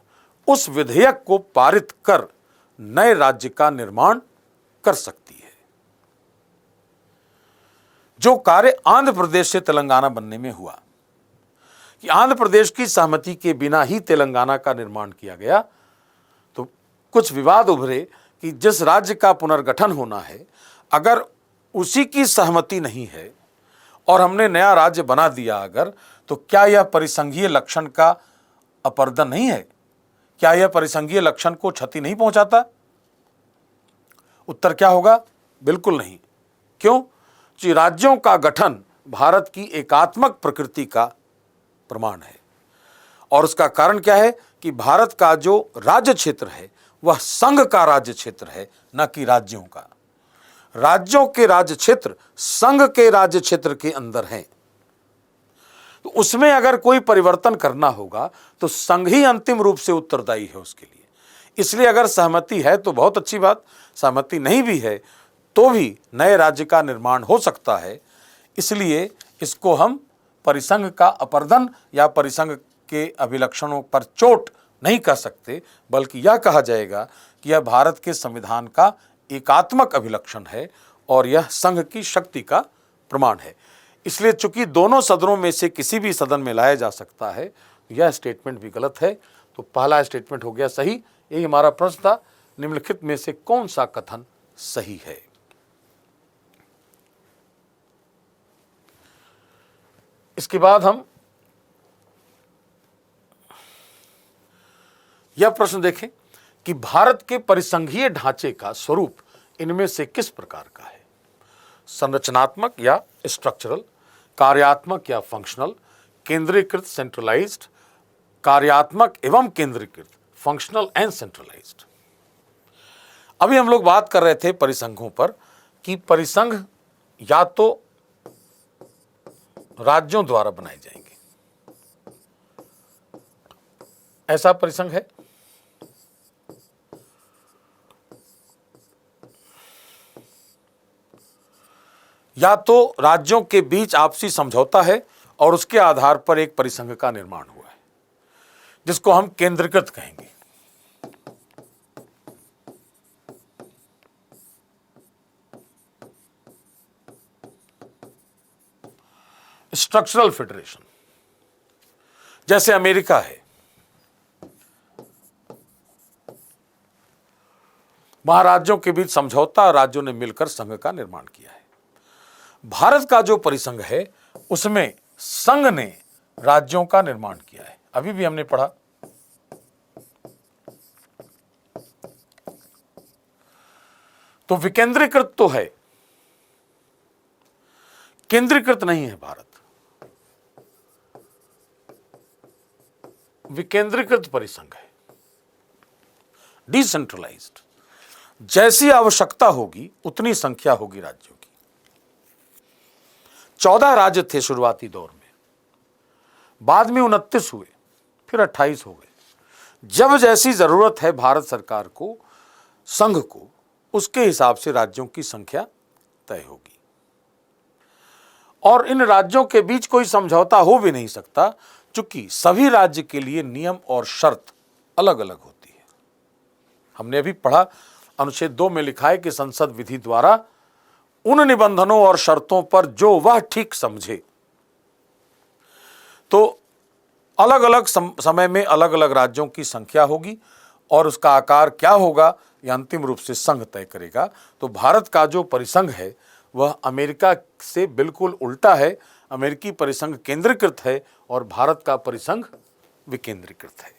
उस विधेयक को पारित कर नए राज्य का निर्माण कर सकती है। जो कार्य आंध्र प्रदेश से तेलंगाना बनने में हुआ कि आंध्र प्रदेश की सहमति के बिना ही तेलंगाना का निर्माण किया गया, तो कुछ विवाद उभरे कि जिस राज्य का पुनर्गठन होना है अगर उसी की सहमति नहीं है और हमने नया राज्य बना दिया अगर, तो क्या यह परिसंघीय लक्षण का अपरदन नहीं है? क्या यह परिसंघीय लक्षण को क्षति नहीं पहुंचाता? उत्तर क्या होगा? बिल्कुल नहीं। क्यों? कि राज्यों का गठन भारत की एकात्मक प्रकृति का प्रमाण है और उसका कारण क्या है कि भारत का जो राज्य क्षेत्र है वह संघ का राज्य क्षेत्र है, न कि राज्यों का। राज्यों के राज्य क्षेत्र संघ के राज्य क्षेत्र के अंदर हैं, तो उसमें अगर कोई परिवर्तन करना होगा तो संघ ही अंतिम रूप से उत्तरदायी है उसके लिए। इसलिए अगर सहमति है तो बहुत अच्छी बात, सहमति नहीं भी है तो भी नए राज्य का निर्माण हो सकता है। इसलिए इसको हम परिसंघ का अपरदन या परिसंघ के अभिलक्षणों पर चोट नहीं कह सकते, बल्कि यह कहा जाएगा कि यह भारत के संविधान का एकात्मक अभिलक्षण है और यह संघ की शक्ति का प्रमाण है। इसलिए चूंकि दोनों सदनों में से किसी भी सदन में लाया जा सकता है, यह स्टेटमेंट भी गलत है। तो पहला स्टेटमेंट हो गया सही। यही हमारा प्रश्न था, निम्नलिखित में से कौन सा कथन सही है? इसके बाद हम यह प्रश्न देखें कि भारत के परिसंघीय ढांचे का स्वरूप इनमें से किस प्रकार का है? संरचनात्मक या स्ट्रक्चरल, कार्यात्मक या फंक्शनल, केंद्रीकृत सेंट्रलाइज्ड, कार्यात्मक एवं केंद्रीकृत, फंक्शनल एंड सेंट्रलाइज्ड। अभी हम लोग बात कर रहे थे परिसंघों पर कि परिसंघ या तो राज्यों द्वारा बनाए जाएंगे, ऐसा परिसंघ है, या तो राज्यों के बीच आपसी समझौता है और उसके आधार पर एक परिसंघ का निर्माण हुआ है, जिसको हम केंद्रीकृत कहेंगे। स्ट्रक्चरल फेडरेशन, जैसे अमेरिका है, वहां राज्यों के बीच समझौता और राज्यों ने मिलकर संघ का निर्माण किया है। भारत का जो परिसंघ है उसमें संघ ने राज्यों का निर्माण किया है। अभी भी हमने पढ़ा तो विकेंद्रीकृत तो है, केंद्रीकृत नहीं है भारत। विकेंद्रीकृत परिसंघ है, डिसेंट्रलाइज्ड। जैसी आवश्यकता होगी उतनी संख्या होगी राज्यों की। 14 राज्य थे शुरुआती दौर में, बाद में 29 हुए, फिर 28 हो गए। जब जैसी जरूरत है भारत सरकार को, संघ को, उसके हिसाब से राज्यों की संख्या तय होगी। और इन राज्यों के बीच कोई समझौता हो भी नहीं सकता, क्योंकि सभी राज्य के लिए नियम और शर्त अलग अलग होती है। हमने अभी पढ़ा, अनुच्छेद 2 में लिखा है कि संसद विधि द्वारा उन निबंधनों और शर्तों पर जो वह ठीक समझे। तो अलग अलग समय में अलग अलग राज्यों की संख्या होगी और उसका आकार क्या होगा यह अंतिम रूप से संघ तय करेगा। तो भारत का जो परिसंघ है वह अमेरिका से बिल्कुल उल्टा है। अमेरिकी परिसंघ केंद्रीकृत है और भारत का परिसंघ विकेंद्रीकृत है।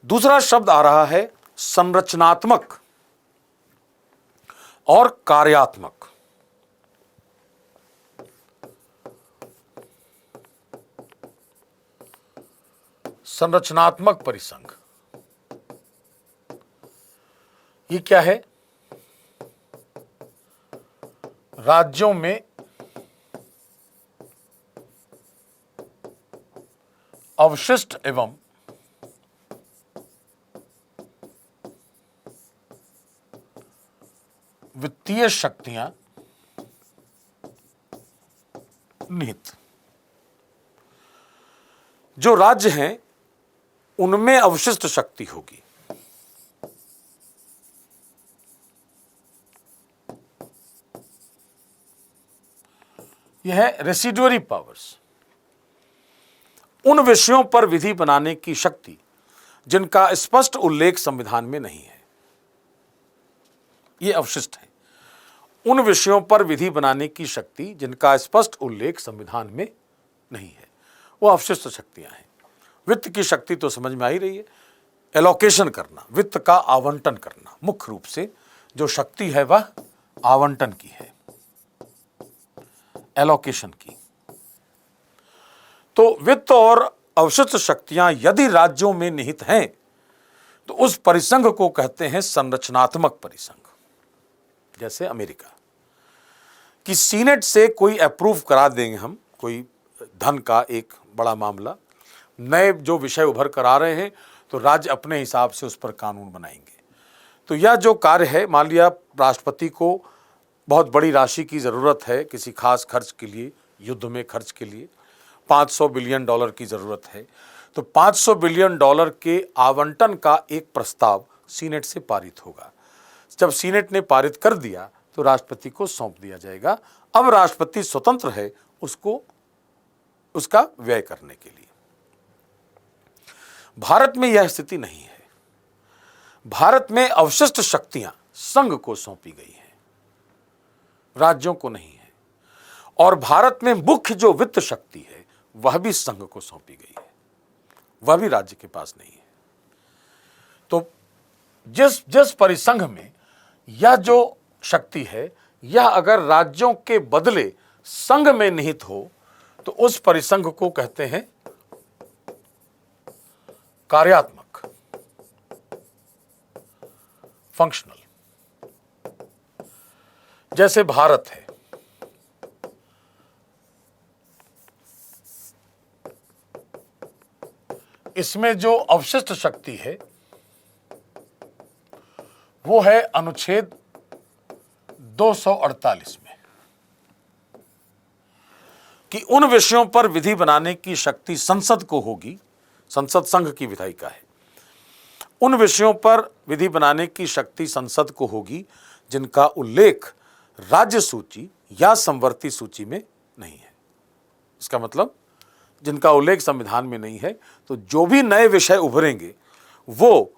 दूसरा शब्द आ रहा है संरचनात्मक और कार्यात्मक। संरचनात्मक परिसंघ ये क्या है? राज्यों में अवशिष्ट एवं वित्तीय शक्तियां निहित। जो राज्य हैं उनमें अवशिष्ट शक्ति होगी। यह है रेसिडुअरी पावर्स, उन विषयों पर विधि बनाने की शक्ति जिनका स्पष्ट उल्लेख संविधान में नहीं है। यह अवशिष्ट है। उन विषयों पर विधि बनाने की शक्ति जिनका स्पष्ट उल्लेख संविधान में नहीं है, वो अवशिष्ट शक्तियां हैं। वित्त की शक्ति तो समझ में आ ही रही है, एलोकेशन करना, वित्त का आवंटन करना। मुख्य रूप से जो शक्ति है वह आवंटन की है, एलोकेशन की। तो वित्त और अवशिष्ट शक्तियां यदि राज्यों में निहित हैं तो उस परिसंघ को कहते हैं संरचनात्मक परिसंघ। जैसे अमेरिका कि सीनेट से कोई अप्रूव करा देंगे हम कोई धन का एक बड़ा मामला, नए जो विषय उभर कर आ रहे हैं तो राज्य अपने हिसाब से उस पर कानून बनाएंगे। तो यह जो कार्य है, मान लिया राष्ट्रपति को बहुत बड़ी राशि की ज़रूरत है किसी खास खर्च के लिए, युद्ध में खर्च के लिए $500 बिलियन की ज़रूरत है, तो $500 बिलियन के आवंटन का एक प्रस्ताव सीनेट से पारित होगा। जब सीनेट ने पारित कर दिया तो राष्ट्रपति को सौंप दिया जाएगा। अब राष्ट्रपति स्वतंत्र है उसको उसका व्यय करने के लिए। भारत में यह स्थिति नहीं है। भारत में अवशिष्ट शक्तियां संघ को सौंपी गई हैं, राज्यों को नहीं है। और भारत में मुख्य जो वित्त शक्ति है वह भी संघ को सौंपी गई है, वह भी राज्य के पास नहीं है। तो जिस परिसंघ में यह जो शक्ति है यह अगर राज्यों के बदले संघ में निहित हो तो उस परिसंघ को कहते हैं कार्यात्मक, फंक्शनल। जैसे भारत है, इसमें जो अवशिष्ट शक्ति है वो है अनुच्छेद 248 में कि उन विषयों पर विधि बनाने की शक्ति संसद को होगी, संसद संघ की विधायिका है, उन विषयों पर विधि बनाने की शक्ति संसद को होगी जिनका उल्लेख राज्य सूची या संवर्ती सूची में नहीं है। इसका मतलब जिनका उल्लेख संविधान में नहीं है, तो जो भी नए विषय उभरेंगे वो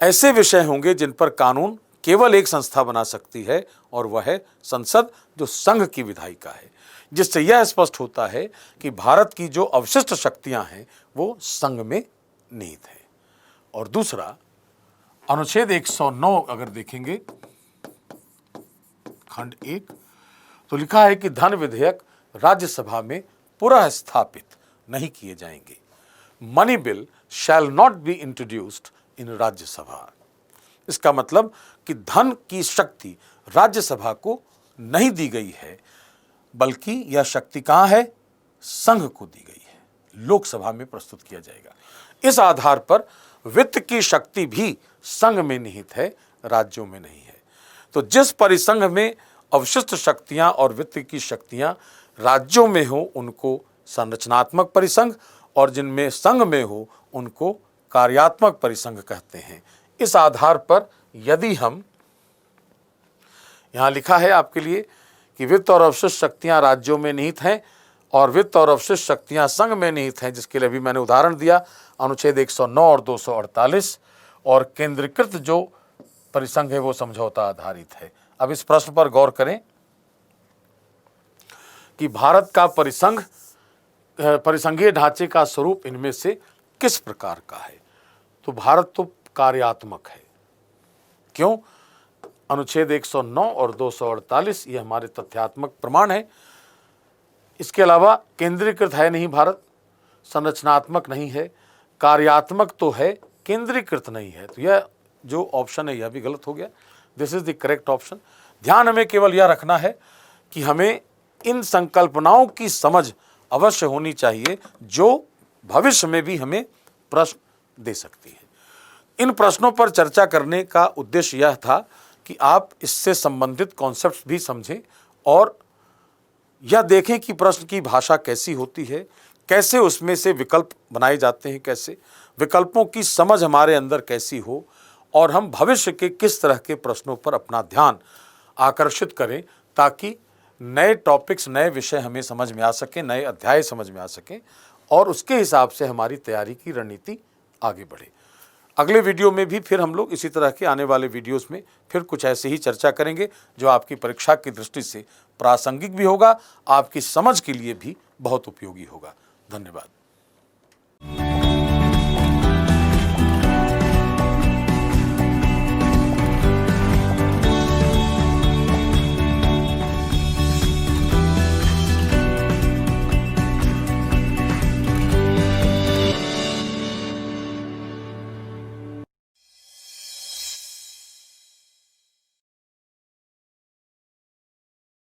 ऐसे विषय होंगे जिन पर कानून केवल एक संस्था बना सकती है और वह है संसद, जो संघ की विधायिका है। जिससे यह स्पष्ट होता है कि भारत की जो अवशिष्ट शक्तियां हैं वो संघ में निहित है। और दूसरा, अनुच्छेद 109 अगर देखेंगे खंड 1, तो लिखा है कि धन विधेयक राज्यसभा में पुनः स्थापित नहीं किए जाएंगे। Money bill shall not be introduced in Rajya Sabha. इसका मतलब कि धन की शक्ति राज्यसभा को नहीं दी गई है, बल्कि यह शक्ति कहां है? संघ को दी गई है, लोकसभा में प्रस्तुत किया जाएगा। इस आधार पर वित्त की शक्ति भी संघ में निहित है, राज्यों में नहीं है। तो जिस परिसंघ में अवशिष्ट शक्तियां और वित्त की शक्तियां राज्यों में हो उनको संरचनात्मक परिसंघ, और जिनमें संघ में हो उनको कार्यात्मक परिसंघ कहते हैं। इस आधार पर यदि हम, यहां लिखा है आपके लिए कि वित्त और अवशिष्ट शक्तियां राज्यों में निहित हैं और वित्त और अवशिष्ट शक्तियां संघ में निहित हैं, जिसके लिए अभी मैंने उदाहरण दिया अनुच्छेद 109 और 248, और केंद्रीकृत जो परिसंघ है वो समझौता आधारित है। अब इस प्रश्न पर गौर करें कि भारत का परिसंघीय ढांचे का स्वरूप इनमें से किस प्रकार का है? तो भारत तो कार्यात्मक है। क्यों? अनुच्छेद 109 और 248 ये हमारे तथ्यात्मक प्रमाण है। इसके अलावा केंद्रीकृत है नहीं भारत, संरचनात्मक नहीं है, कार्यात्मक तो है, केंद्रीकृत नहीं है। तो यह जो ऑप्शन है यह भी गलत हो गया। This is the correct option. ध्यान हमें केवल यह रखना है कि हमें इन संकल्पनाओं की समझ अवश्य होनी चाहिए जो भविष्य में भी हमें प्रश्न दे सकती है। इन प्रश्नों पर चर्चा करने का उद्देश्य यह था कि आप इससे संबंधित कॉन्सेप्ट्स भी समझें और यह देखें कि प्रश्न की भाषा कैसी होती है, कैसे उसमें से विकल्प बनाए जाते हैं, कैसे विकल्पों की समझ हमारे अंदर कैसी हो, और हम भविष्य के किस तरह के प्रश्नों पर अपना ध्यान आकर्षित करें ताकि नए टॉपिक्स, नए विषय हमें समझ में आ सकें, नए अध्याय समझ में आ सकें और उसके हिसाब से हमारी तैयारी की रणनीति आगे बढ़े। अगले वीडियो में भी फिर हम लोग इसी तरह के आने वाले वीडियोस में फिर कुछ ऐसे ही चर्चा करेंगे जो आपकी परीक्षा की दृष्टि से प्रासंगिक भी होगा, आपकी समझ के लिए भी बहुत उपयोगी होगा। धन्यवाद।